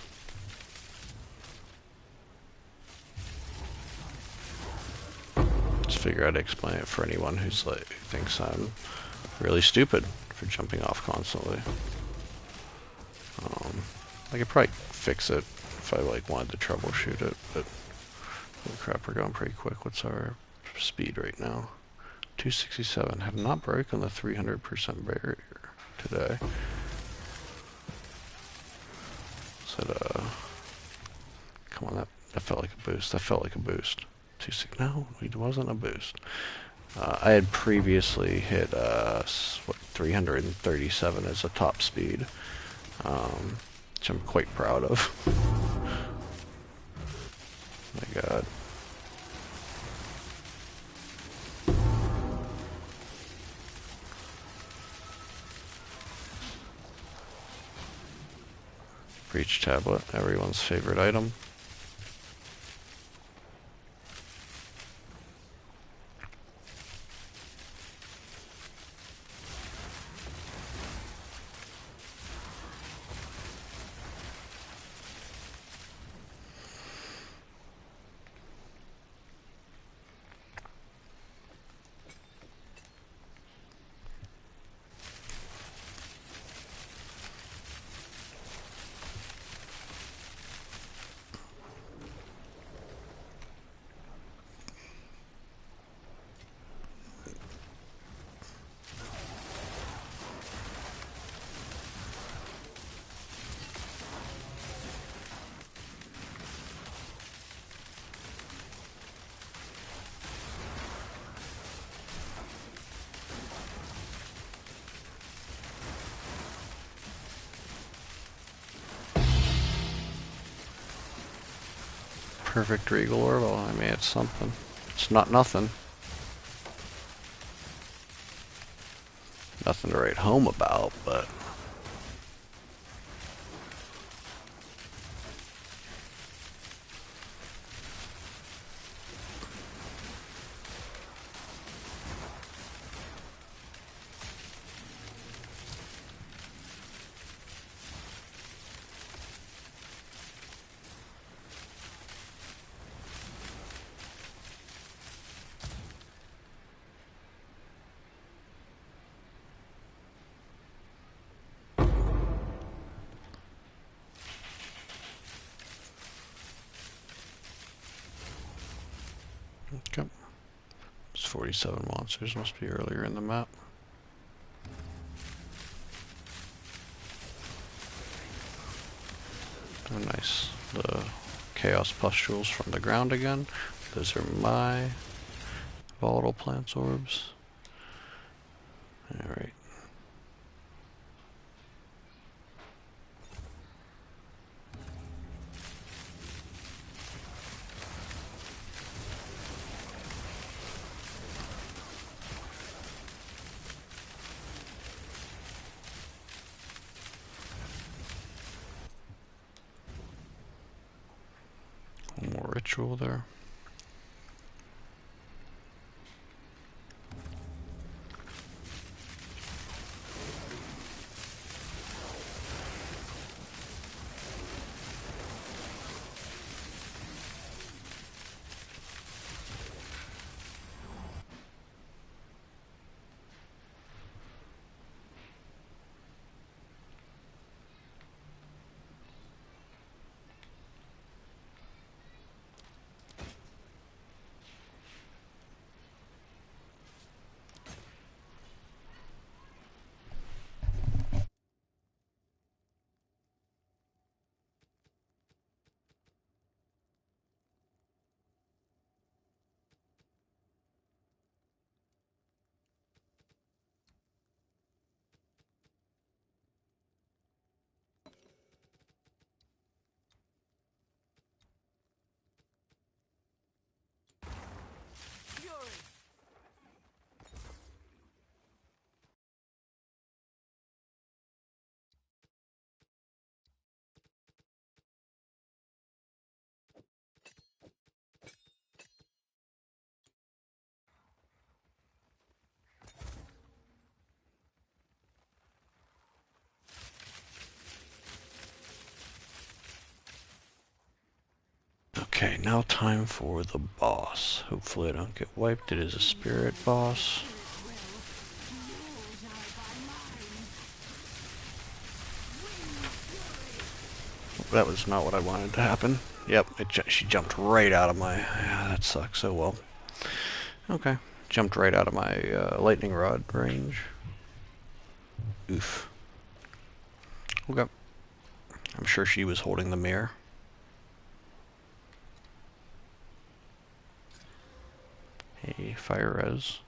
Just figure out how to explain it for anyone who's like thinks I'm really stupid for jumping off constantly. I could probably fix it if I like wanted to troubleshoot it, but holy crap, we're going pretty quick. What's our speed right now? 267. Have not broken the 300% barrier today. Said, come on, that felt like a boost. That felt like a boost. No, it wasn't a boost. I had previously hit 337 as a top speed, which I'm quite proud of. My God. Breach tablet, everyone's favorite item. Perfect Regal Orb. Well, I mean, it's something. It's not nothing. Nothing to write home about, but okay. There's 47 monsters. Must be earlier in the map. Oh, nice. the chaos pustules from the ground again. Those are my volatile plants orbs. Alright. One more ritual there. Okay, now time for the boss. Hopefully I don't get wiped. It is a spirit boss. That was not what I wanted to happen. Yep, she jumped right out of my... Yeah, that sucks. Oh well. Okay, jumped right out of my lightning rod range. Oof. Okay. I'm sure she was holding the mirror. Hey, fire res.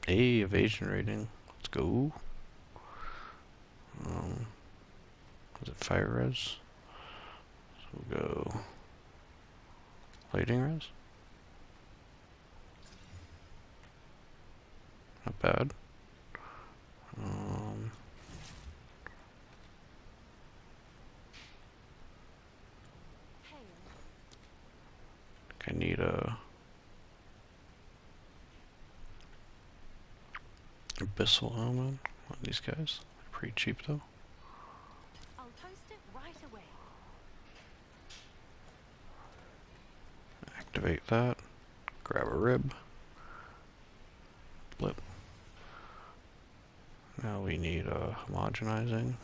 Hey, evasion rating. Let's go. Is it fire res? So we'll go lighting res. Not bad. I need a abyssal helmet on these guys. Pretty cheap though. I'll toast it right away. Activate that. Grab a rib. Blip. Now we need homogenizing.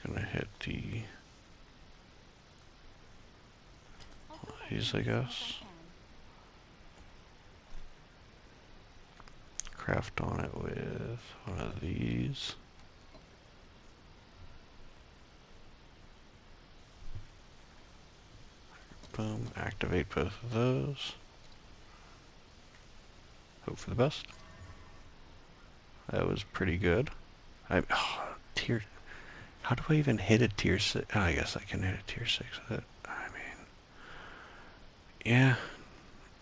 Gonna hit these, I guess. Craft on it with one of these. Boom. Activate both of those. Hope for the best. That was pretty good. Tier. How do I even hit a tier 6? Oh, I guess I can hit a tier 6 with it. I mean, yeah.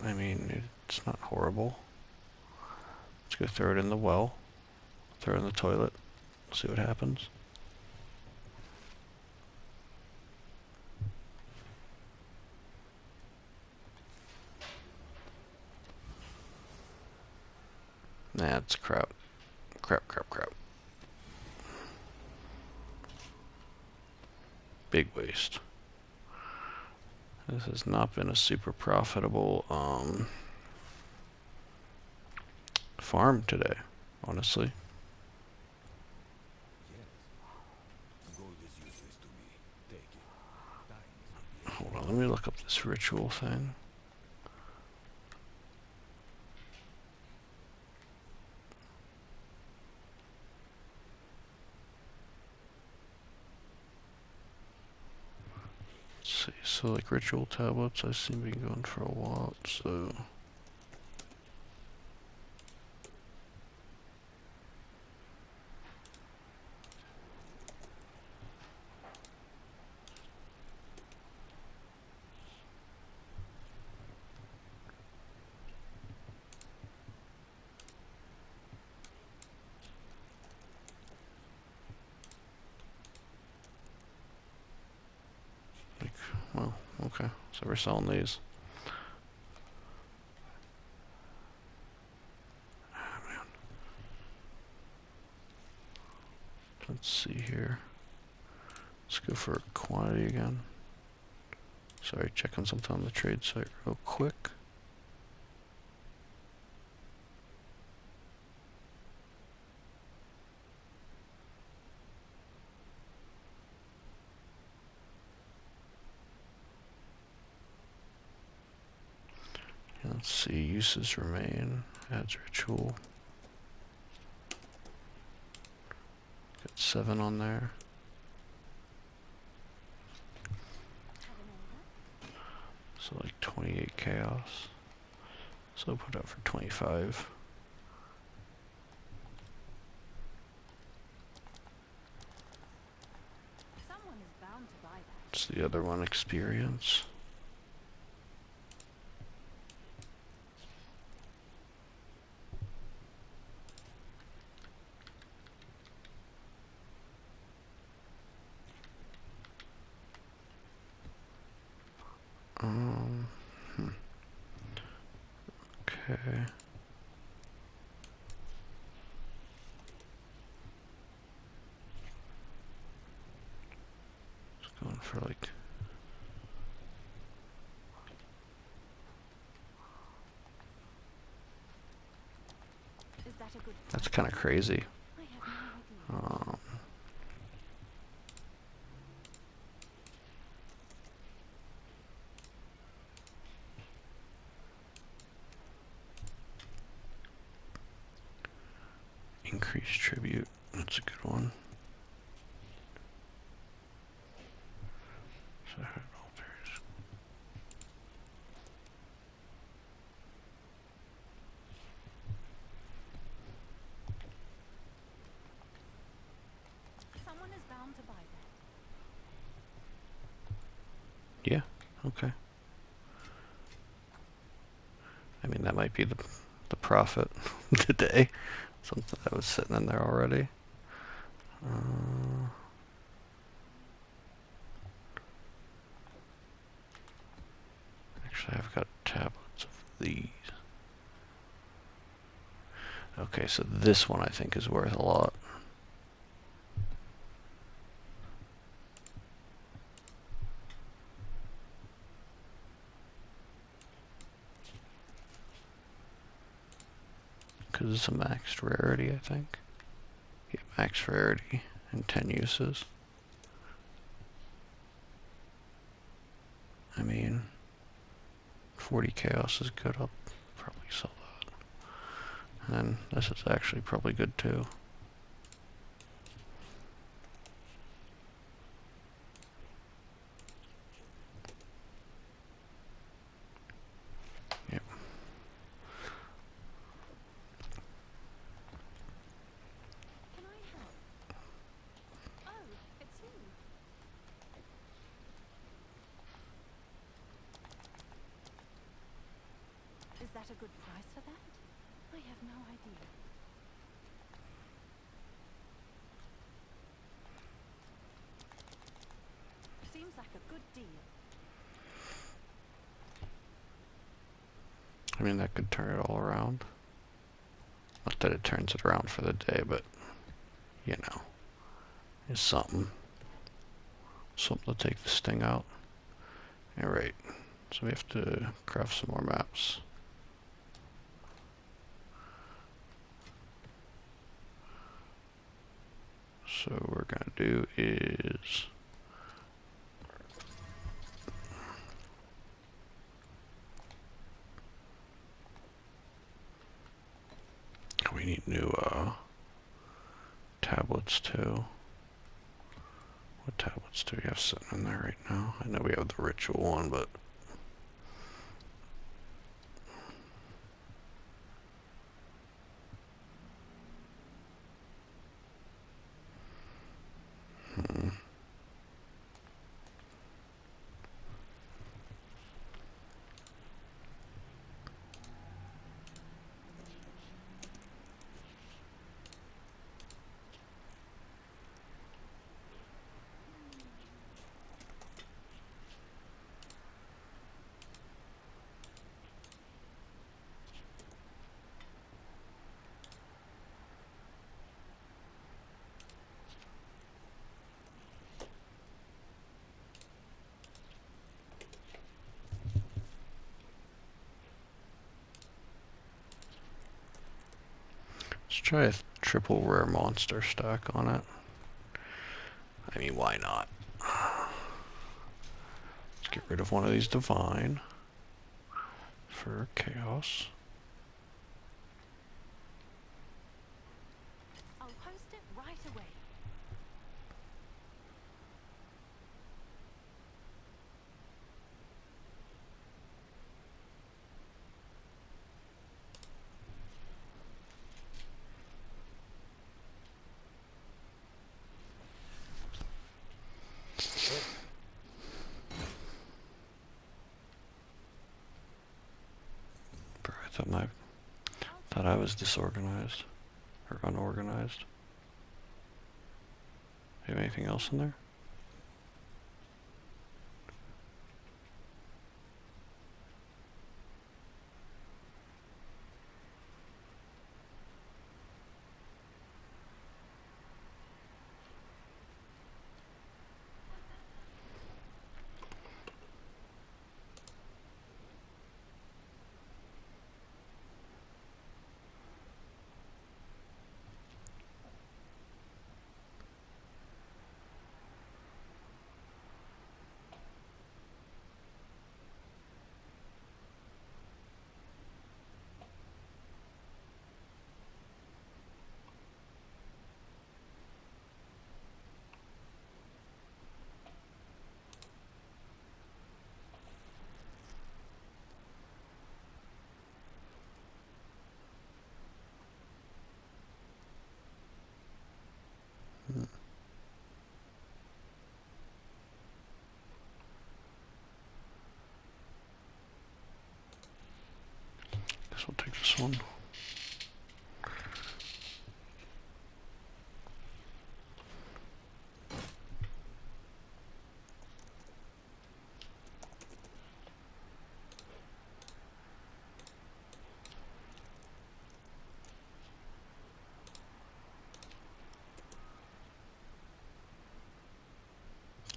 I mean, it's not horrible. Let's go throw it in the well. Throw it in the toilet. See what happens. Nah, it's crap. Crap, crap, crap. Big waste. This has not been a super profitable farm today, honestly. Hold on, let me look up this ritual thing. so like ritual tablets I seem to be going for a lot, so like, well, okay, so we're selling these. Ah, man. Let's see here. Let's go for quantity again. Sorry, checking something on the trade site real quick. Let's see, uses remain, adds ritual. Got 7 on there. Have an order? So like 28 chaos. So I'll put up for 25. Someone is bound to buy that. What's the other one? Experience. Um, hmm. Okay. Just going for like, Is that a good that's price kind for of that? crazy. I have no idea. Um, increased tribute. That's a good one. So head altars. Someone is bound to buy that. Yeah. Okay. I mean, that might be the profit today. Something that was sitting in there already. Uh, actually, I've got tablets of these. Okay, so this one I think is worth a lot. Because it's a maxed rarity, I think. Yeah, max rarity and 10 uses. I mean, 40 chaos is good. I'll probably sell that. And then this is actually probably good too. Yep. Can I help? Oh, it's you. Is that a good price for that? I have no idea. Seems like a good deal. I mean, that could turn it all around. Not that it turns it around for the day, but, you know, it's something. Something to take the sting out. Alright, so we have to craft some more maps. So what we're gonna do is we need new tablets too. What tablets do we have sitting in there right now? I know we have the ritual one, but let's try a triple rare monster stack on it. I mean, why not? Let's get rid of one of these divine for chaos. I'll host it right away. Bro, thought I was disorganized or unorganized. You have anything else in there? Guess we'll take this one.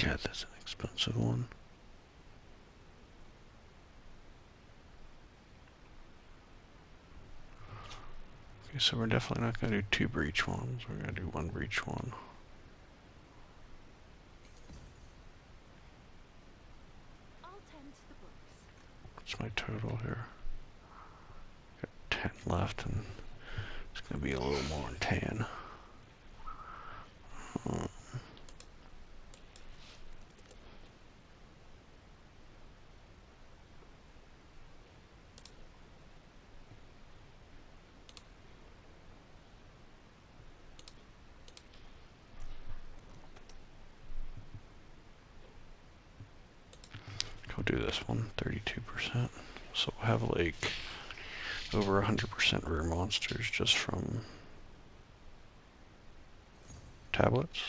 Yeah, that's an expensive one. Okay, so we're definitely not going to do two breach ones. We're going to do one breach one. I'll tend to the books. What's my total here? Got 10 left, and it's going to be a little more than 10. Go do this one, 32%. So we'll have like over 100% rare monsters just from tablets.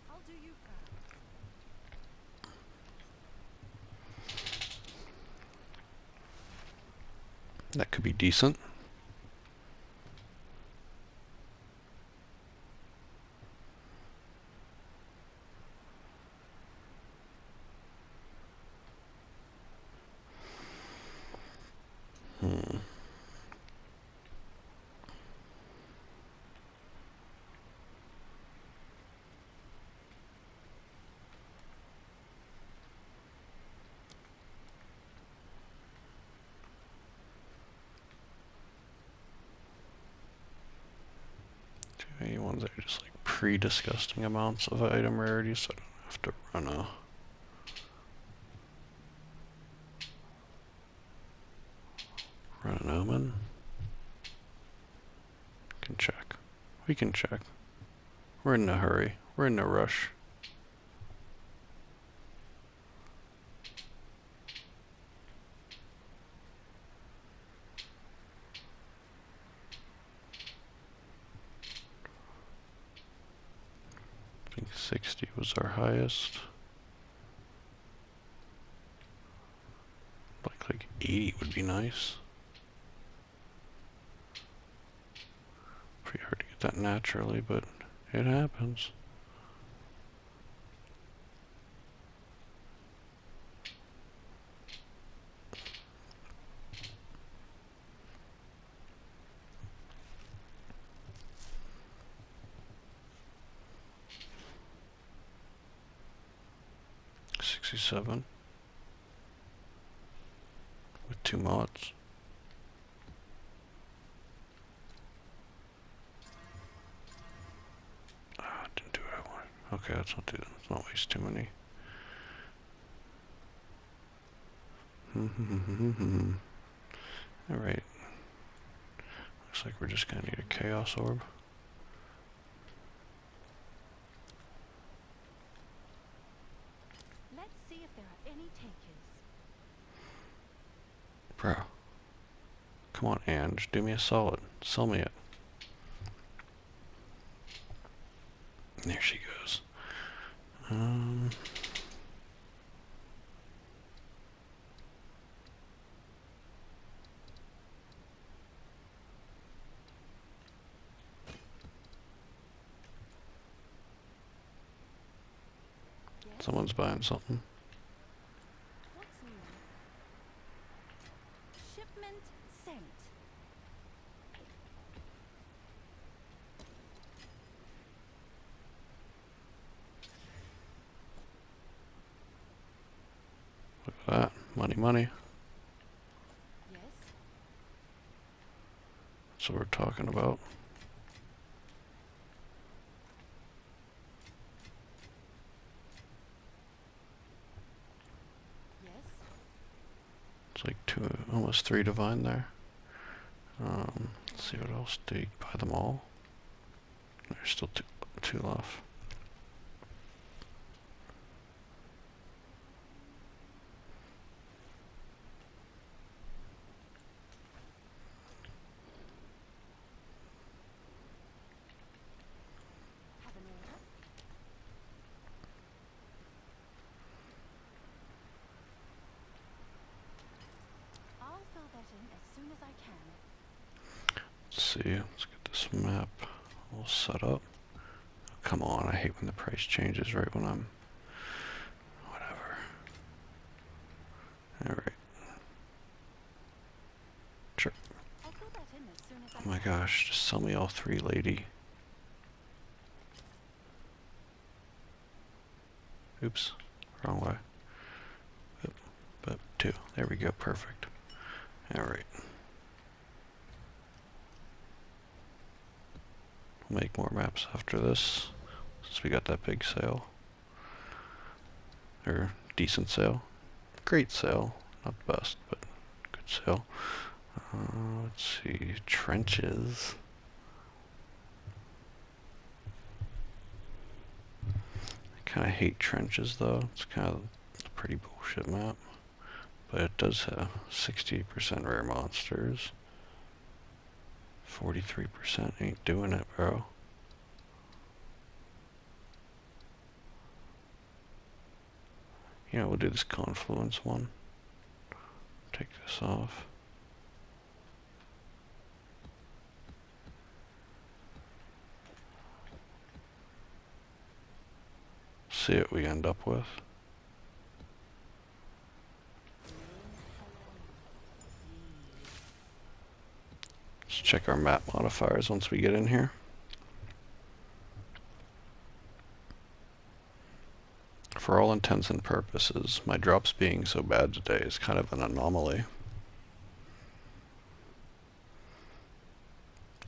I'll do you proud. That could be decent. They're just like pre-disgusting amounts of item rarity, so I don't have to run an omen. Can check. We can check. We're in no hurry. We're in no rush. I think 60 was our highest. Like 80 would be nice. Pretty hard to get that naturally, but it happens. $67 with 2 mods. Didn't do what I wanted. Okay, let's not do that. Let's not waste too many. Alright. Looks like we're just gonna need a Chaos Orb. Let's see if there are any takers. Bro. Come on, Ange. Do me a solid. Sell me it. There she goes. Yes? Someone's buying something. What's new? Shipment sent. Look at that. Money, money. Yes? That's what we're talking about. Yes? It's like almost 3 divine there. Let's see what else. Do you buy them all? There's still two left. Have an order? I'll fill that in as soon as I can. Let's see. Let's get this map all set up. Come on, I hate when the price changes right when I'm... Whatever. Alright. Sure. I'll fill that in as soon as I Oh my can. gosh, just sell me all 3, lady. Oops. Wrong way. But 2. There we go, perfect. Alright. We'll make more maps after this, since we got that big sale. Or decent sale. Great sale. Not the best, but good sale. Let's see. Trenches. I kind of hate trenches though. It's kind of a pretty bullshit map. But it does have 68% rare monsters. 43% ain't doing it, bro. You know, we'll do this confluence one. Take this off. See what we end up with. Let's check our map modifiers once we get in here. For all intents and purposes, my drops being so bad today is kind of an anomaly.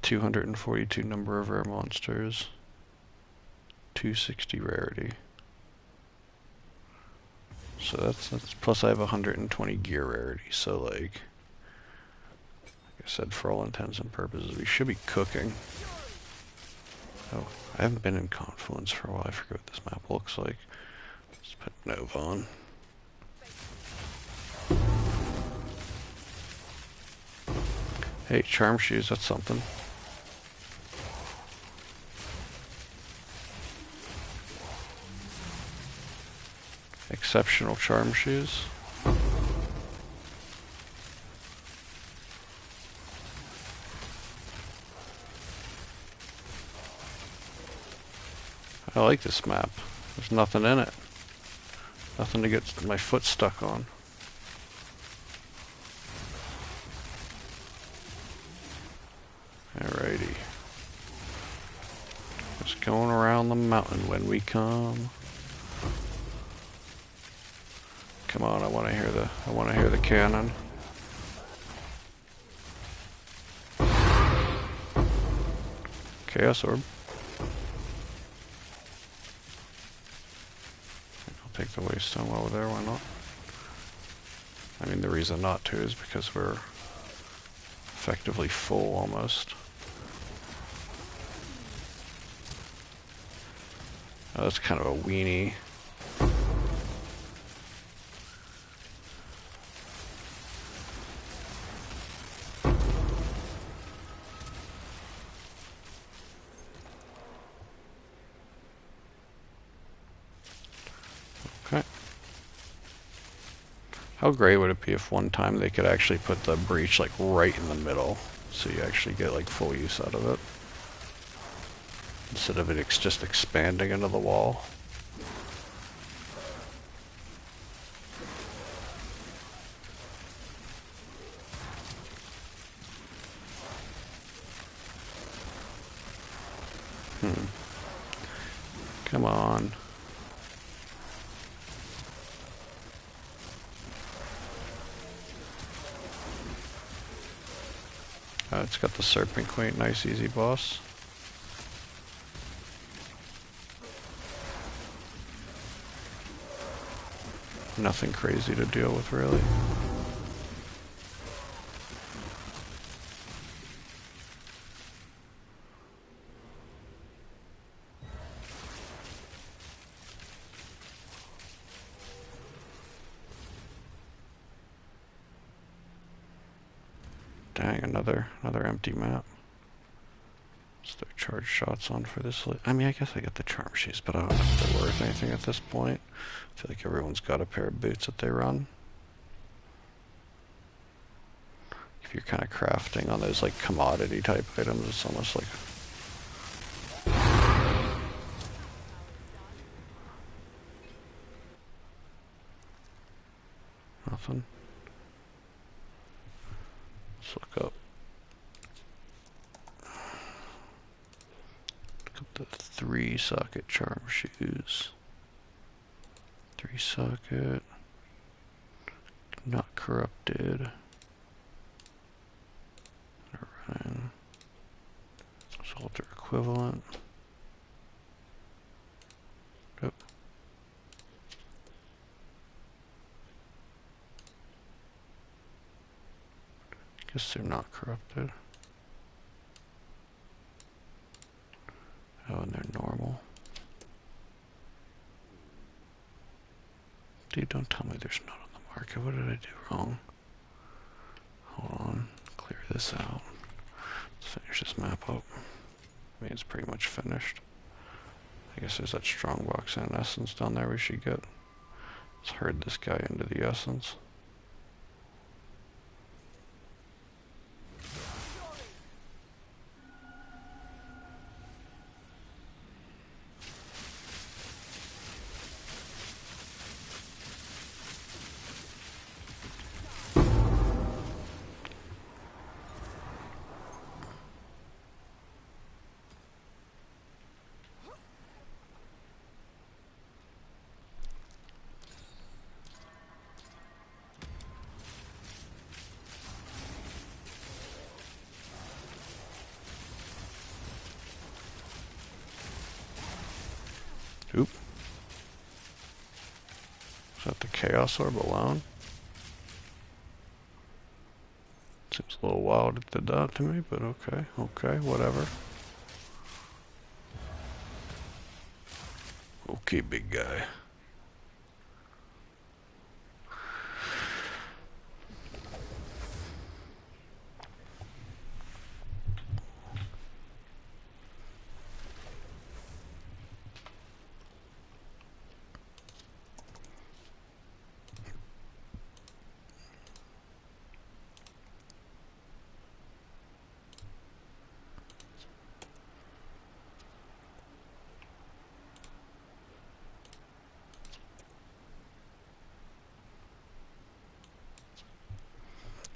242 number of rare monsters, 260 rarity. So that's plus I have 120 gear rarity. So like I said, for all intents and purposes, we should be cooking. Oh, I haven't been in Confluence for a while. I forget what this map looks like. Let's put Nova on. Hey, charm shoes, that's something. Exceptional charm shoes. I like this map. There's nothing in it. Nothing to get my foot stuck on. Alrighty. Just going around the mountain when we come. Come on, I want to hear the cannon. Chaos orb. I'll take the waystone while we're there, why not? I mean, the reason not to is because we're effectively full almost. Oh, that's kind of a weenie. Okay. How great would it be if one time they could actually put the breach like right in the middle, so you actually get like full use out of it, instead of it just expanding into the wall. Come on. It's got the Serpent Queen, nice easy boss. Nothing crazy to deal with really. Dang, another empty map. Start charge shots on for this. I mean, I guess I got the charm shoes, but I don't know if they're worth anything at this point. I feel like everyone's got a pair of boots that they run. If you're kind of crafting on those like commodity type items, it's almost like nothing. Let's look up. The 3-socket charm shoes. 3-socket. Not corrupted. Running. Salter equivalent. Yep. Guess they're not corrupted. Oh, and they're normal. Dude, don't tell me there's not on the market. What did I do wrong? Hold on. Clear this out. Let's finish this map up. I mean, it's pretty much finished. I guess there's that strongbox and essence down there we should get. Let's herd this guy into the essence. Oop. Is that the Chaos Orb alone? Seems a little wild it did that to me, but okay, okay, whatever. Okay, big guy.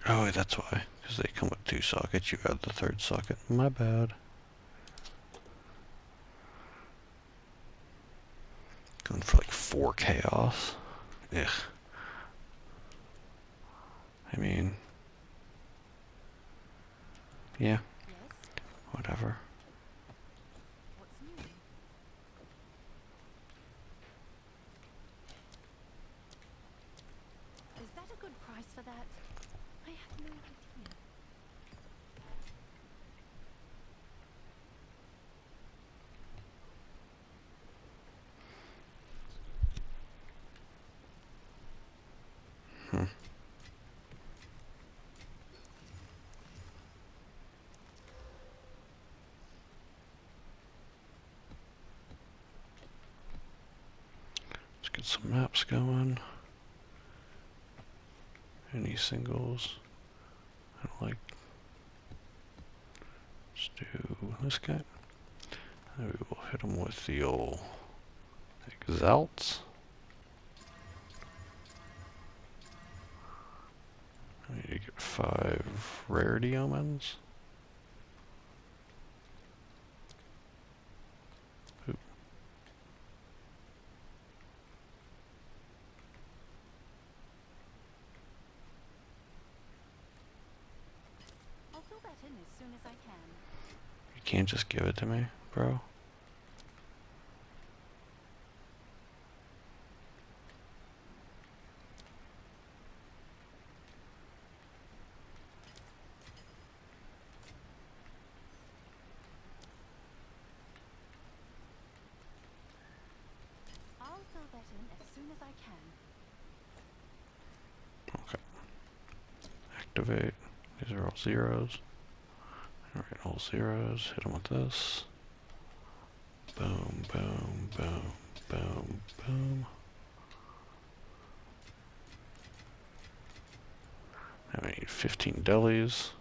Oh, that's why. Because they come with 2 sockets. You got the 3rd socket. My bad. Going for like 4 chaos. Ugh. I mean, yeah, Yes? whatever. What's new? Is that a good price for that? I have no idea. Hmm. Let's get some maps going. Any singles? I don't like. Let's do this guy. And we will hit him with the old Exalts. I need to get 5 rarity omens. Oop. I'll fill that in as soon as I can. You can't just give it to me, bro. I'll fill that in as soon as I can. Okay. Activate. These are all zeros. Alright, all zeros. Hit them with this. Boom, boom, boom, boom, boom. Now I need 15 delis.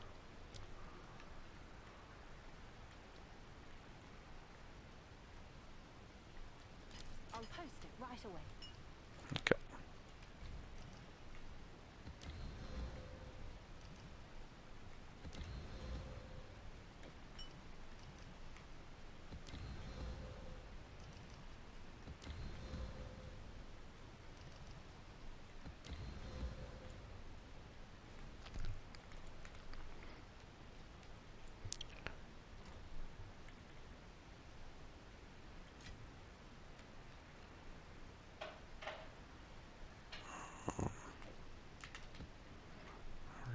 I'll post it right away. Okay.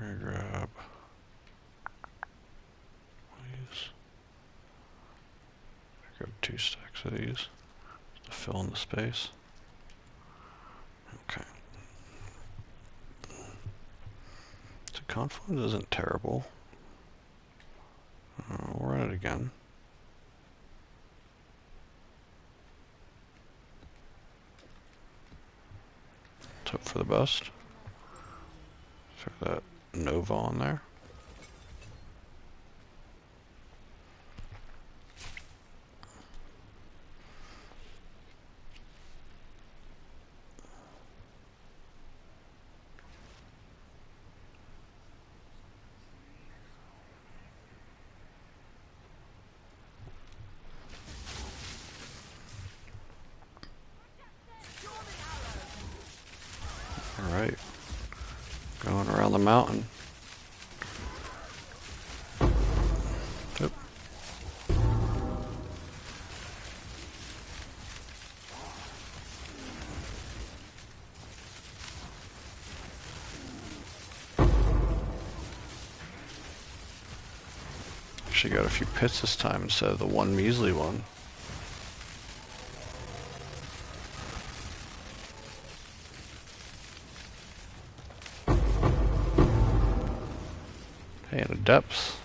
We're gonna grab these. Grab 2 stacks of these to fill in the space. Okay. So Confluence isn't terrible. We'll run it again. Let's hope for the best. Throw that Nova on there. Alright. Going around the mountain. Oop. actually got a few pits this time instead of the one measly one. Hey, and a depth.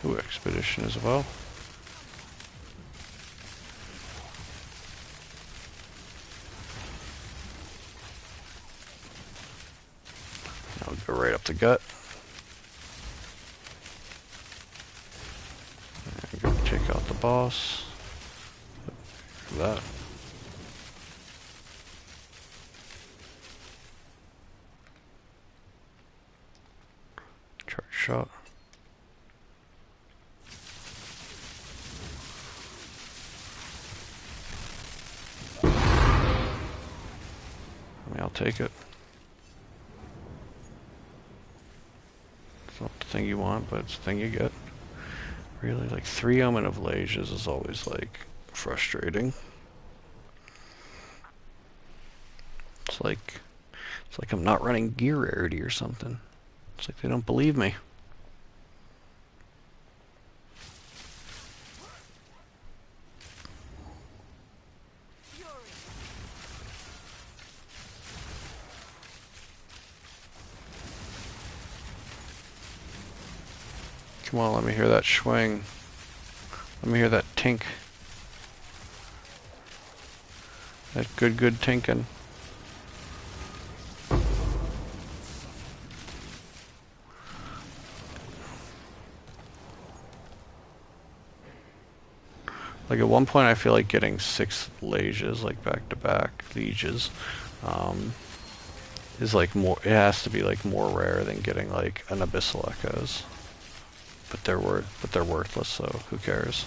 Ooh, expedition as well. Now we go right up the gut. And go take out the boss. Look at that. Charge shot. I mean, I'll take it. It's not the thing you want, but it's the thing you get. Really, like 3 Omen of Lages is always like frustrating. It's like I'm not running gear rarity or something. It's like they don't believe me. Come on, let me hear that swing. Let me hear that tink. That good tinkin'. Like at one point I feel like getting 6 Lages, like back to back lieges, is like more, it has to be like more rare than getting like an Abyssal Echoes. But they're worthless, so who cares?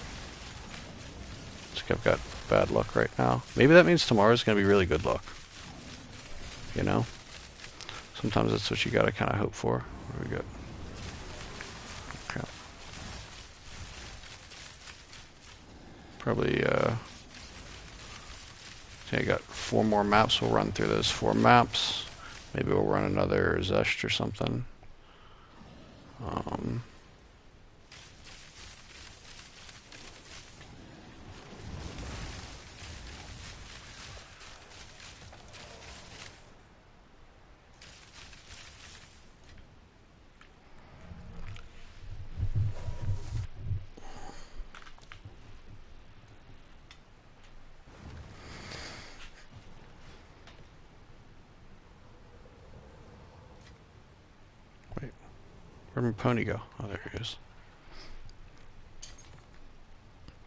It's like I've got bad luck right now. Maybe that means tomorrow's gonna be really good luck. You know? Sometimes that's what you gotta kinda hope for. What do we got? Okay. Probably okay, I got 4 more maps. We'll run through those 4 maps. Maybe we'll run another Zest or something. Wait, where'd my pony go? Oh, there he is.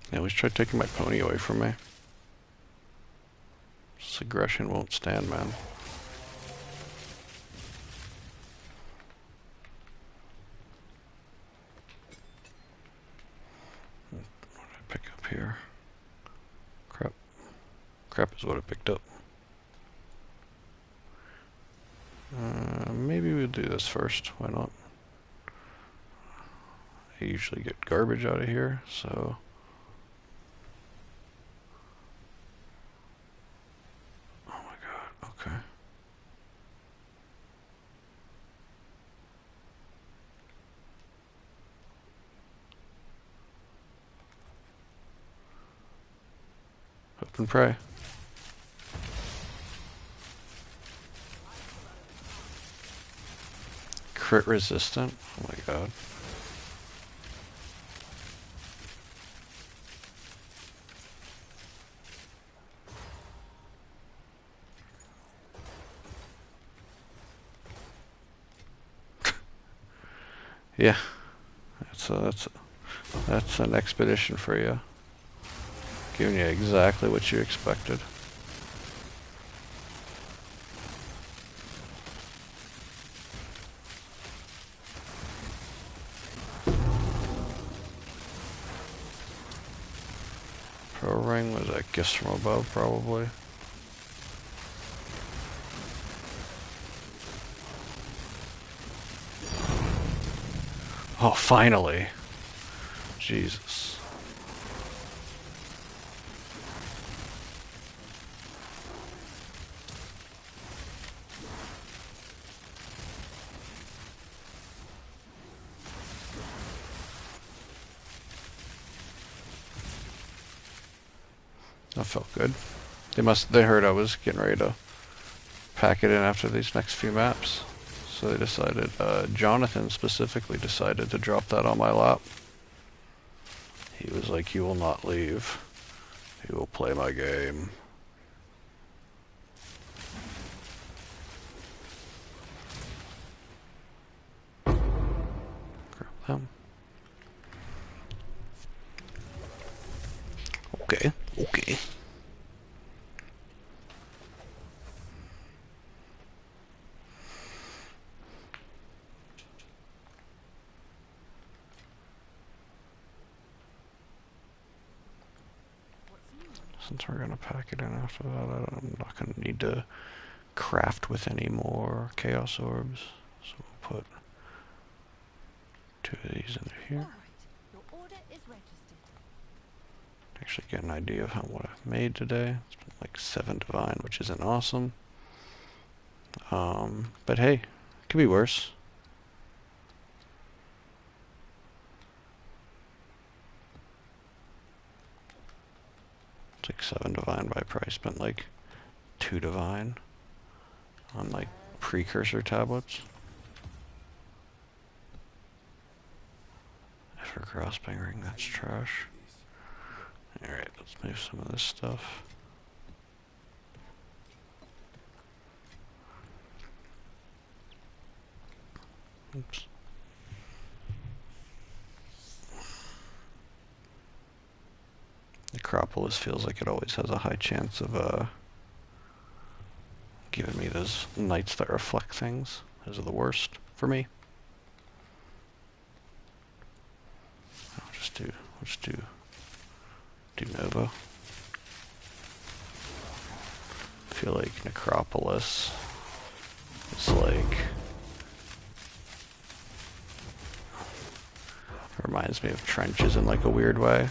They always try taking my pony away from me. This aggression won't stand, man. What did I pick up here? Crap. Crap is what I picked up. Maybe we'll do this first. Why not? I usually get garbage out of here, so... Oh my god, okay. Hope and pray. Crit resistant? Oh my god. Yeah, that's an expedition for you. Giving you exactly what you expected. Pro ring, was that gifts from above, probably? Oh, finally. Jesus. That felt good. They heard I was getting ready to pack it in after these next few maps. So they decided, Jonathan specifically decided to drop that on my lap. He was like, "You will not leave. You will play my game." Grab them. Okay, okay. What's new? Since we're gonna pack it in after that, I'm not gonna need to craft with any more Chaos Orbs. So we'll put 2 of these into All here. right. Your order is registered. Actually get an idea of what I've made today. It's been like 7 divine, which isn't awesome. But hey, it could be worse. It's like 7 divine, but I probably spent like 2 divine on like precursor tablets. For crossbang ring, that's trash. Alright, let's move some of this stuff. Oops. Necropolis feels like it always has a high chance of giving me those knights that reflect things. Those are the worst for me. We'll just do Nova. I feel like Necropolis is like, reminds me of trenches in like a weird way.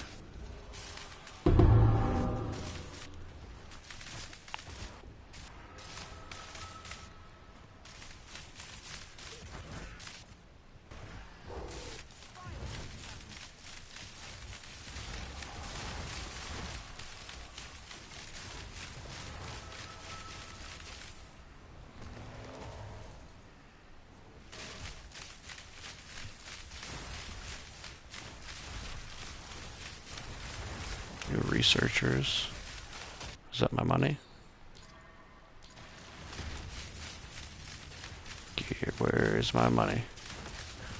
New researchers. Is that my money? Okay, where is my money?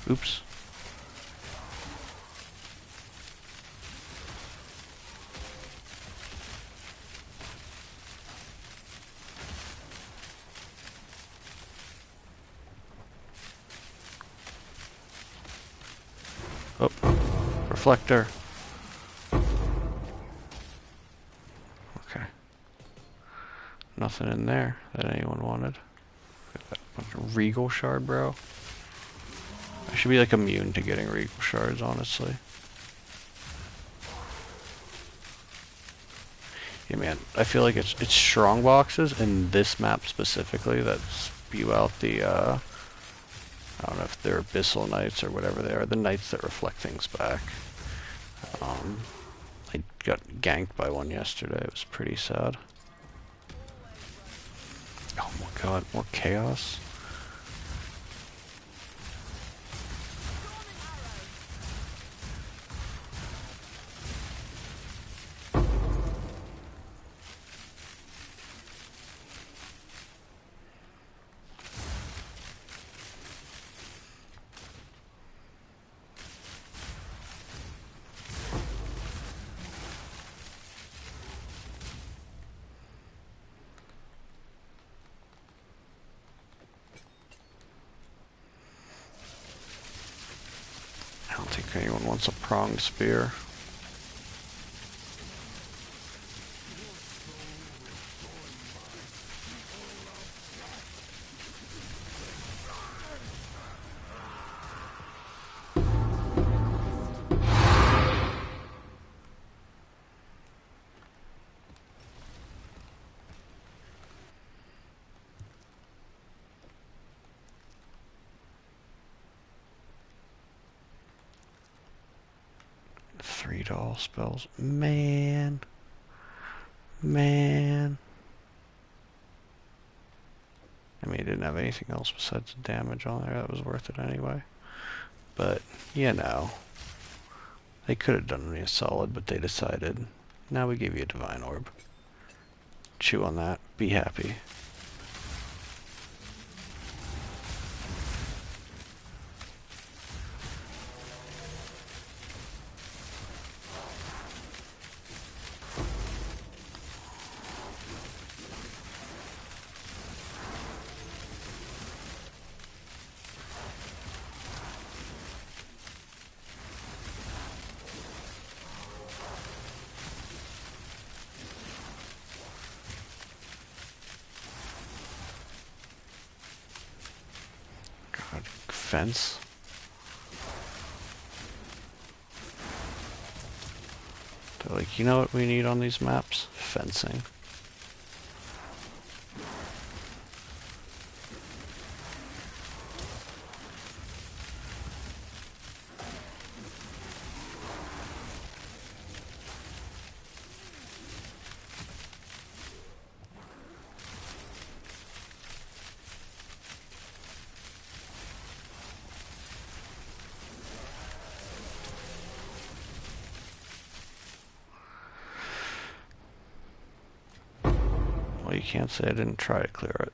Oops. Oh, reflector. Okay. Nothing in there that anyone wanted. Bunch of Regal Shard, bro. I should be like immune to getting Regal Shards, honestly. Yeah, man. I feel like it's strong boxes in this map specifically that spew out the I don't know if they're Abyssal Knights or whatever they are, the Knights that reflect things back. I got ganked by one yesterday. It was pretty sad. Oh my god, more chaos. I don't think anyone wants a pronged spear. $3 spells. Man. Man. I mean, it didn't have anything else besides the damage on there that was worth it anyway. But, you know, they could have done me a solid, but they decided, now we give you a Divine Orb. Chew on that. Be happy. God, fence. They're like, you know what we need on these maps? Fencing. Well, you can't say I didn't try to clear it.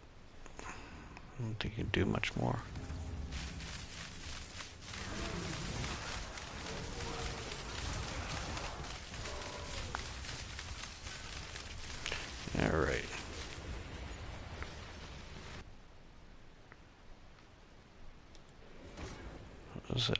I don't think you can do much more. Alright. What was it,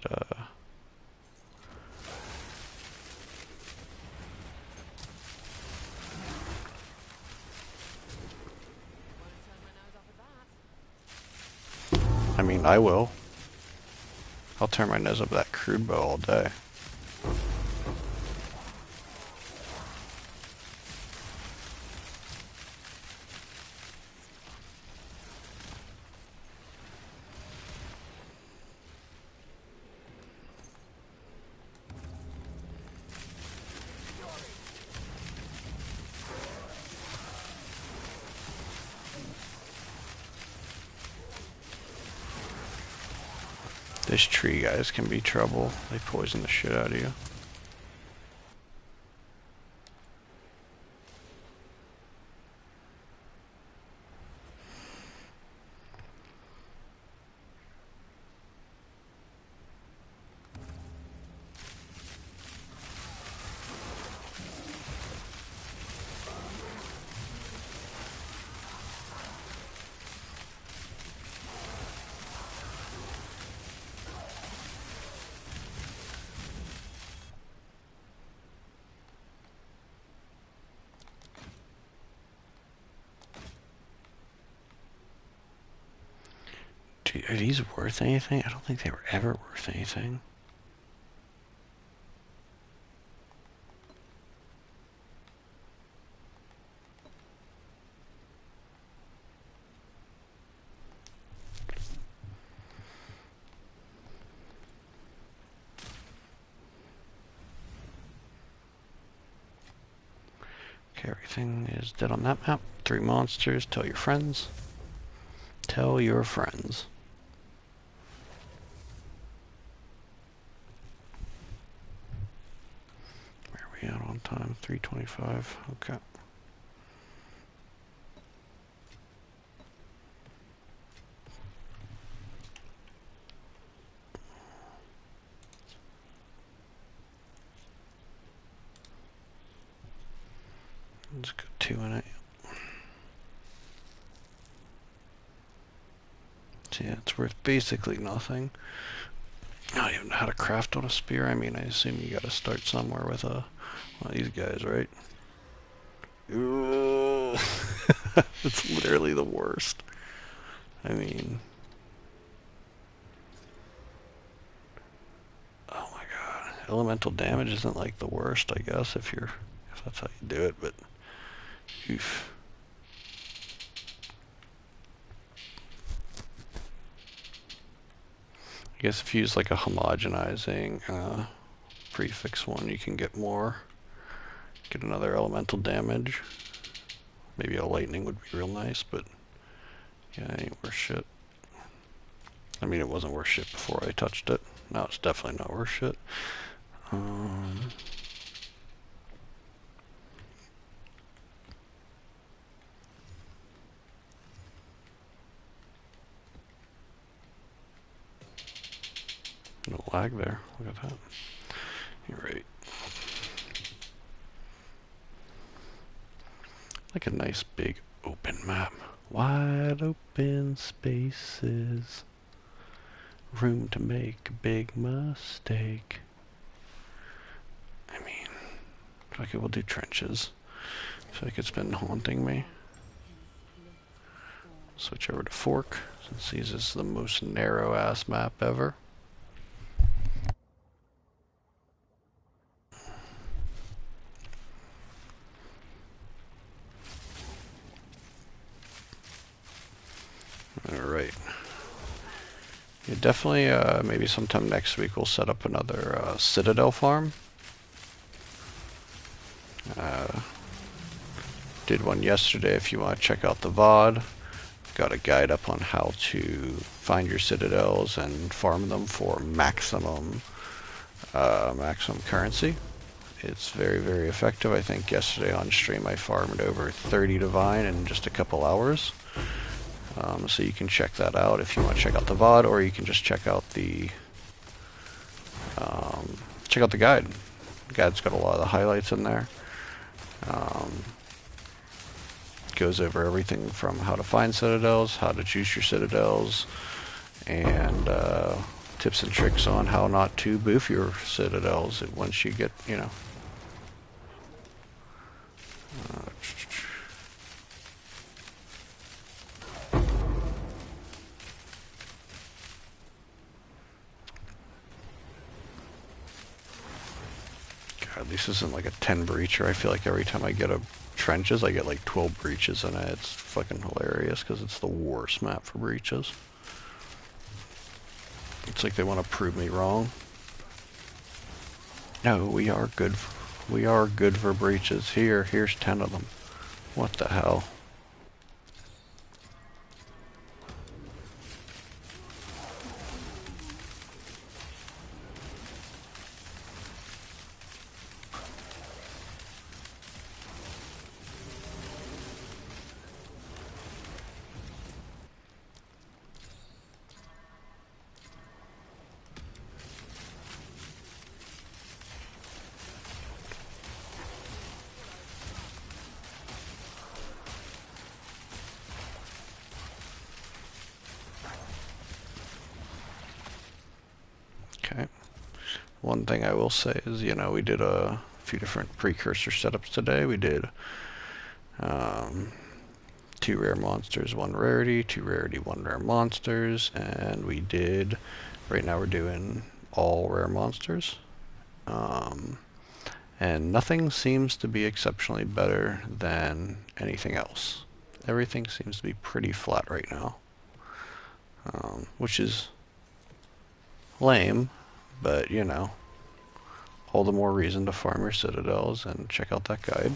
I mean, I will. I'll turn my nose up that crude bow all day. This tree guys can be trouble. They poison the shit out of you. Dude, are these worth anything? I don't think they were ever worth anything. Okay, everything is dead on that map. 3 monsters. Tell your friends. Tell your friends. Where are we at on time? 3:25. Okay. Let's go 2 in it. So yeah, it's worth basically nothing. I don't even know how to craft on a spear. I mean, I assume you gotta start somewhere with one of these guys, right? Ooh. It's literally the worst. I mean, oh my god. Elemental damage isn't like the worst, I guess, if that's how you do it, but oof. I guess if you use like a homogenizing prefix one, you can get another elemental damage. Maybe a lightning would be real nice, but yeah, it ain't worth shit. I mean, it wasn't worth shit before I touched it. Now it's definitely not worth shit. No lag there. Look at that. You're right. Like a nice big open map. Wide open spaces. Room to make a big mistake. I mean, okay, we'll do trenches. I feel like it's been haunting me. Switch over to fork, since this is the most narrow ass map ever. Alright. Yeah, definitely, maybe sometime next week we'll set up another Citadel farm. Did one yesterday if you want to check out the VOD. Got a guide up on how to find your citadels and farm them for maximum currency. It's very, very effective. I think yesterday on stream I farmed over 30 divine in just a couple hours. So you can check that out if you want to check out the VOD, or you can just check out the guide. The guide's got a lot of the highlights in there. Goes over everything from how to find citadels, how to choose your citadels, and tips and tricks on how not to boof your citadels once you get, you know. God, this isn't like a 10 breacher. I feel like every time I get a trenches, I get like 12 breaches in it. It's fucking hilarious because it's the worst map for breaches. It's like they want to prove me wrong. No, we are good. We are good for breaches. Here's 10 of them. What the hell? Okay. One thing I will say is, you know, we did a few different precursor setups today. We did 2 rare monsters, 1 rarity, 2 rarity, 1 rare monsters, and we did, right now we're doing all rare monsters. And nothing seems to be exceptionally better than anything else. Everything seems to be pretty flat right now, which is lame, but you know, all the more reason to farm your citadels and check out that guide.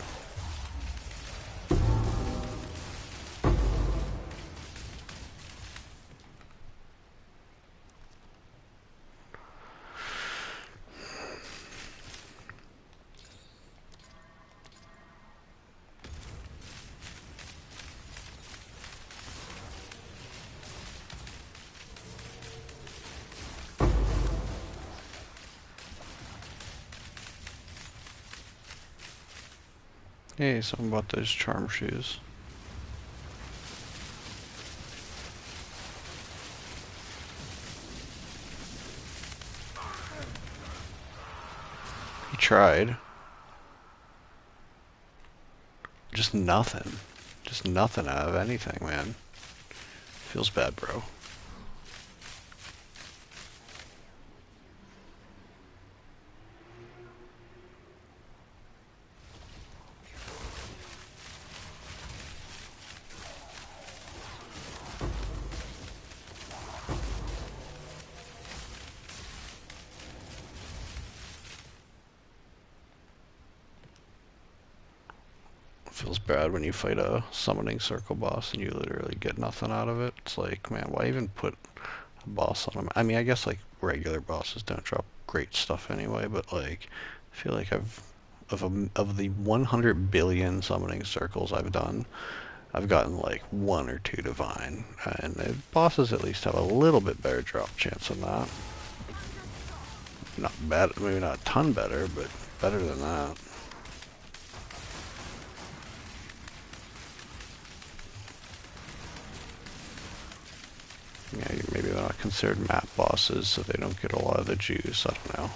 Hey, something about those charm shoes. He tried. Just nothing. Just nothing out of anything, man. Feels bad, bro. feels bad when you fight a summoning circle boss and you literally get nothing out of it. It's like, man, why even put a boss on them? I mean, I guess like regular bosses don't drop great stuff anyway, but like, I feel like of the 100 billion summoning circles I've done, I've gotten like one or two divine, and the bosses at least have a little bit better drop chance than that. Not bad, maybe not a ton better, but better than that. Yeah, maybe they're not considered map bosses, so they don't get a lot of the juice. I don't know.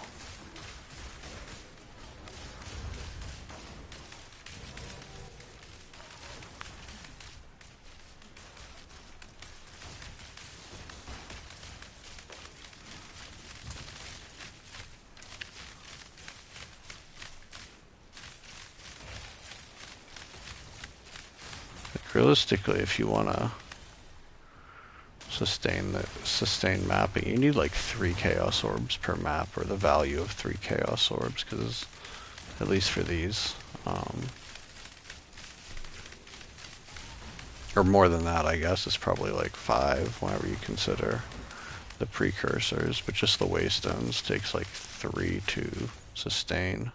Like, realistically, if you want to sustain mapping, you need like 3 chaos orbs per map, or the value of 3 chaos orbs, because at least for these, or more than that, I guess it's probably like 5 whenever you consider the precursors, but just the waystones takes like 3 to sustain,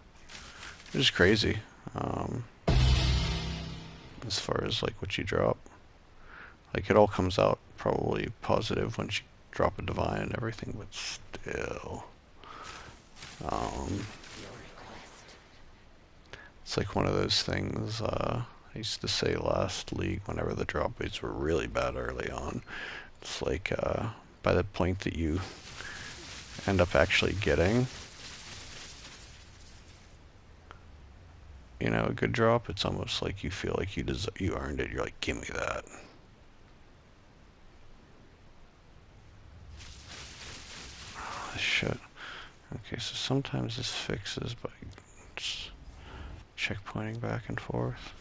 which is crazy, as far as like what you drop. Like, it all comes out probably positive once you drop a divine and everything, but still. It's like one of those things, I used to say last league whenever the drop rates were really bad early on. It's like, by the point that you end up actually getting, you know, a good drop, it's almost like you feel like you earned it. You're like, give me that. Oh, shit. Okay, so sometimes this fixes by just checkpointing back and forth.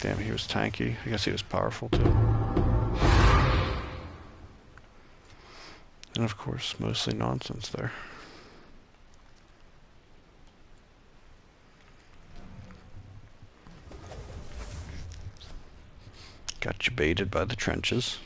Damn, he was tanky. I guess he was powerful too. And of course, mostly nonsense there. Got you baited by the trenches.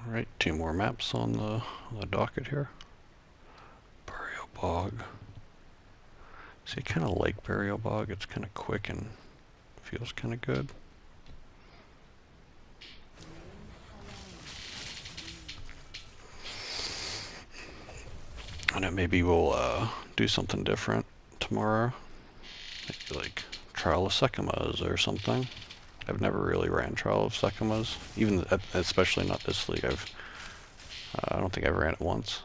Alright, 2 more maps on the docket here. Burial Bog. See, I kind of like Burial Bog. It's kind of quick and feels kind of good. And then maybe we'll do something different tomorrow. Maybe like Trial of Sekimas or something. I've never really ran Trial of Sekimas, even especially not this league. I don't think I've ran it once.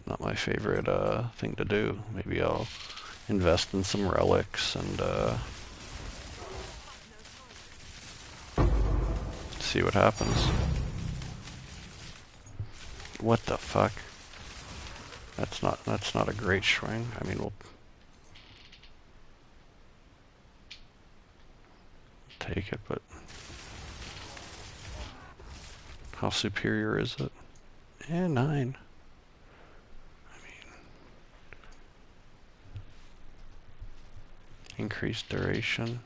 Not my favorite thing to do. Maybe I'll invest in some relics and see what happens. What the fuck? That's not a great swing. I mean, we'll take it, but how superior is it? Yeah, 9. I mean, increased duration.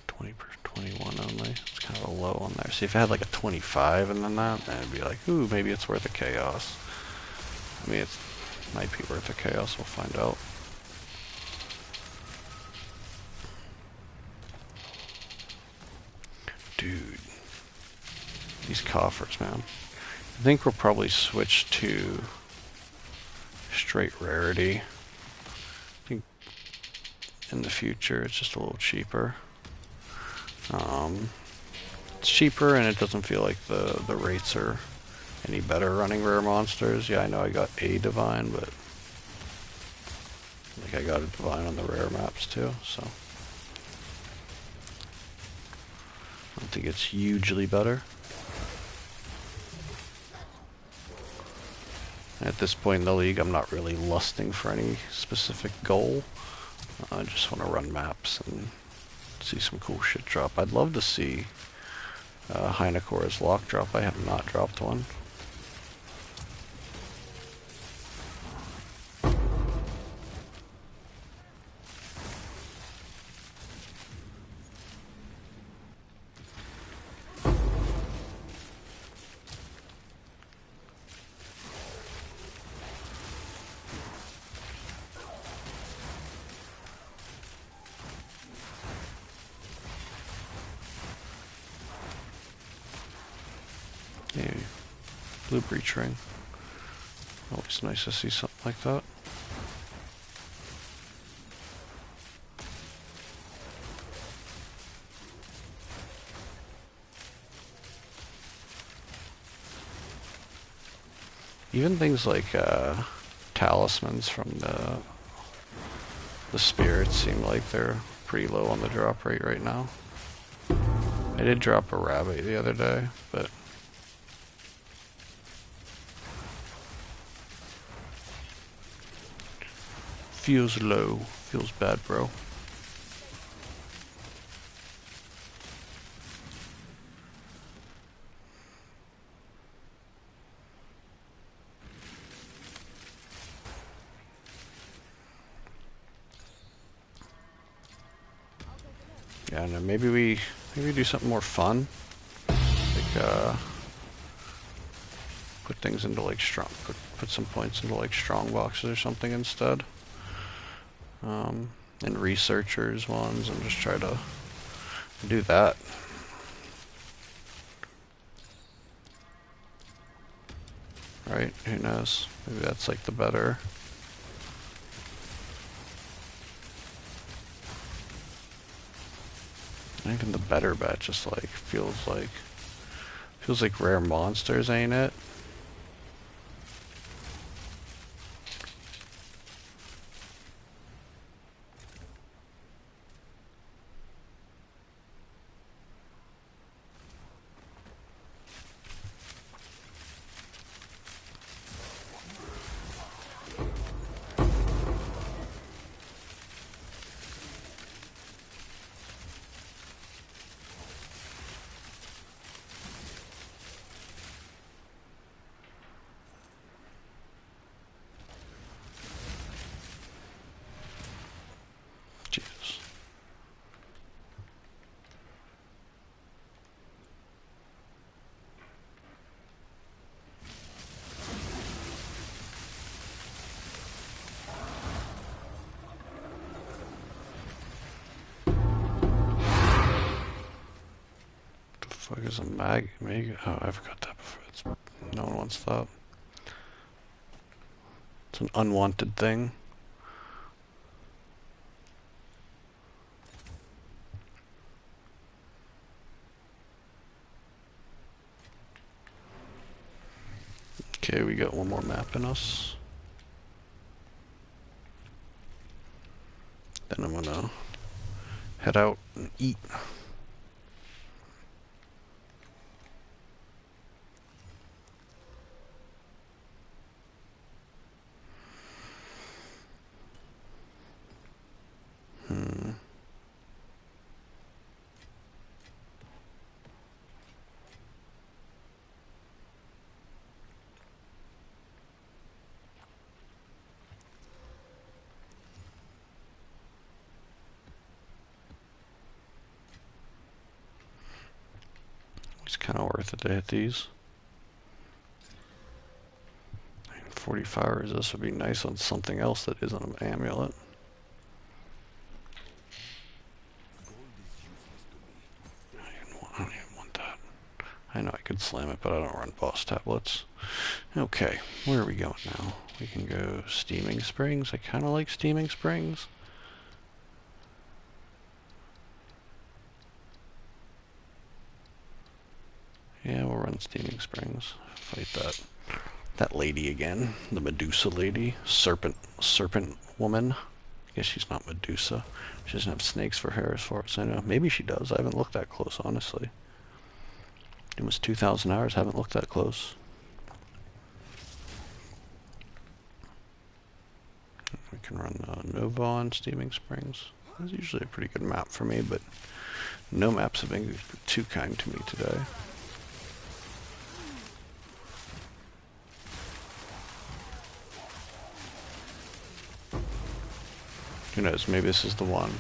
21 only. It's kind of a low on there. See, if it had like a 25 and then that, then it'd be like, ooh, maybe it's worth a chaos. I mean, it might be worth a chaos. We'll find out. Dude, these coffers, man. I think we'll probably switch to straight rarity in the future. It's just a little cheaper. It's cheaper and it doesn't feel like the rates are any better running rare monsters. Yeah, I know I got a divine, but like I got a divine on the rare maps too, so I don't think it's hugely better. At this point in the league, I'm not really lusting for any specific goal. I just want to run maps and see some cool shit drop. I'd love to see Heinekor's lock drop. I have not dropped one. Yeah, blue breach ring. Always nice to see something like that. Even things like talismans from the spirits seem like they're pretty low on the drop rate right now. I did drop a rabbit the other day, but feels low. Feels bad, bro. Yeah, I know. Maybe we do something more fun. Like put things into like strong. Put some points into like strong boxes or something instead. And researchers ones, and just try to do that. Right? Who knows? Maybe that's like the better. Even the better bet just like feels like rare monsters, ain't it? Jesus. The fuck is a mega? Oh, I forgot that before. No one wants that. It's an unwanted thing. Okay, we got one more map in us. Then I'm gonna head out and eat. It's kind of worth it to hit these. 45 resist would be nice on something else that isn't an amulet. I don't even want that. I know I could slam it, but I don't run boss tablets. Okay, where are we going now? We can go Steaming Springs. I kind of like Steaming Springs. Yeah, we'll run Steaming Springs. Fight that lady again. The Medusa lady. Serpent woman. I guess she's not Medusa. She doesn't have snakes for hair as far as I know. Maybe she does. I haven't looked that close, honestly. Almost 2,000 hours, haven't looked that close. We can run Nova on Steaming Springs. That's usually a pretty good map for me, but no maps have been too kind to me today. Who knows, maybe this is the one.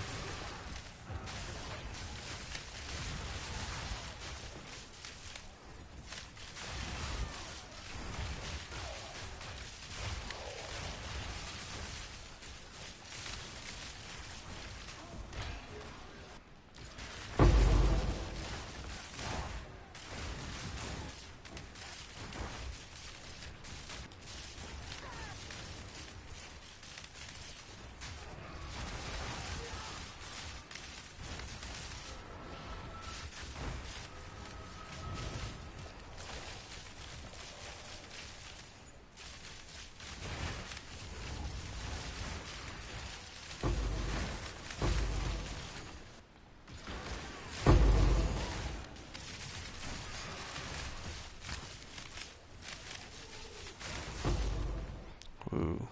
Ooh.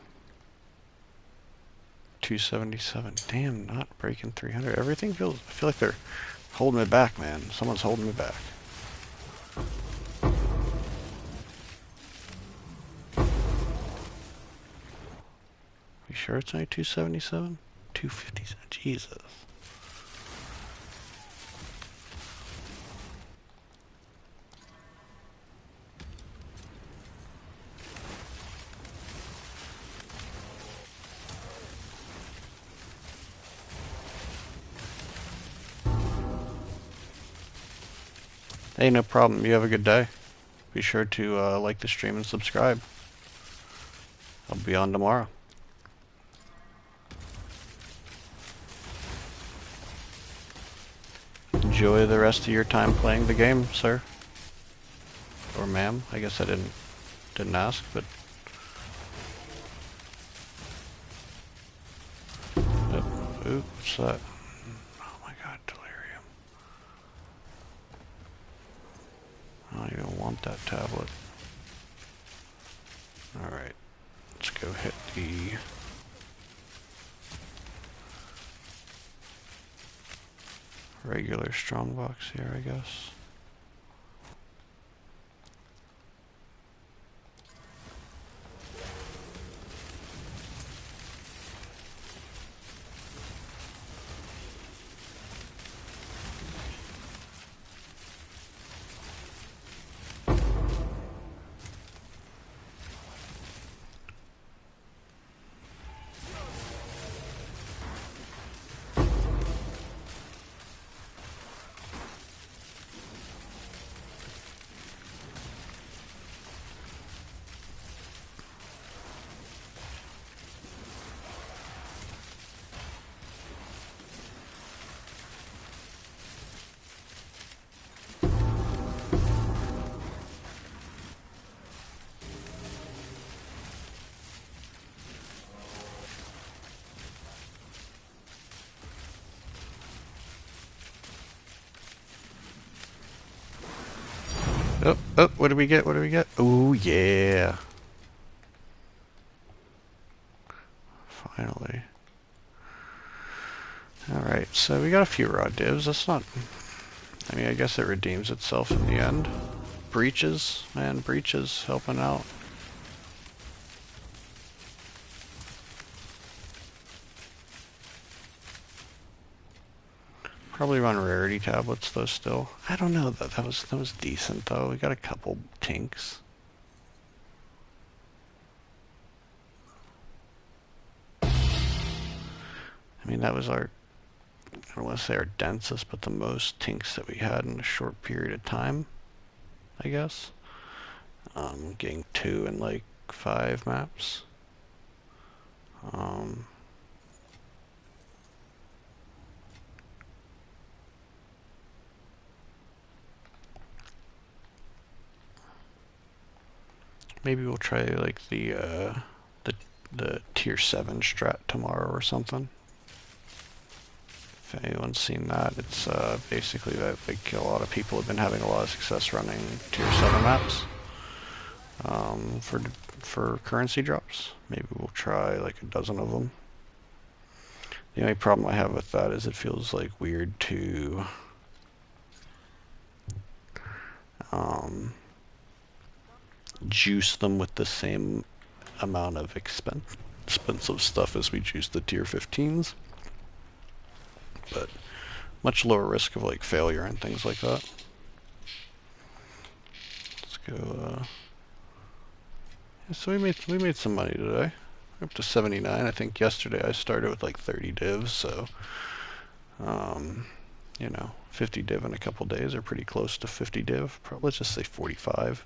277. Damn, not breaking 300. Everything feels, I feel like they're holding me back, man. Someone's holding me back. You sure it's only 277? 257. Jesus. Hey, no problem. You have a good day. Be sure to like the stream and subscribe. I'll be on tomorrow. Enjoy the rest of your time playing the game, sir. Or ma'am. I guess I didn't ask, but ooh, what's that? Oh my god, delirium. I don't even want that tablet. Alright, let's go hit the regular strongbox here, I guess. Oh, oh, what do we get? What do we get? Oh, yeah. Finally. Alright, so we got a few raw divs. That's not... I mean, I guess it redeems itself in the end. Breaches, man, breaches helping out. Probably run rarity tablets though still. I don't know, that was decent though. We got a couple tinks. I mean, that was our, I don't want to say our densest, but the most tinks that we had in a short period of time, I guess. Getting 2 in like 5 maps. Maybe we'll try like the the tier 7 strat tomorrow or something. If anyone's seen that, it's basically that like a lot of people have been having a lot of success running tier 7 maps for currency drops. Maybe we'll try like a dozen of them. The only problem I have with that is it feels like weird to juice them with the same amount of expensive stuff as we juice the tier 15s, but much lower risk of like failure and things like that. Let's go. So we made some money today. We're up to 79. I think yesterday I started with like 30 divs, so you know, 50 div in a couple days, or pretty close to 50 div. Probably, let's just say 45.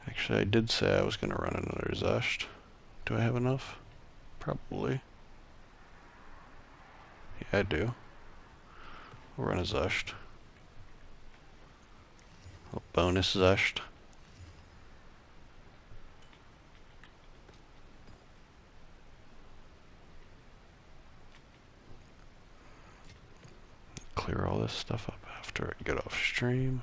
Actually, I did say I was going to run another Zesht. Do I have enough? Probably. Yeah, I do. We'll run a Zesht. A bonus Zesht. Clear all this stuff up after I get off stream.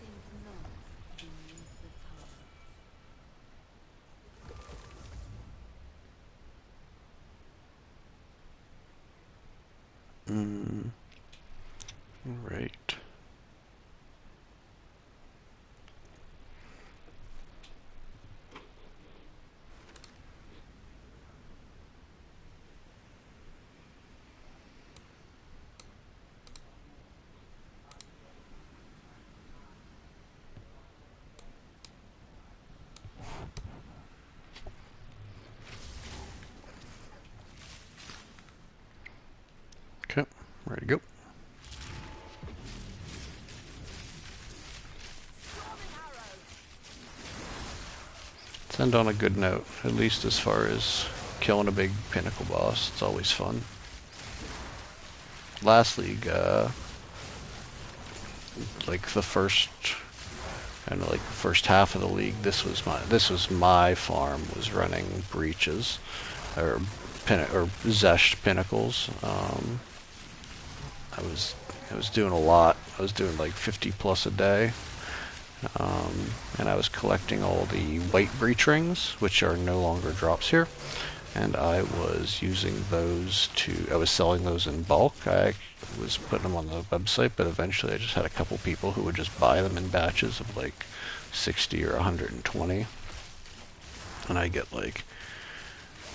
Sink not beneath the tides. Right. Okay, ready to go. Let's end on a good note, at least as far as killing a big pinnacle boss. It's always fun. Last league, like the first, and like the first half of the league, this was my farm was running breaches, or Zesht pinnacles. I was doing a lot. I was doing like 50 plus a day. And I was collecting all the white breach rings, which are no longer drops here. And I was using those I was selling those in bulk. I was putting them on the website, but eventually I just had a couple people who would just buy them in batches of like 60 or 120. And I get like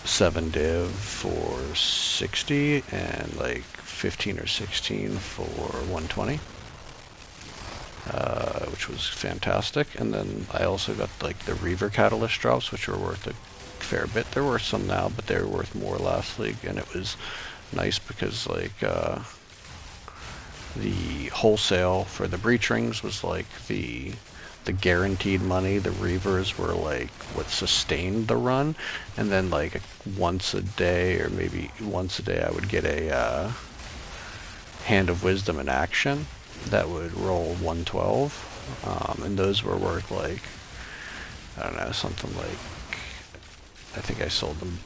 7 div for 60 and like 15 or 16 for 120. Which was fantastic. And then I also got like the Reaver Catalyst drops, which were worth a fair bit. There were some now, but they were worth more last league, and it was nice because like the wholesale for the breach rings was like the guaranteed money. The Reavers were like what sustained the run, and then like once a day or maybe once a day I would get a Hand of Wisdom in action that would roll 112, and those were worth like, I don't know, something like, I think I sold them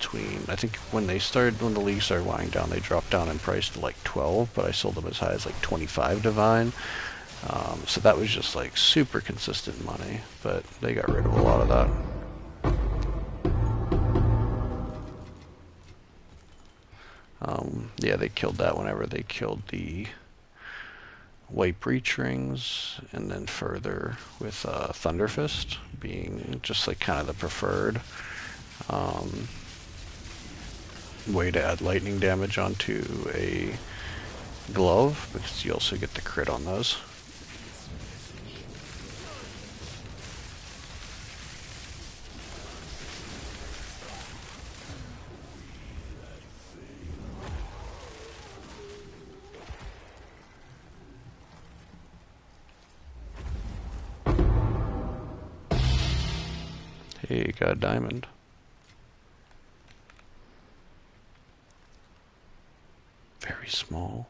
I think when the league started winding down, they dropped down in price to like 12, but I sold them as high as like 25 divine. So that was just like super consistent money, but they got rid of a lot of that. Yeah, they killed that whenever they killed the white breach rings, and then further with Thunderfist being just like kind of the preferred way to add lightning damage onto a glove, because you also get the crit on those. Hey, got a diamond. Very small.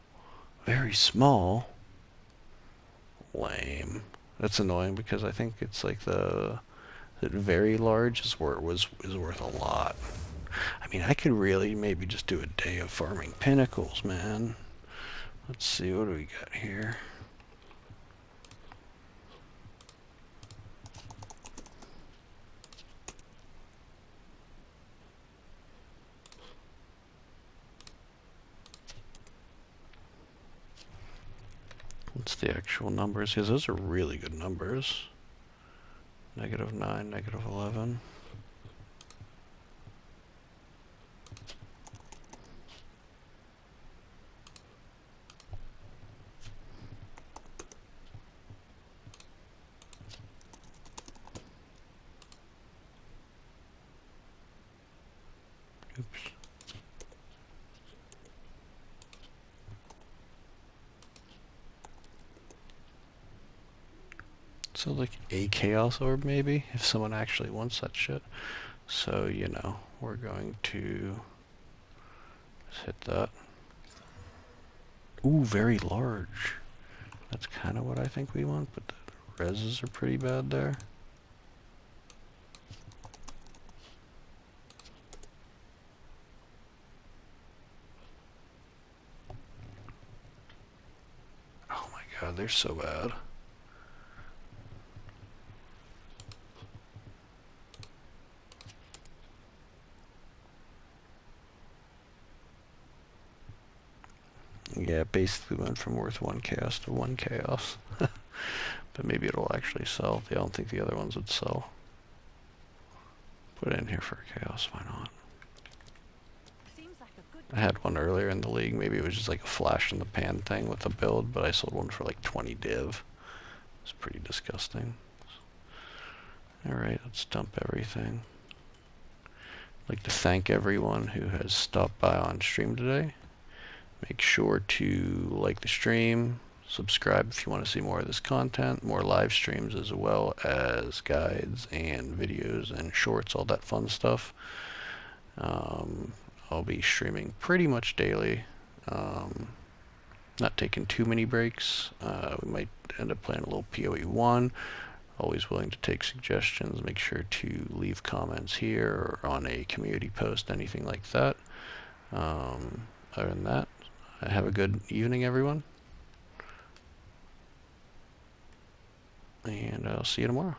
Very small? Lame. That's annoying because I think it's like the very large is where it is worth a lot. I mean, I could really maybe just do a day of farming pinnacles, man. Let's see, what do we got here? What's the actual numbers? Because those are really good numbers. -9, -11. Oops. So like a chaos orb maybe, if someone actually wants that shit. So, you know, we're going to just hit that. Ooh, very large. That's kind of what I think we want, but the reses are pretty bad there. Oh my god, they're so bad. Yeah, basically went from worth 1 chaos to 1 chaos. But maybe it'll actually sell. I don't think the other ones would sell. Put it in here for chaos, why not? Seems like a good I deal. had one earlier in the league. Maybe it was just like a flash in the pan thing with a build, but I sold one for like 20 div. It's pretty disgusting. Alright, let's dump everything. I'd like to thank everyone who has stopped by on stream today. Make sure to like the stream, subscribe if you want to see more of this content, more live streams as well as guides and videos and shorts, all that fun stuff. I'll be streaming pretty much daily. Not taking too many breaks. We might end up playing a little PoE 1. Always willing to take suggestions. Make sure to leave comments here or on a community post, anything like that. Other than that, have a good evening, everyone. And I'll see you tomorrow.